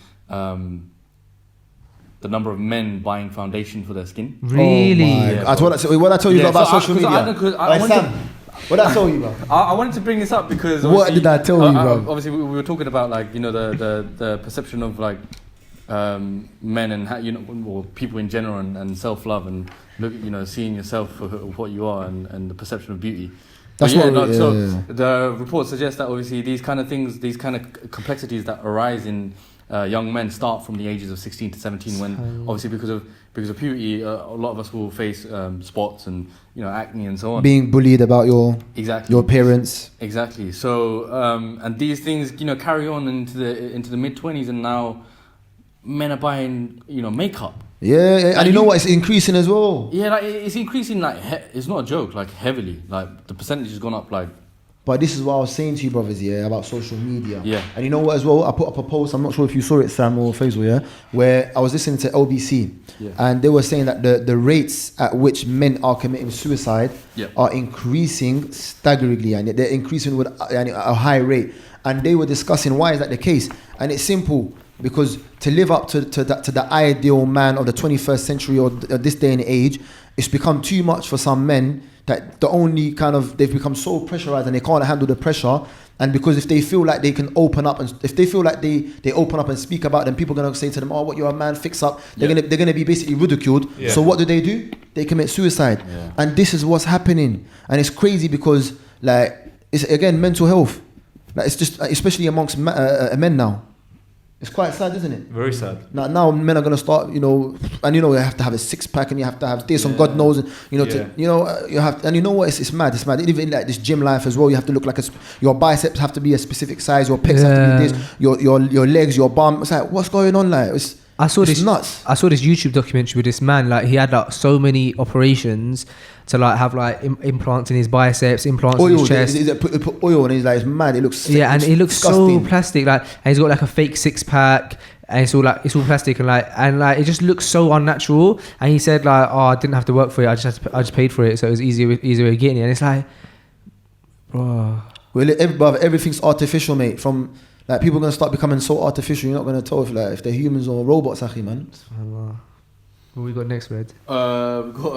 the number of men buying foundation for their skin. Really? Oh my God. What I told you about social media? What I told you, bro? I wanted to bring this up because what did I tell you, bro? Obviously, we were talking about the perception of men and how, or people in general and self-love and seeing yourself for what you are and the perception of beauty. That's the report suggests that obviously these kind of things, these kind of complexities that arise in young men start from the ages of 16 to 17 when obviously because of puberty a lot of us will face spots and acne and so on, being bullied about your appearance. Exactly. So and these things carry on into the mid-20s, and now men are buying makeup. Yeah, and you know what, it's increasing as well. Yeah, it's increasing it's not a joke, heavily. The percentage has gone up But this is what I was saying to you, brothers, about social media. Yeah. And you know what as well? I put up a post, I'm not sure if you saw it, Sam or Faisal, where I was listening to LBC, and they were saying that the rates at which men are committing suicide are increasing staggeringly, and they're increasing with a high rate. And they were discussing why is that the case, and it's simple. Because to live up to the ideal man of the 21st century or this day and age, it's become too much for some men that they've become so pressurized and they can't handle the pressure. And because if they feel like they can open up, and if they feel like they open up and speak about them, people are going to say to them, oh, what, you're a man, fix up. They're gonna be basically ridiculed. Yeah. So what do? They commit suicide. Yeah. And this is what's happening. And it's crazy because it's again mental health. It's just, especially amongst men now. It's quite sad, isn't it? Very sad. Now men are gonna start, you have to have a 6-pack and you have to have this, and God knows, you have, and you know what? It's mad. It's mad. Even like this gym life as well. You have to look like your biceps have to be a specific size. Your pecs have to be this. Your legs, your bum. It's like, what's going on? I saw this nuts. I saw this YouTube documentary with this man. He had so many operations to have implants in his biceps, implants in his chest. Put oil and it's mad. It looks and it looks disgusting. So plastic. And he's got a fake 6-pack, and it's all plastic and it just looks so unnatural. And he said I didn't have to work for it. I just paid for it, so it was easier way of getting it. And it's bro. Well, everything's artificial, mate. From people are gonna start becoming so artificial. You're not gonna tell if they're humans or robots, Akhi, man. What we got next, Red? We've got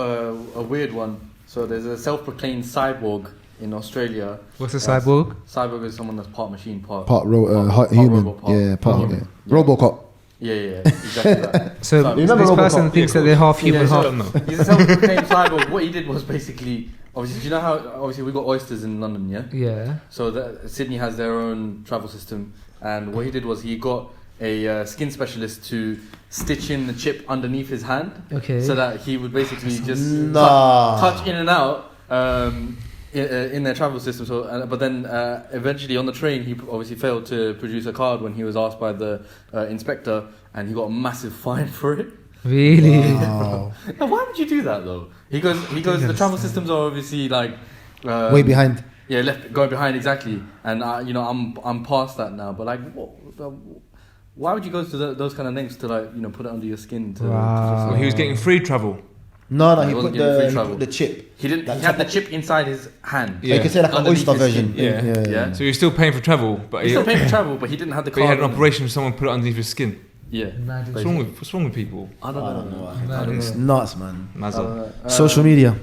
a weird one. So there's a self-proclaimed cyborg in Australia. What's a cyborg? Cyborg is someone that's part machine, part human. Robot, part human. Robocop. Yeah, exactly that. So this person thinks that they're half human, half. He's a self-proclaimed cyborg. What he did was basically, obviously, do you know how obviously we got oysters in London, yeah? Yeah. So Sydney has their own travel system, and what he did was he got a skin specialist to stitch in the chip underneath his hand, so that he would basically just touch in and out, in their travel system. So, but then eventually on the train, he obviously failed to produce a card when he was asked by the inspector, and he got a massive fine for it. Really? Wow. Now, why would you do that though? He goes. The travel systems are obviously like Way behind. Yeah, going behind exactly. And I'm past that now. But like, why would you go to those kind of lengths to like put it under your skin? Wow. He was getting free travel. No, He he wasn't put getting free travel. the chip. He didn't. That He had the chip- chip inside his hand. Yeah. You could say like an Underneath oyster his skin. version. Yeah. So he was still paying for travel, but He's he, still paying for travel, but he didn't have the but card. he had an on him. operation. Someone put it underneath his skin. Yeah. Imagine. What's wrong with people? I don't know. It's nuts, man. Mazza. Social media.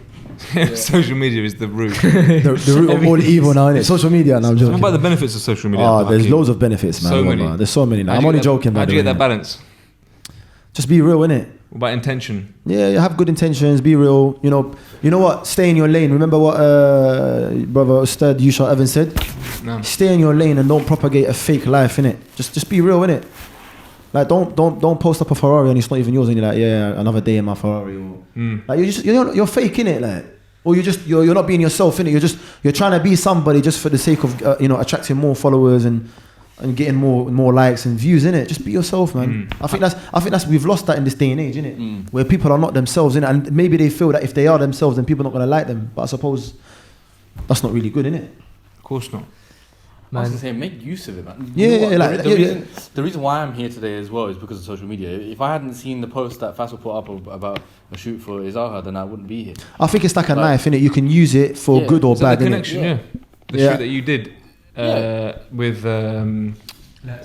Social media is the root. The root of all evil now, innit? Social media. No, I'm What joking. about the benefits of social media? Oh, Abdul there's Hakim? loads of benefits, man. So Wallah. many. There's so many. Now. How'd I'm you only get joking, that, by How'd the you get way. that balance? Just be real, innit? What about intention? Yeah, you have good intentions. Be real. You know what? Stay in your lane. Remember what brother Ustad Yusha Evans said? No. Stay in your lane and don't propagate a fake life, innit? Just be real, innit? Like don't post up a Ferrari and it's not even yours and you're like, yeah, another day in my Ferrari. Or like you're fake, innit? Like, or you're not being yourself, innit? You're trying to be somebody just for the sake of attracting more followers and getting more likes and views, innit? Just be yourself, man. I think that's we've lost that in this day and age, innit? Where people are not themselves, innit? And maybe they feel that if they are themselves, then people are not gonna like them. But I suppose that's not really good, innit? Of course not. I was gonna say, make use of it, man. Yeah, You know what? like- the reason why I'm here today as well is because of social media. If I hadn't seen the post that Faisal put up about a shoot for Izaha, then I wouldn't be here. I think it's like a knife, innit? You can use it for Yeah. good or Is that bad, the innit? connection? Yeah. The Yeah. shoot that you did with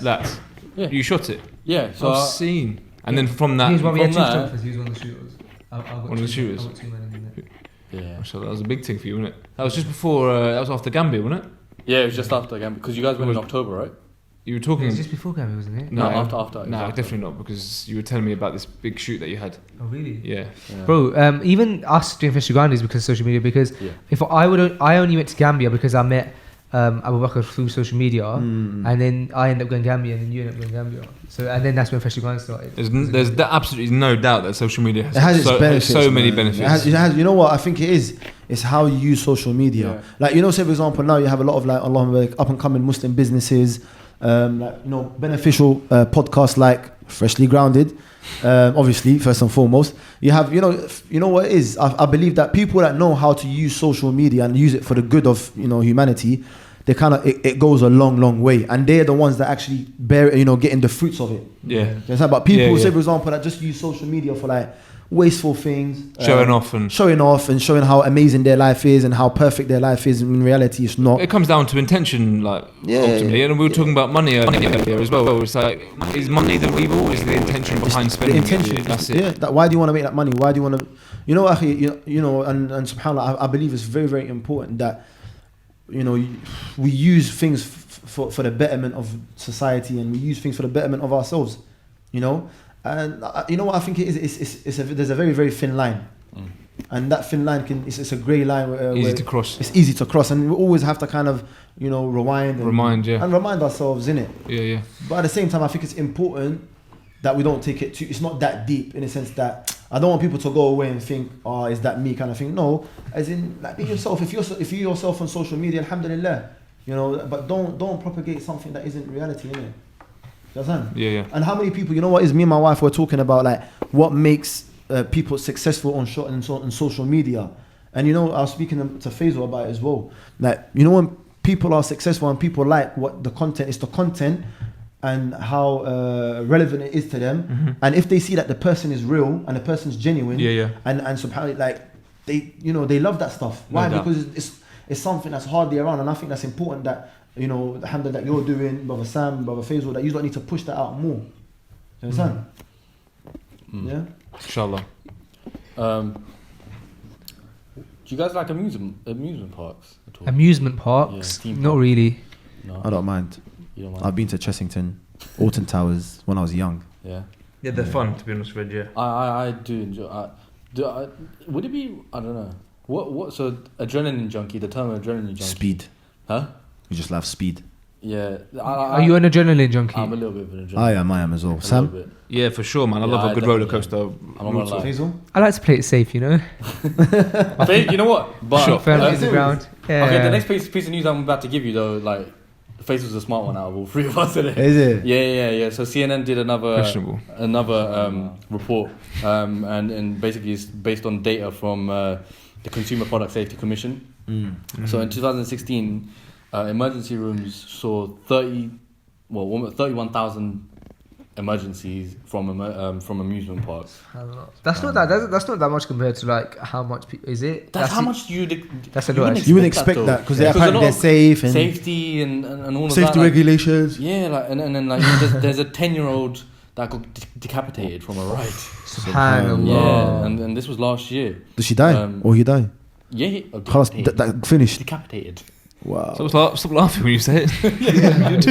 Lats. Yeah. You shot it. Yeah, so I've seen. And then from that, Here's why we had two from that- photographers. He was one of the shooters. I got One of the two- shooters? I got two men in there. yeah, so that was a big thing for you, wasn't it? That was just before. That was after Gambia, wasn't it? yeah, it was just after again because you guys went in October, right? You were It talking. was just before Gambia, wasn't it? No, after. No, exactly. definitely not, because you were telling me about this big shoot that you had. Oh, really? Yeah. Yeah. Bro, even us doing Freshly Ground is because of social media. Because if I only went to Gambia because I met Abu Bakr through social media, and then I ended up going Gambia, and then you ended up going Gambia. So and then that's when Freshly Ground started. There's absolutely no doubt that social media It has its benefits. so many man. benefits. It has, you know what? I think it is. It's how you use social media. Yeah. Like, say for example, now you have a lot of like up and coming Muslim businesses, beneficial podcasts like Freshly Grounded. Obviously, first and foremost, you have you know what it is. I believe that people that know how to use social media and use it for the good of humanity, they kind of it goes a long way, and they're the ones that actually bear getting the fruits of it. Yeah. You understand? But people, Yeah. say for example, that just use social media for like wasteful things, Showing off and showing how amazing their life is and how perfect their life is. In reality, it's not. it comes down to intention, like ultimately. And we were talking about money earlier as well. It's like, is money the evil, or is the intention behind The spending intention, it? That's it. Yeah. Why do you want to make that money? Why do you want to? And subhanAllah, I believe it's very, very important that we use things for the betterment of society, and we use things for the betterment of ourselves. And you know what I think it is? There's a very, very thin line, and that thin line it's a grey line where Easy to cross. It's easy to cross, and we always have to kind of rewind and Remind ourselves in it. Yeah. But at the same time, I think it's important that we don't take it too. It's not that deep in the sense that I don't want people to go away and think, "Oh, is that me?" kind of thing. No, as in like be yourself. If you're yourself on social media, alhamdulillah, But don't propagate something that isn't reality, innit? You understand? Yeah. And how many people? You know what is? Me and my wife were talking about like what makes people successful on social media, and I was speaking to Faisal about it as well. Like when people are successful and people like what the content is, the content. And how relevant it is to them, and if they see that the person is real and the person's genuine, and subhanAllah, like they love that stuff. Why? No doubt. Because it's something that's hardly around, and I think that's important that alhamdulillah, that you're doing, Brother Sam, Brother Faisal, that you don't need to push that out more. You understand? Yeah. Inshallah. Do you guys like amusement parks at all? Amusement parks? Yeah, theme Not parks. really. No, I don't mind. you don't mind. I've been to Chessington, Alton Towers when I was young. Yeah, Yeah, they're fun, to be honest with you. I do enjoy. Would it be? I don't know. What? So adrenaline junkie. The term adrenaline junkie. Speed. Huh? You just love speed. Yeah. Are you an adrenaline junkie? I'm a little bit of an adrenaline. I am as well. A Sam? little bit. Yeah, for sure, man. I Yeah, love I a good roller definitely coaster. I'm not gonna lie. Hazel? I like to play it safe, you know. Babe, you know what? But Sure. Firmly Yeah. in the ground. Yeah. okay, the next piece of news I'm about to give you though, like, Face was the smart one out of all three of us today. Is it? Yeah. So CNN did Questionable. another report, and basically it's based on data from the Consumer Product Safety Commission. So in 2016, emergency rooms saw 31,000 emergencies from amusement parks. That's not that much compared to like how much is it? That's how much you'd. That's a you lot. wouldn't You wouldn't expect that because they're a apparently lot they're of safe and safety and all of that. safety like, regulations. yeah, like and then like there's a 10-year-old that got decapitated from a ride. Subhanallah. Yeah, and this was last year. Did she die or he die? Yeah, Khalas, decapitated. that finished. Decapitated. Wow. Stop laughing when you say it. Yeah, do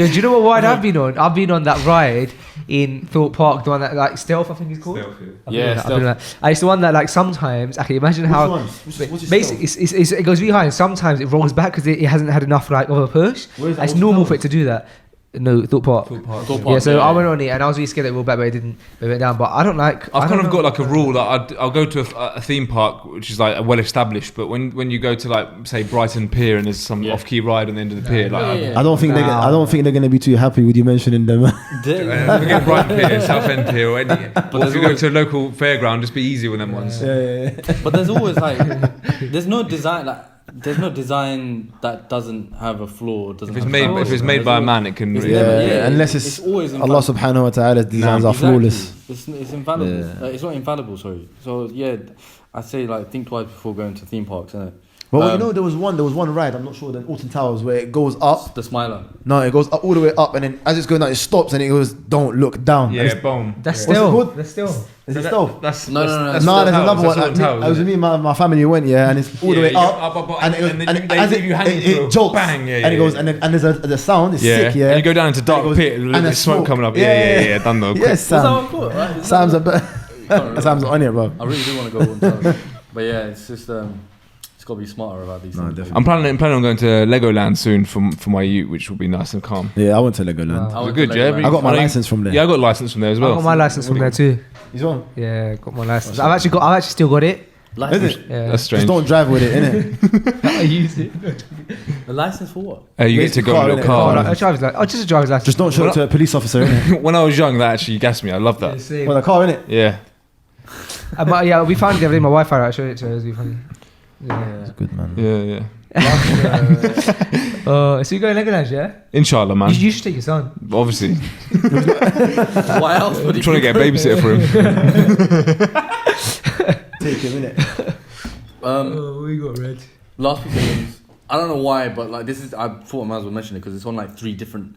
you know what ride I've been on? I've been on that ride in Thorpe Park, the one that like Stealth, I think it's called. I've been on that, I've been on that. And it's the one that like sometimes, okay, imagine how basically it goes really high and sometimes it rolls back because it hasn't had enough like of a push. It's normal for it to do that. No, Thorpe Park. Yeah, so I went on it and I was really scared that it would back, but it didn't. It went down. But I don't like. I've kind of got like a rule that I'll go to a theme park which is like well established, but when you go to like say Brighton Pier and there's some off-key ride on the end of the pier, like I don't think they're going to be too happy with you mentioning them. forget Brighton Pier, Southend Pier, or any. Or if you go to a local fairground, just be easy with them ones. But there's always like, there's no design like. There's no design that doesn't have a flaw. If it's made by a man, it can. Unless it's always Allah subhanahu wa ta'ala's designs are flawless. It's infallible. It's not infallible. Sorry. So yeah, I say like think twice before going to theme parks. Innit? Well, you know, there was one ride. I'm not sure. The Alton Towers where it goes up. The Smiler. No, it goes up, all the way up, and then as it's going down, it stops, and it goes, "Don't look down." Yeah, boom. That's What's it still. called? That's still. Is it still? No. There's another one. I was with me and my family went, and it's all the way up, and as it jolts, bang, and it goes, and there's the sound is sick, and you go down into dark pit, and there's smoke coming up. Yeah, done though. Yes, Sam. Sam's a bit. Sam's on it, bro. I really do want to go one time, but yeah, it's just it's got to be smarter about these things. Definitely. I'm planning on going to Legoland soon for my youth, which will be nice and calm. Yeah, I went to Legoland. I went Good, to yeah. Legoland. I got my license from there. Yeah, I got a license from there as well. I got my license from there too. You on? Yeah, got my license. I've actually still got it. License. Is it? Yeah. That's strange. Just don't drive with it, innit? I use it. The license for what? You get to go in your car. Just a driver's license. Just don't show it to a police officer, innit? When I was young, that actually gassed me. I love that. Well, the car, innit? Yeah. But yeah, we found it the other day. My wife found it. I showed it to her. It was really funny. Yeah. It's good, man. Yeah. So you go to Legoland, yeah? Inshallah, man. You should take your son. Obviously. Why else would I'm trying to get a babysitter for him. Take him, innit? We got red. Last piece of news. I don't know why, but like this is. I thought I might as well mention it because it's on like 3 different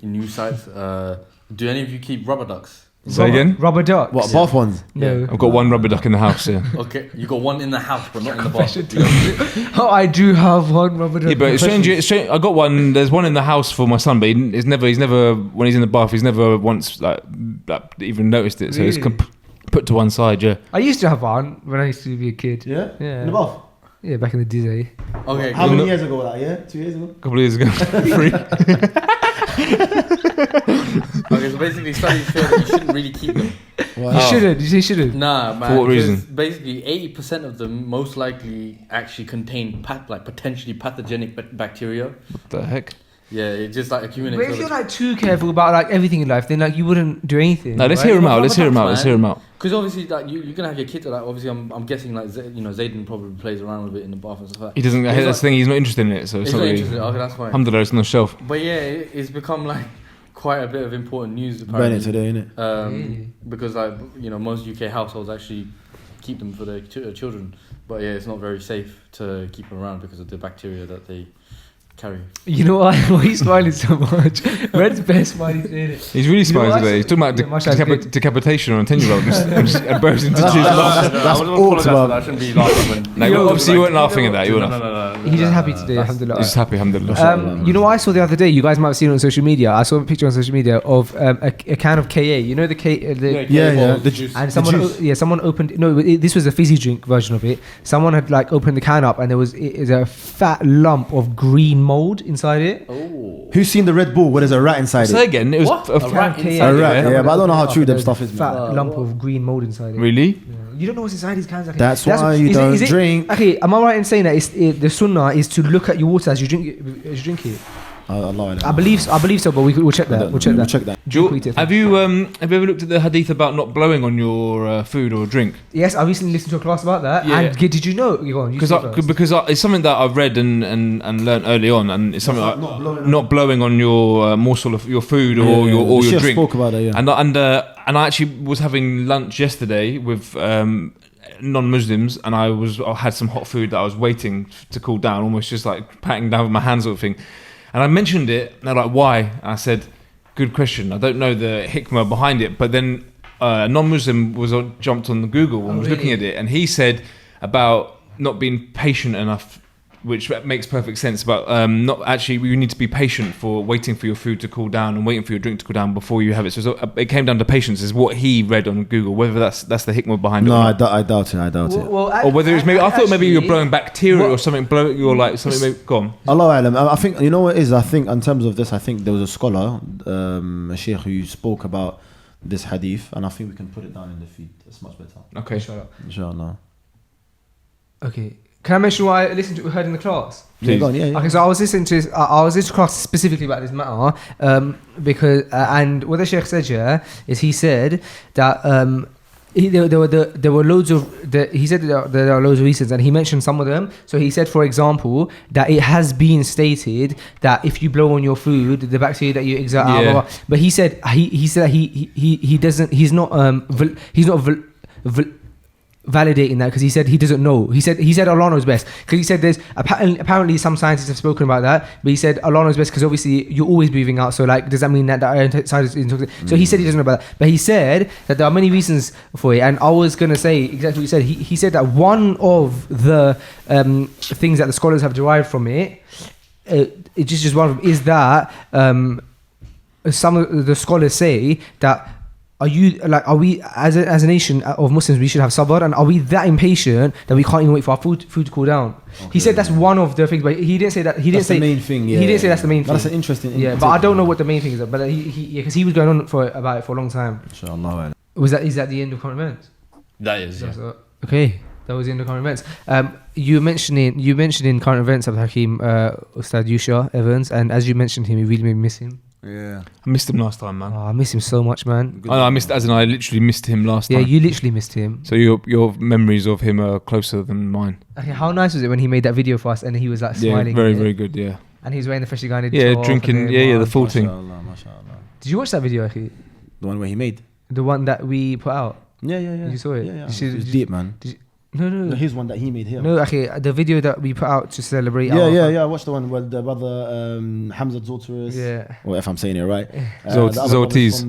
news sites. Do any of you keep rubber ducks? Say again? Rubber ducks. What, bath ones? No. I've got one rubber duck in the house, yeah. Okay, you got one in the house, but not in the bath. Oh, I do have one rubber duck. Yeah, but it's strange. I got one. There's one in the house for my son, but he's never when he's in the bath, he's never once like even noticed it. So it's Really? put to one side, yeah. I used to have one when I used to be a kid. Yeah? Yeah. In the bath? Yeah, back in the day. Okay. How many years ago was that? Yeah? 2 years ago? A couple of years ago, 3. Okay, so basically studies show that you shouldn't really keep them. Wow. You shouldn't. You say you shouldn't. Nah, man. For what because reason? Basically, 80% of them most likely actually contain potentially pathogenic bacteria. What the heck? Yeah, it just like accumulates. But if you're like too careful about like everything in life, then like you wouldn't do anything. No, let's right? hear him Well, out. Let's hear him out. man. Let's hear him out. Because obviously, like you're gonna have your kids. Like obviously, I'm guessing like Zayden probably plays around with it in the bath and stuff like that. He doesn't. He's That's like- the thing. He's not interested in it, so it's He's not not really. interested. Okay, that's fine. Alhamdulillah, it's on the shelf. But yeah, it's become like quite a bit of important news Burn apparently. it today, innit? Because like most UK households actually keep them for their children, but yeah, it's not very safe to keep them around because of the bacteria that they carry. You know why? Why are you smiling so much? Red's best smiling saying it. He's really smiling what? today. He's talking about Yeah, Masha's good. decapitation on a 10-year-old and burst into That's- tears. that's I would awkward, apologise for man. that. I shouldn't be laughing when. No, Yo, obviously you weren't laughing at that. You were laughing. No. He's just happy today, alhamdulillah. He's just happy, alhamdulillah. You know what I saw the other day? You guys might have seen it on social media. I saw a picture on social media of a can of KA. You know the K. Yeah. The juice. And juice. someone opened. No, this was a fizzy drink version of it. Someone had like opened the can up, and there was a fat lump of green mold inside it. Oh. Who's seen the Red Bull where there's a rat inside Say it? again, it was What? a A rat Okay, inside A it? rat, yeah, but I don't know how true them stuff is, Fat man. lump of green mold inside it. Really? Yeah. You don't know what's inside these cans. Okay. That's why you don't drink. Okay, am I right in saying that the sunnah is to look at your water as you drink it? Allah, I believe so, but we'll check that. We'll check that. Have you ever looked at the hadith about not blowing on your food or drink? Yes, I recently listened to a class about that. Yeah. And did you know? Go on, Because it's something that I've read and learned early on, and it's something not blowing on your morsel of your food or your Sheikh drink. spoke about it, yeah. And I actually was having lunch yesterday with non-Muslims, and I had some hot food that I was waiting to cool down, almost just like patting down with my hands sort of thing. And I mentioned it, and they're like, why? And I said, good question. I don't know the hikmah behind it. But then a non-Muslim jumped on the Google and was looking at it, and he said about not being patient enough, which makes perfect sense. But not actually, you need to be patient for waiting for your food to cool down and waiting for your drink to cool down before you have it. So it came down to patience, is what he read on Google. Whether that's the hikmah behind it. No, or not. I doubt it. Or whether it's maybe I thought maybe you're blowing bacteria or something. You're like something. Maybe, go on. Allah alam. I think you know what it is. I think in terms of this, I think there was a scholar, a sheikh, who spoke about this hadith, and I think we can put it down in the feed. It's much better. Okay. Inshallah. Okay. Can I mention what I heard in the class? Yeah, go on, yeah. Okay, so I was listening to class specifically about this matter because and what the sheikh said here is he said that there were loads of he said that there are loads of reasons, and he mentioned some of them. So he said, for example, that it has been stated that if you blow on your food, the bacteria that you exert out, blah, blah, blah. But he said he's not validating that, because he said he doesn't know. He said Allah knows best, because he said there's apparently some scientists have spoken about that, but he said Allah knows best because obviously you're always breathing out. So like, does that mean that inside is intoxicated? So he said he doesn't know about that, but he said that there are many reasons for it. And I was gonna say exactly what he said. He said that one of the things that the scholars have derived from it, just one of them, is that some of the scholars say that are we as a nation of Muslims, we should have sabr, and are we that impatient that we can't even wait for our food to cool down? Okay, he said that's one of the things, but he didn't say that. He didn't say the main thing. Yeah, he didn't say that's the main thing. That's an interesting. But I don't know what the main thing is. But because he was going on about it for a long time. Inshallah. Is that the end of current events? That is. Yeah. Okay. That was the end of current events. You mentioned in current events, Abdul Hakim, Ustad Yusha Evans, and as you mentioned him, you really made me miss him. Yeah, I missed him last time, man. Oh, I miss him so much, man. I missed, as in I literally missed him last time. Yeah, you literally missed him. So your memories of him are closer than mine. Okay, how nice was it when he made that video for us and he was like smiling? Yeah, very good. Yeah. And he was wearing the freshly guided. Yeah, drinking. Yeah, the full thing. Mashallah. Did you watch that video, Akhi? The one where he made. The one that we put out. Yeah. You saw it. Yeah. It's deep, man. No. His one that he made here. No, okay. The video that we put out to celebrate. Yeah. I watched the one with the brother Hamza Zolteris. Yeah. Or if I'm saying it right. Zoltis.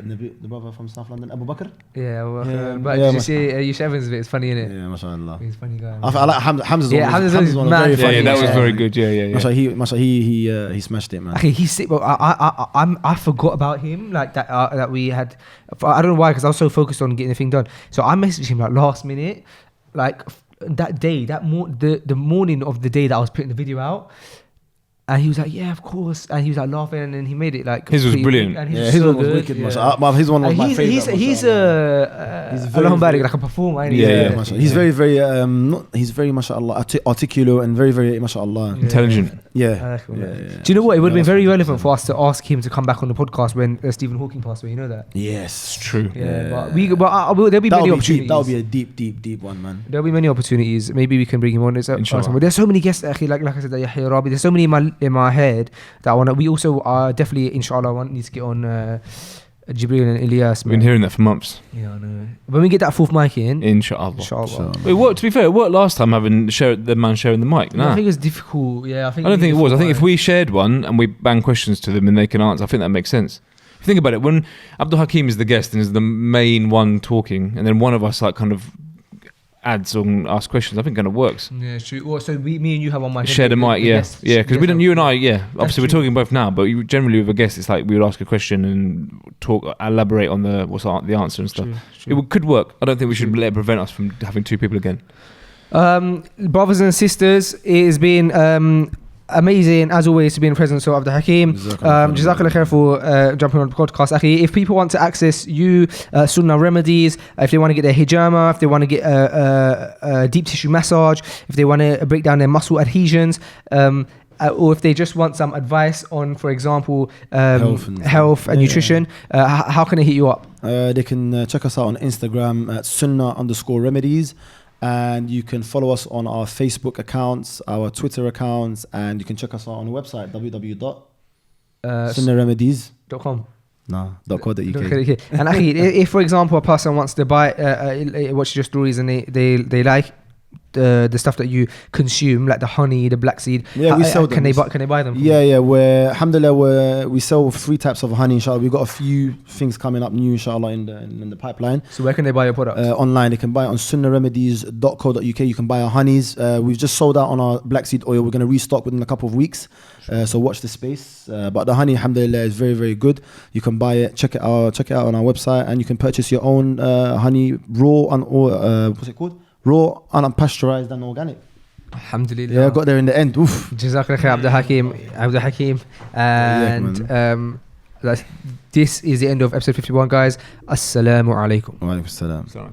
The brother from South London, Abu Bakr. Yeah. But did you see Yush Evans' bit? It's funny, innit? Yeah, mashallah. He's a funny guy. I like Hamza's one. Yeah, Hamza's one. Very funny. Yeah, that was very good. Yeah. Mashallah, he smashed it, man. Okay, he's sick. But I forgot about him. Like that we had. I don't know why, because I was so focused on getting the thing done. So I messaged him like last minute, like that day, the morning of the day that I was putting the video out. And he was like, yeah, of course. And he was like laughing, and then he made it like. His was brilliant. And his one was wicked. Yeah. His one was my favorite. He's very like a performer. Yeah. He's very, very, he's very, mashallah, articulate and very, very, mashallah, intelligent. Yeah. Do you know what? It would have been very relevant for us to ask him to come back on the podcast when Stephen Hawking passed away. You know that? Yes, true. Yeah. But there'll be many opportunities. That'll be a deep one, man. There'll be many opportunities. Maybe we can bring him on. But there's so many guests. Like I said, Yahya Rabi. There's so many in my head that I want to. We also definitely, inshallah, need to get on Jibril and Ilyas. We've been hearing that for months. Yeah, I know. When we get that fourth mic in, inshallah. It worked. To be fair, it worked last time having the man sharing the mic. I think it was difficult. Yeah, I don't think it was. I think if we shared one and we bang questions to them and they can answer, I think that makes sense. If you think about it, when Abdul Hakim is the guest and is the main one talking, and then one of us like kind of adds and asks questions, I think kind of works. Yeah, it's true. So me and you have one mic. Share the mic, yeah, because we don't. You and I, obviously we're talking both now, but generally with a guest, it's like we would ask a question and elaborate on the answer and stuff. True. It could work. I don't think we should let it prevent us from having two people again. Brothers and sisters, it has been amazing as always to be in the presence of Abdul Hakim. Jazakallah khair for jumping on the podcast, Akhi. If people want to access you, Sunnah Remedies, if they want to get their hijama, if they want to get a deep tissue massage, if they want to break down their muscle adhesions, or if they just want some advice on, for example, health and nutrition, how can they hit you up? They can check us out on Instagram at Sunnah_Remedies. And you can follow us on our Facebook accounts, our Twitter accounts, and you can check us out on the website www.sunnahRemedies.com. .co.uk. And Akhi, if for example a person wants to buy, watch your stories and they like the stuff that you consume, like the honey, the black seed, we sell them. Can they buy them? Alhamdulillah, we sell 3 types of honey, inshallah. We've got a few things coming up new, inshallah, in the pipeline. So where can they buy your product? Online. They can buy it on sunnahremedies.co.uk. You can buy our honeys. We've just sold out on our black seed oil. We're going to restock within a couple of weeks, so watch the space. But the honey, alhamdulillah, is very, very good. You can buy it, check it out on our website, and you can purchase your own honey, raw and what's it called? Raw, unpasteurized and organic. Alhamdulillah. Yeah, I got there in the end. Oof. Jazakallah khair, Abdul Hakim. And this is the end of episode 51, guys. Assalamu alaikum. Wa alaikum assalam.